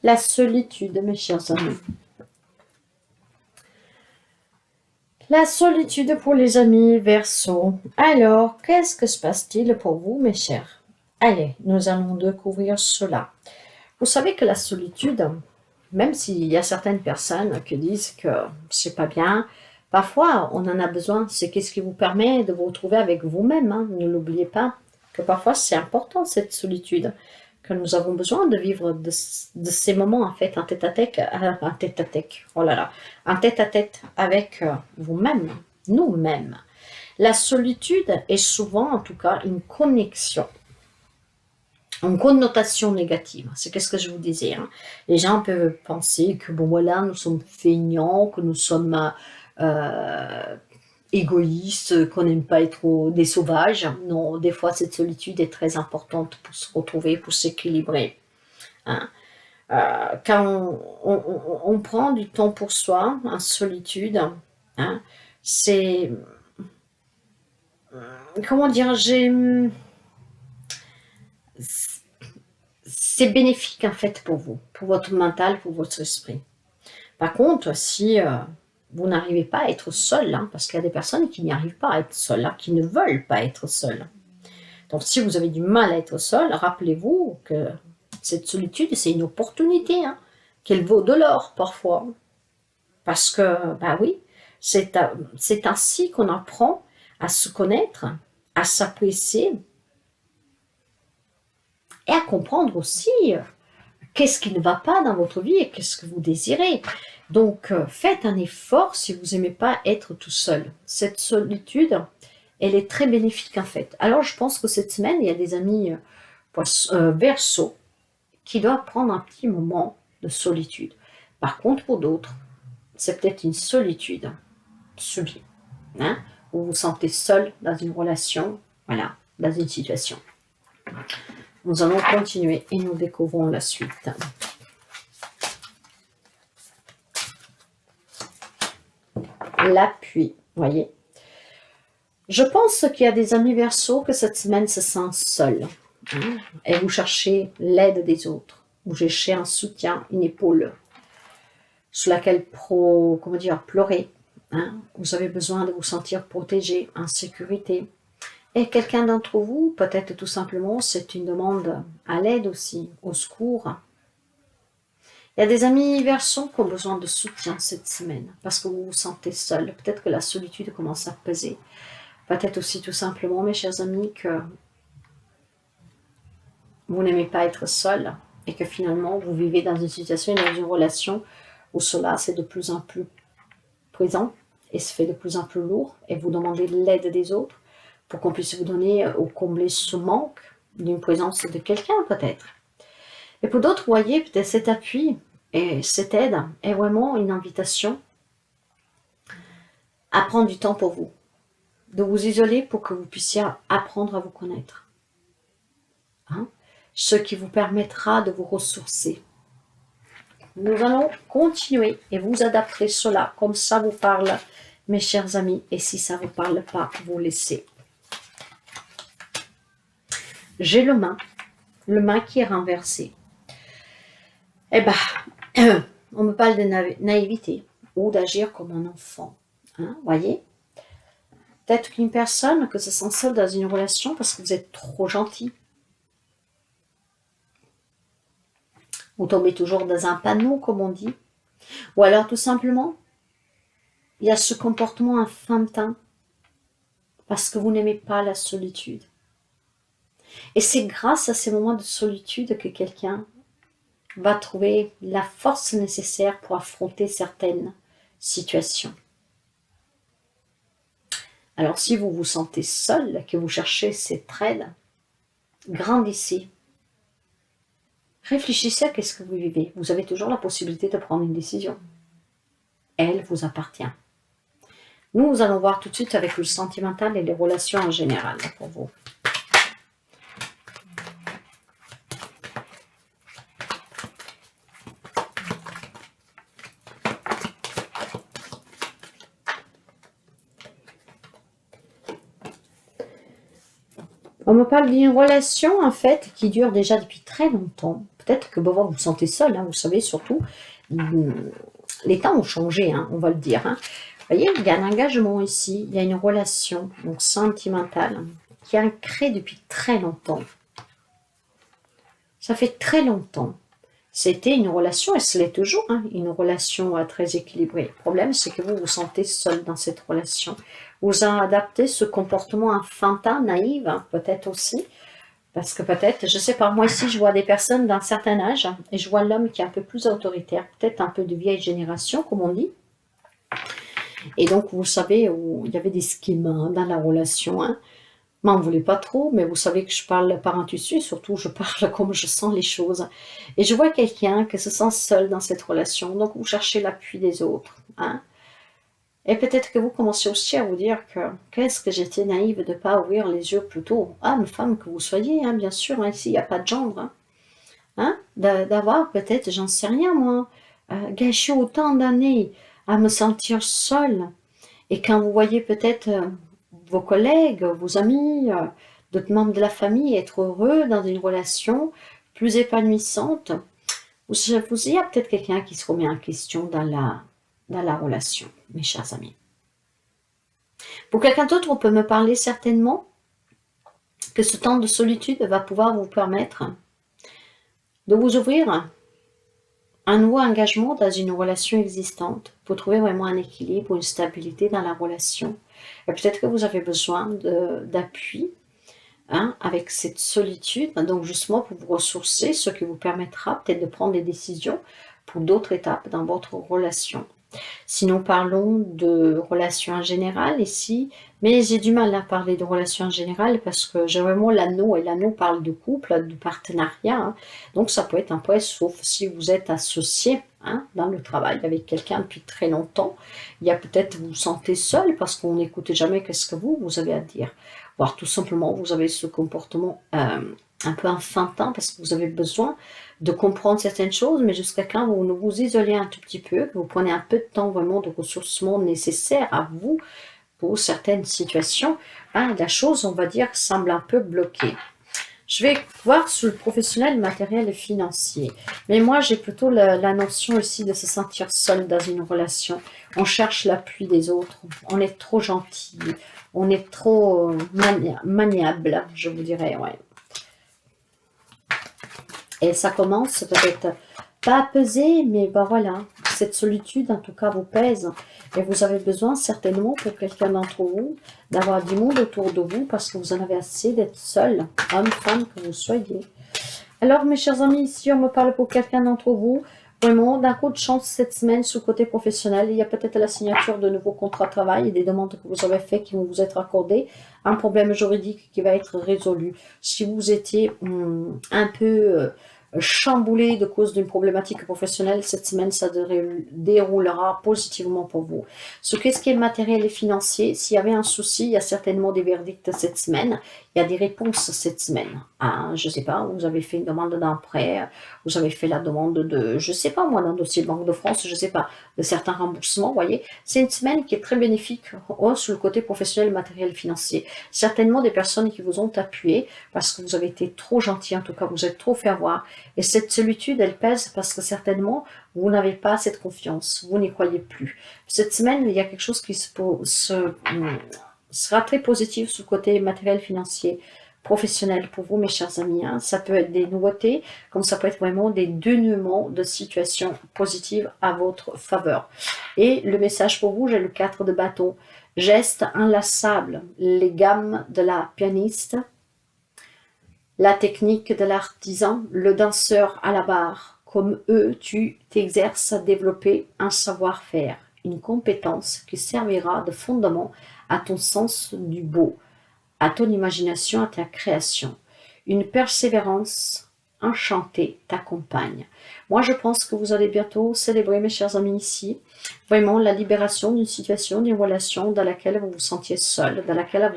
La solitude, mes chers amis. La solitude pour les amis Verseau. Alors, qu'est-ce que se passe-t-il pour vous, mes chers? Allez, nous allons découvrir cela. Vous savez que la solitude, même s'il y a certaines personnes qui disent que c'est pas bien, parfois on en a besoin. C'est qu'est-ce qui vous permet de vous retrouver avec vous-même. Ne l'oubliez pas que parfois c'est important cette solitude, que nous avons besoin de vivre de ces moments en fait en tête-à-tête, en tête-à-tête avec vous-même, nous-mêmes. La solitude est souvent en tout cas une connexion. Une connotation négative, c'est qu'est-ce que je vous disais. Les gens peuvent penser que bon voilà, nous sommes feignants, que nous sommes égoïstes, qu'on n'aime pas être des sauvages. Non, des fois, cette solitude est très importante pour se retrouver, pour s'équilibrer. Hein. Quand on prend du temps pour soi, en solitude, hein, c'est... Comment dire, c'est bénéfique en fait pour vous, pour votre mental, pour votre esprit. Par contre, si vous n'arrivez pas à être seul, hein, parce qu'il y a des personnes qui n'y arrivent pas à être seules, hein, qui ne veulent pas être seules. Donc si vous avez du mal à être seul, rappelez-vous que cette solitude, c'est une opportunité, hein, qu'elle vaut de l'or parfois. Parce que, bah oui, c'est ainsi qu'on apprend à se connaître, à s'apprécier et à comprendre aussi qu'est-ce qui ne va pas dans votre vie et qu'est-ce que vous désirez. Donc, faites un effort si vous n'aimez pas être tout seul. Cette solitude, elle est très bénéfique en fait. Alors, je pense que cette semaine, il y a des amis Verseaux qui doivent prendre un petit moment de solitude. Par contre, pour d'autres, c'est peut-être une solitude subie, hein, où vous vous sentez seul dans une relation, voilà, dans une situation. Nous allons continuer et nous découvrons la suite. L'appui, voyez. Je pense qu'il y a des amis Verseaux que cette semaine se sentent seuls. Hein, et vous cherchez l'aide des autres. Vous cherchez un soutien, une épaule sur laquelle pleurer. Hein. Vous avez besoin de vous sentir protégé, en sécurité. Et quelqu'un d'entre vous, peut-être tout simplement, c'est une demande à l'aide aussi, au secours. Il y a des amis Verseaux qui ont besoin de soutien cette semaine, parce que vous vous sentez seul. Peut-être que la solitude commence à peser. Peut-être aussi tout simplement, mes chers amis, que vous n'aimez pas être seul et que finalement, vous vivez dans une situation, dans une relation où cela, c'est de plus en plus présent et se fait de plus en plus lourd et vous demandez l'aide des autres pour qu'on puisse vous donner ou combler ce manque d'une présence de quelqu'un peut-être. Et pour d'autres, vous voyez, peut-être cet appui et cette aide est vraiment une invitation à prendre du temps pour vous, de vous isoler pour que vous puissiez apprendre à vous connaître. Hein? Ce qui vous permettra de vous ressourcer. Nous allons continuer et vous adapter cela comme ça vous parle, mes chers amis, et si ça ne vous parle pas, vous laissez. J'ai le main qui est renversé. Eh ben, on me parle de naïveté ou d'agir comme un enfant. Hein, voyez? Peut-être qu'une personne que se sent seule dans une relation parce que vous êtes trop gentil. Vous tombez toujours dans un panneau, comme on dit. Ou alors, tout simplement, il y a ce comportement enfantin parce que vous n'aimez pas la solitude. Et c'est grâce à ces moments de solitude que quelqu'un va trouver la force nécessaire pour affronter certaines situations. Alors, si vous vous sentez seul, que vous cherchez cette aide, grandissez. Réfléchissez à ce que vous vivez. Vous avez toujours la possibilité de prendre une décision. Elle vous appartient. Nous allons voir tout de suite avec le sentimental et les relations en général pour vous. On me parle d'une relation, en fait, qui dure déjà depuis très longtemps. Peut-être que vous vous sentez seul, hein, vous savez, surtout, les temps ont changé, hein, on va le dire. Hein. Vous voyez, il y a un engagement ici, il y a une relation donc sentimentale qui est ancrée depuis très longtemps. Ça fait très longtemps. C'était une relation, et ce l'est toujours, hein, une relation très équilibrée. Le problème, c'est que vous vous sentez seul dans cette relation. Vous avez adapté ce comportement enfantin, naïf, hein, peut-être aussi, parce que peut-être, je sais pas, moi ici, je vois des personnes d'un certain âge, hein, et je vois l'homme qui est un peu plus autoritaire, peut-être un peu de vieille génération, comme on dit. Et donc, vous savez, il y avait des schémas dans la relation, hein. M'en voulez pas trop, mais vous savez que je parle par intuition, surtout je parle comme je sens les choses. Et je vois quelqu'un qui se sent seul dans cette relation, donc vous cherchez l'appui des autres. Hein. Et peut-être que vous commencez aussi à vous dire que qu'est-ce que j'étais naïve de ne pas ouvrir les yeux plus tôt. Homme, femme que vous soyez, hein, bien sûr, hein, ici il n'y a pas de gendre. D'avoir peut-être, j'en sais rien moi, gâché autant d'années à me sentir seule. Et quand vous voyez peut-être vos collègues, vos amis, d'autres membres de la famille être heureux dans une relation plus épanouissante, il y a peut-être quelqu'un qui se remet en question dans la relation, mes chers amis. Pour quelqu'un d'autre, on peut me parler certainement que ce temps de solitude va pouvoir vous permettre de vous ouvrir un nouveau engagement dans une relation existante pour trouver vraiment un équilibre, une stabilité dans la relation. Et peut-être que vous avez besoin d'appui avec cette solitude, donc justement pour vous ressourcer, ce qui vous permettra peut-être de prendre des décisions pour d'autres étapes dans votre relation. Sinon, parlons de relations en général ici, mais j'ai du mal à parler de relations en général parce que j'ai vraiment l'anneau, et l'anneau parle de couple, de partenariat, donc ça peut être un peu, sauf si vous êtes associé dans le travail avec quelqu'un depuis très longtemps. Il y a peut-être, vous vous sentez seul parce qu'on n'écoute jamais qu'est-ce que vous avez à dire, voire tout simplement vous avez ce comportement un peu enfantin parce que vous avez besoin de comprendre certaines choses, mais jusqu'à quand vous vous isolez un tout petit peu, que vous prenez un peu de temps vraiment de ressourcement nécessaire à vous pour certaines situations, la chose, on va dire, semble un peu bloquée. Je vais voir sur le professionnel, matériel et financier. Mais moi, j'ai plutôt la notion ici de se sentir seul dans une relation. On cherche l'appui des autres. On est trop gentil. On est trop maniable, je vous dirais, ouais. Et ça commence peut-être pas à peser, mais ben voilà, cette solitude en tout cas vous pèse. Et vous avez besoin certainement pour quelqu'un d'entre vous d'avoir du monde autour de vous parce que vous en avez assez d'être seul, homme, femme que vous soyez. Alors mes chers amis, ici on me parle pour quelqu'un d'entre vous, vraiment d'un coup de chance cette semaine sur le côté professionnel. Il y a peut-être la signature de nouveaux contrats de travail et des demandes que vous avez faites qui vont vous être accordées, un problème juridique qui va être résolu. Si vous étiez un peu chamboulé de cause d'une problématique professionnelle, cette semaine ça déroulera positivement pour vous. Ce qui est matériel et financier, s'il y avait un souci, il y a certainement des verdicts cette semaine, il y a des réponses cette semaine. Je ne sais pas, vous avez fait une demande d'un prêt, vous avez fait la demande de, je ne sais pas moi, d'un dossier de Banque de France, je ne sais pas, de certains remboursements, vous voyez. C'est une semaine qui est très bénéfique sur le côté professionnel, matériel, financier. Certainement des personnes qui vous ont appuyé parce que vous avez été trop gentil, en tout cas vous êtes trop fait avoir. Et cette solitude, elle pèse parce que certainement vous n'avez pas cette confiance, vous n'y croyez plus. Cette semaine, il y a quelque chose qui sera très positif sur le côté matériel, financier, professionnel pour vous, mes chers amis. Ça peut être des nouveautés, comme ça peut être vraiment des dénouements de situations positives à votre faveur. Et le message pour vous, j'ai le 4 de bâton. Geste inlassable, les gammes de la pianiste, la technique de l'artisan, le danseur à la barre. Comme eux, tu t'exerces à développer un savoir-faire, une compétence qui servira de fondement à ton sens du beau, à ton imagination, à ta création. Une persévérance enchantée t'accompagne. Moi, je pense que vous allez bientôt célébrer, mes chers amis, ici, vraiment la libération d'une situation, d'une relation dans laquelle vous vous sentiez seul, dans laquelle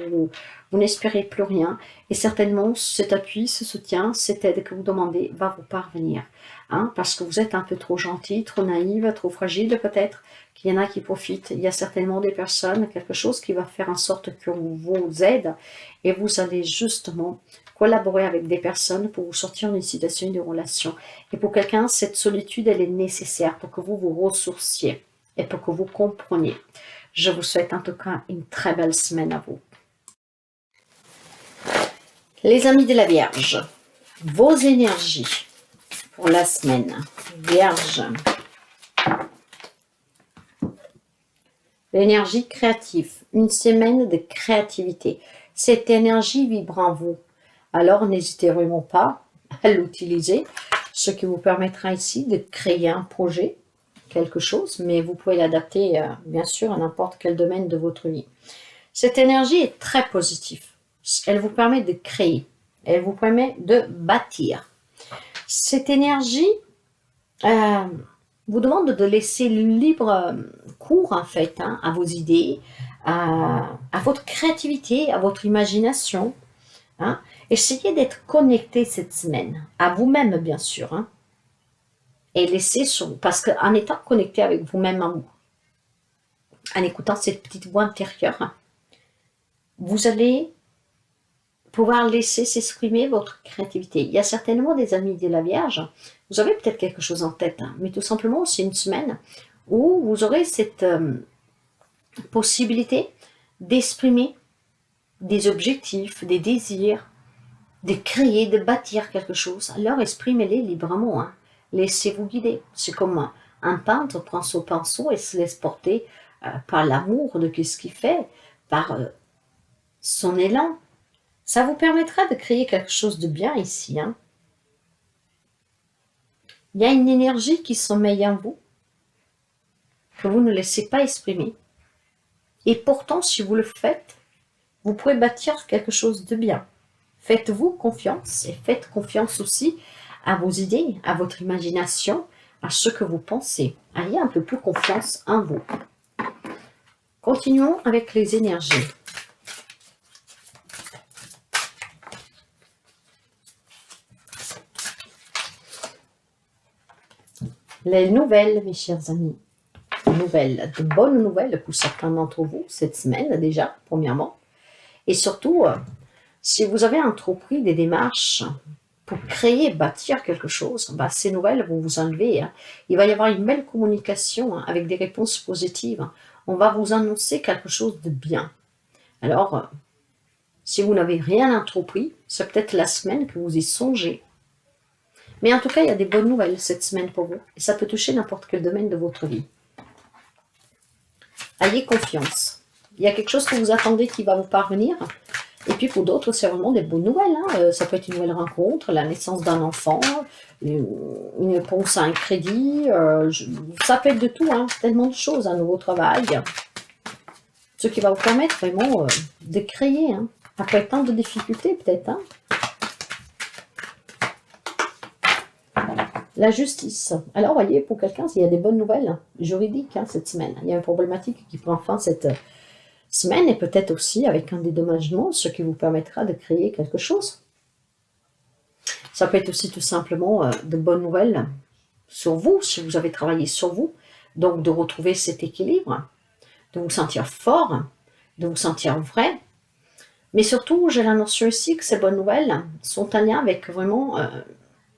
vous n'espérez plus rien. Et certainement, cet appui, ce soutien, cette aide que vous demandez va vous parvenir. Parce que vous êtes un peu trop gentil, trop naïve, trop fragile peut-être, qu'il y en a qui profitent. Il y a certainement des personnes, quelque chose qui va faire en sorte que vous aide et vous allez justement collaborer avec des personnes pour vous sortir d'une situation de relation. Et pour quelqu'un, cette solitude, elle est nécessaire pour que vous vous ressourciez et pour que vous compreniez. Je vous souhaite en tout cas une très belle semaine à vous. Les amis de la Vierge, vos énergies pour la semaine. Vierge. L'énergie créative, une semaine de créativité. Cette énergie vibre en vous. Alors n'hésitez vraiment pas à l'utiliser, ce qui vous permettra ici de créer un projet, quelque chose, mais vous pouvez l'adapter bien sûr à n'importe quel domaine de votre vie. Cette énergie est très positive. Elle vous permet de créer. Elle vous permet de bâtir. Cette énergie vous demande de laisser libre cours, en fait, hein, à vos idées, à votre créativité, à votre imagination. Hein. Essayez d'être connecté cette semaine, à vous-même, bien sûr. Hein, et laissez parce qu'en étant connecté avec vous-même, en écoutant cette petite voix intérieure, vous allez pouvoir laisser s'exprimer votre créativité. Il y a certainement des amis de la Vierge, vous avez peut-être quelque chose en tête, hein, mais tout simplement c'est une semaine où vous aurez cette possibilité d'exprimer des objectifs, des désirs, de créer, de bâtir quelque chose. Alors exprimez-les librement, hein. Laissez-vous guider. C'est comme un peintre prend son pinceau et se laisse porter par l'amour de ce qu'il fait, par son élan. Ça vous permettra de créer quelque chose de bien ici. Hein. Il y a une énergie qui sommeille en vous, que vous ne laissez pas exprimer. Et pourtant, si vous le faites, vous pouvez bâtir quelque chose de bien. Faites-vous confiance et faites confiance aussi à vos idées, à votre imagination, à ce que vous pensez. Ayez un peu plus confiance en vous. Continuons avec les énergies. Les nouvelles, mes chers amis. De bonnes nouvelles pour certains d'entre vous cette semaine déjà, premièrement. Et surtout, si vous avez entrepris des démarches pour créer, bâtir quelque chose, ces nouvelles vont vous enlever. Hein. Il va y avoir une belle communication avec des réponses positives. On va vous annoncer quelque chose de bien. Alors, si vous n'avez rien entrepris, c'est peut-être la semaine que vous y songez. Mais en tout cas, il y a des bonnes nouvelles cette semaine pour vous. Et ça peut toucher n'importe quel domaine de votre vie. Ayez confiance. Il y a quelque chose que vous attendez qui va vous parvenir. Et puis pour d'autres, c'est vraiment des bonnes nouvelles. Hein. Ça peut être une nouvelle rencontre, la naissance d'un enfant, une réponse à un crédit. Ça peut être de tout, hein. Tellement de choses, un nouveau travail. Ce qui va vous permettre vraiment de créer. Hein. Après tant de difficultés peut-être. Hein. La justice. Alors, voyez, pour quelqu'un, il y a des bonnes nouvelles juridiques cette semaine. Il y a une problématique qui prend fin cette semaine et peut-être aussi avec un dédommagement, ce qui vous permettra de créer quelque chose. Ça peut être aussi tout simplement de bonnes nouvelles sur vous, si vous avez travaillé sur vous. Donc, de retrouver cet équilibre, de vous sentir fort, de vous sentir vrai. Mais surtout, j'ai la notion ici que ces bonnes nouvelles sont en lien avec vraiment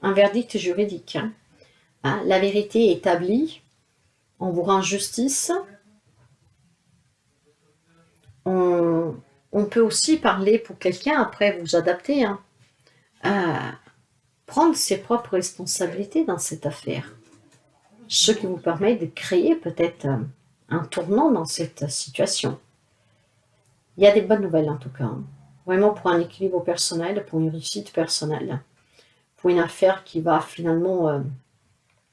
un verdict juridique. Hein, la vérité établie, on vous rend justice. On peut aussi parler pour quelqu'un, après vous adapter, hein, à prendre ses propres responsabilités dans cette affaire. Ce qui vous permet de créer peut-être un tournant dans cette situation. Il y a des bonnes nouvelles en tout cas. Hein. Vraiment pour un équilibre personnel, pour une réussite personnelle. Pour une affaire qui va finalement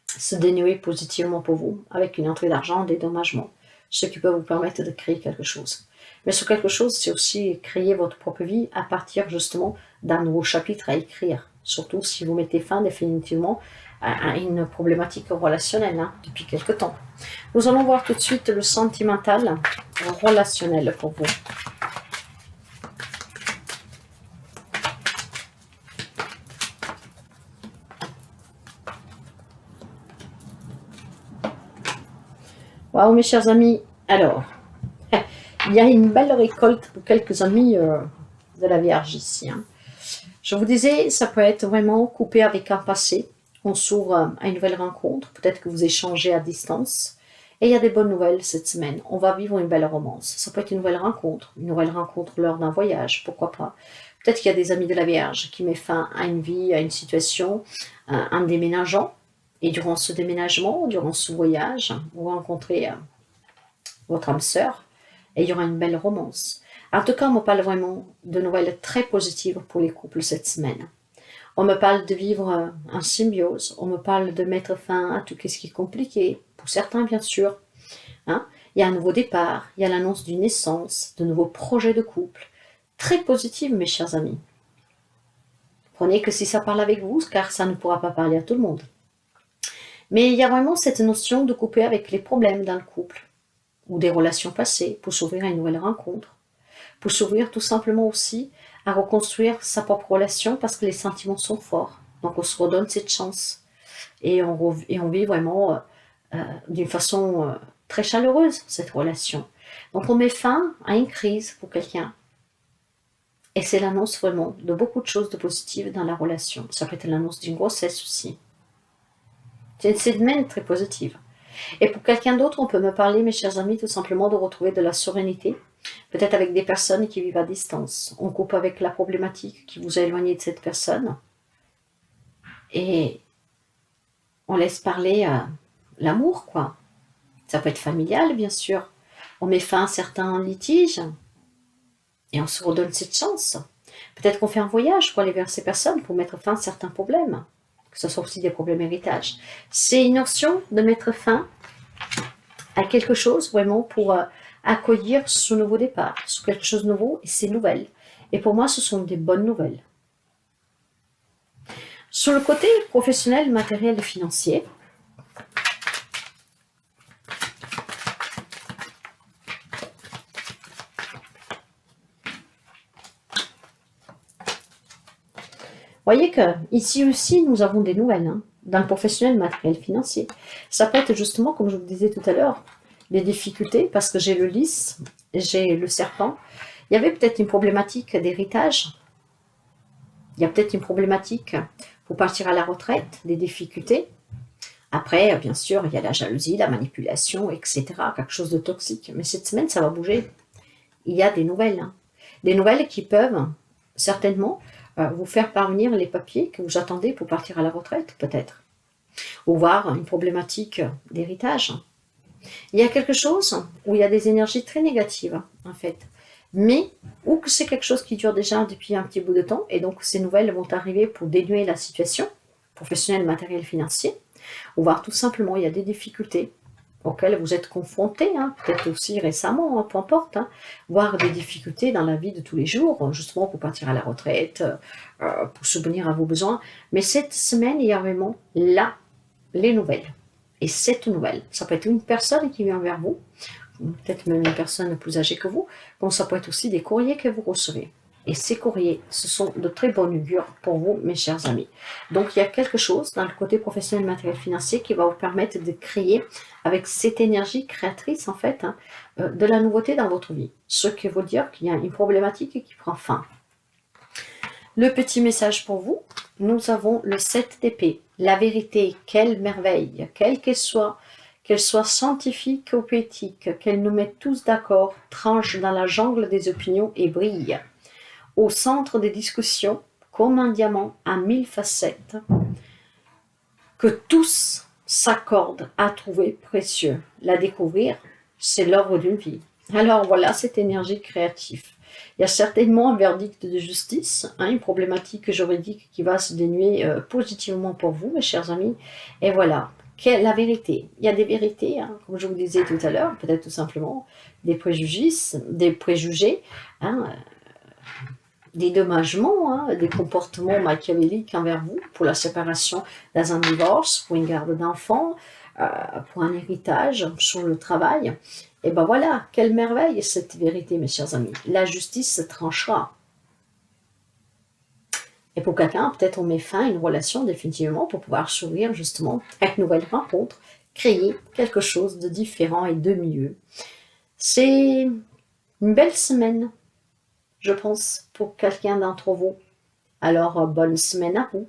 se dénouer positivement pour vous, avec une entrée d'argent, des dédommagements, ce qui peut vous permettre de créer quelque chose. Mais sur quelque chose, c'est aussi créer votre propre vie à partir justement d'un nouveau chapitre à écrire, surtout si vous mettez fin définitivement à une problématique relationnelle hein, depuis quelque temps. Nous allons voir tout de suite le sentimental relationnel pour vous. Waouh, mes chers amis, alors, il y a une belle récolte pour quelques amis de la Vierge ici. Hein. Je vous disais, ça peut être vraiment coupé avec un passé. On s'ouvre à une nouvelle rencontre. Peut-être que vous échangez à distance. Et il y a des bonnes nouvelles cette semaine. On va vivre une belle romance. Ça peut être une nouvelle rencontre lors d'un voyage, pourquoi pas. Peut-être qu'il y a des amis de la Vierge qui mettent fin à une vie, à une situation, en déménageant. Et durant ce déménagement, durant ce voyage, vous rencontrez votre âme sœur et il y aura une belle romance. En tout cas, on me parle vraiment de nouvelles très positives pour les couples cette semaine. On me parle de vivre en symbiose, on me parle de mettre fin à tout ce qui est compliqué, pour certains bien sûr. Hein. Il y a un nouveau départ, il y a l'annonce d'une naissance, de nouveaux projets de couple. Très positifs, mes chers amis. Prenez que si ça parle avec vous, car ça ne pourra pas parler à tout le monde. Mais il y a vraiment cette notion de couper avec les problèmes dans le couple ou des relations passées pour s'ouvrir à une nouvelle rencontre, pour s'ouvrir tout simplement aussi à reconstruire sa propre relation parce que les sentiments sont forts. Donc on se redonne cette chance et on vit vraiment d'une façon très chaleureuse cette relation. Donc on met fin à une crise pour quelqu'un et c'est l'annonce vraiment de beaucoup de choses de positives dans la relation. Ça peut être l'annonce d'une grossesse aussi. C'est une semaine très positive. Et pour quelqu'un d'autre, on peut me parler, mes chers amis, tout simplement de retrouver de la sérénité, peut-être avec des personnes qui vivent à distance. On coupe avec la problématique qui vous a éloigné de cette personne et on laisse parler l'amour, quoi. Ça peut être familial, bien sûr. On met fin à certains litiges et on se redonne cette chance. Peut-être qu'on fait un voyage pour aller vers ces personnes, pour mettre fin à certains problèmes, que ce soit aussi des problèmes héritage. C'est une option de mettre fin à quelque chose vraiment pour accueillir ce nouveau départ, sur quelque chose de nouveau et c'est nouvelles. Et pour moi, ce sont des bonnes nouvelles. Sur le côté professionnel, matériel et financier, voyez que ici aussi, nous avons des nouvelles. Hein, dans le professionnel, matériel, financier. Ça peut être justement, comme je vous disais tout à l'heure, les difficultés, parce que j'ai le lys, j'ai le serpent. Il y avait peut-être une problématique d'héritage. Il y a peut-être une problématique pour partir à la retraite, des difficultés. Après, bien sûr, il y a la jalousie, la manipulation, etc. Quelque chose de toxique. Mais cette semaine, ça va bouger. Il y a des nouvelles. Hein. Des nouvelles qui peuvent certainement vous faire parvenir les papiers que vous attendez pour partir à la retraite, peut-être. Ou voir une problématique d'héritage. Il y a quelque chose où il y a des énergies très négatives, en fait. Mais, ou que c'est quelque chose qui dure déjà depuis un petit bout de temps, et donc ces nouvelles vont arriver pour dénuer la situation professionnelle, matérielle, financière, ou voir tout simplement il y a des difficultés auxquelles vous êtes confrontés, hein, peut-être aussi récemment, hein, peu importe, hein, voir des difficultés dans la vie de tous les jours, justement pour partir à la retraite, pour subvenir à vos besoins. Mais cette semaine, il y a vraiment là les nouvelles. Et cette nouvelle, ça peut être une personne qui vient vers vous, peut-être même une personne plus âgée que vous, comme ça peut être aussi des courriers que vous recevez. Et ces courriers, ce sont de très bonnes augures pour vous, mes chers amis. Donc, il y a quelque chose dans le côté professionnel, matériel, financier qui va vous permettre de créer, avec cette énergie créatrice, en fait, hein, de la nouveauté dans votre vie. Ce qui veut dire qu'il y a une problématique qui prend fin. Le petit message pour vous, nous avons le 7 d'épée. La vérité, quelle merveille, quelle qu'elle soit scientifique ou poétique, qu'elle nous mette tous d'accord, tranche dans la jungle des opinions et brille. Au centre des discussions, comme un diamant à 1000 facettes, que tous s'accordent à trouver précieux. La découvrir, c'est l'œuvre d'une vie. Alors voilà cette énergie créative. Il y a certainement un verdict de justice, hein, une problématique juridique qui va se dénuer positivement pour vous, mes chers amis. Et voilà, la vérité. Il y a des vérités, hein, comme je vous disais tout à l'heure, peut-être tout simplement des préjugés, hein, des dommagements, hein, des comportements machiavéliques envers vous pour la séparation dans un divorce, pour une garde d'enfants, pour un héritage sur le travail. Et ben voilà, quelle merveille cette vérité, mes chers amis. La justice se tranchera. Et pour quelqu'un, peut-être on met fin à une relation définitivement pour pouvoir s'ouvrir justement à une nouvelle rencontre, créer quelque chose de différent et de mieux. C'est une belle semaine, je pense, pour quelqu'un d'entre vous. Alors, bonne semaine à vous.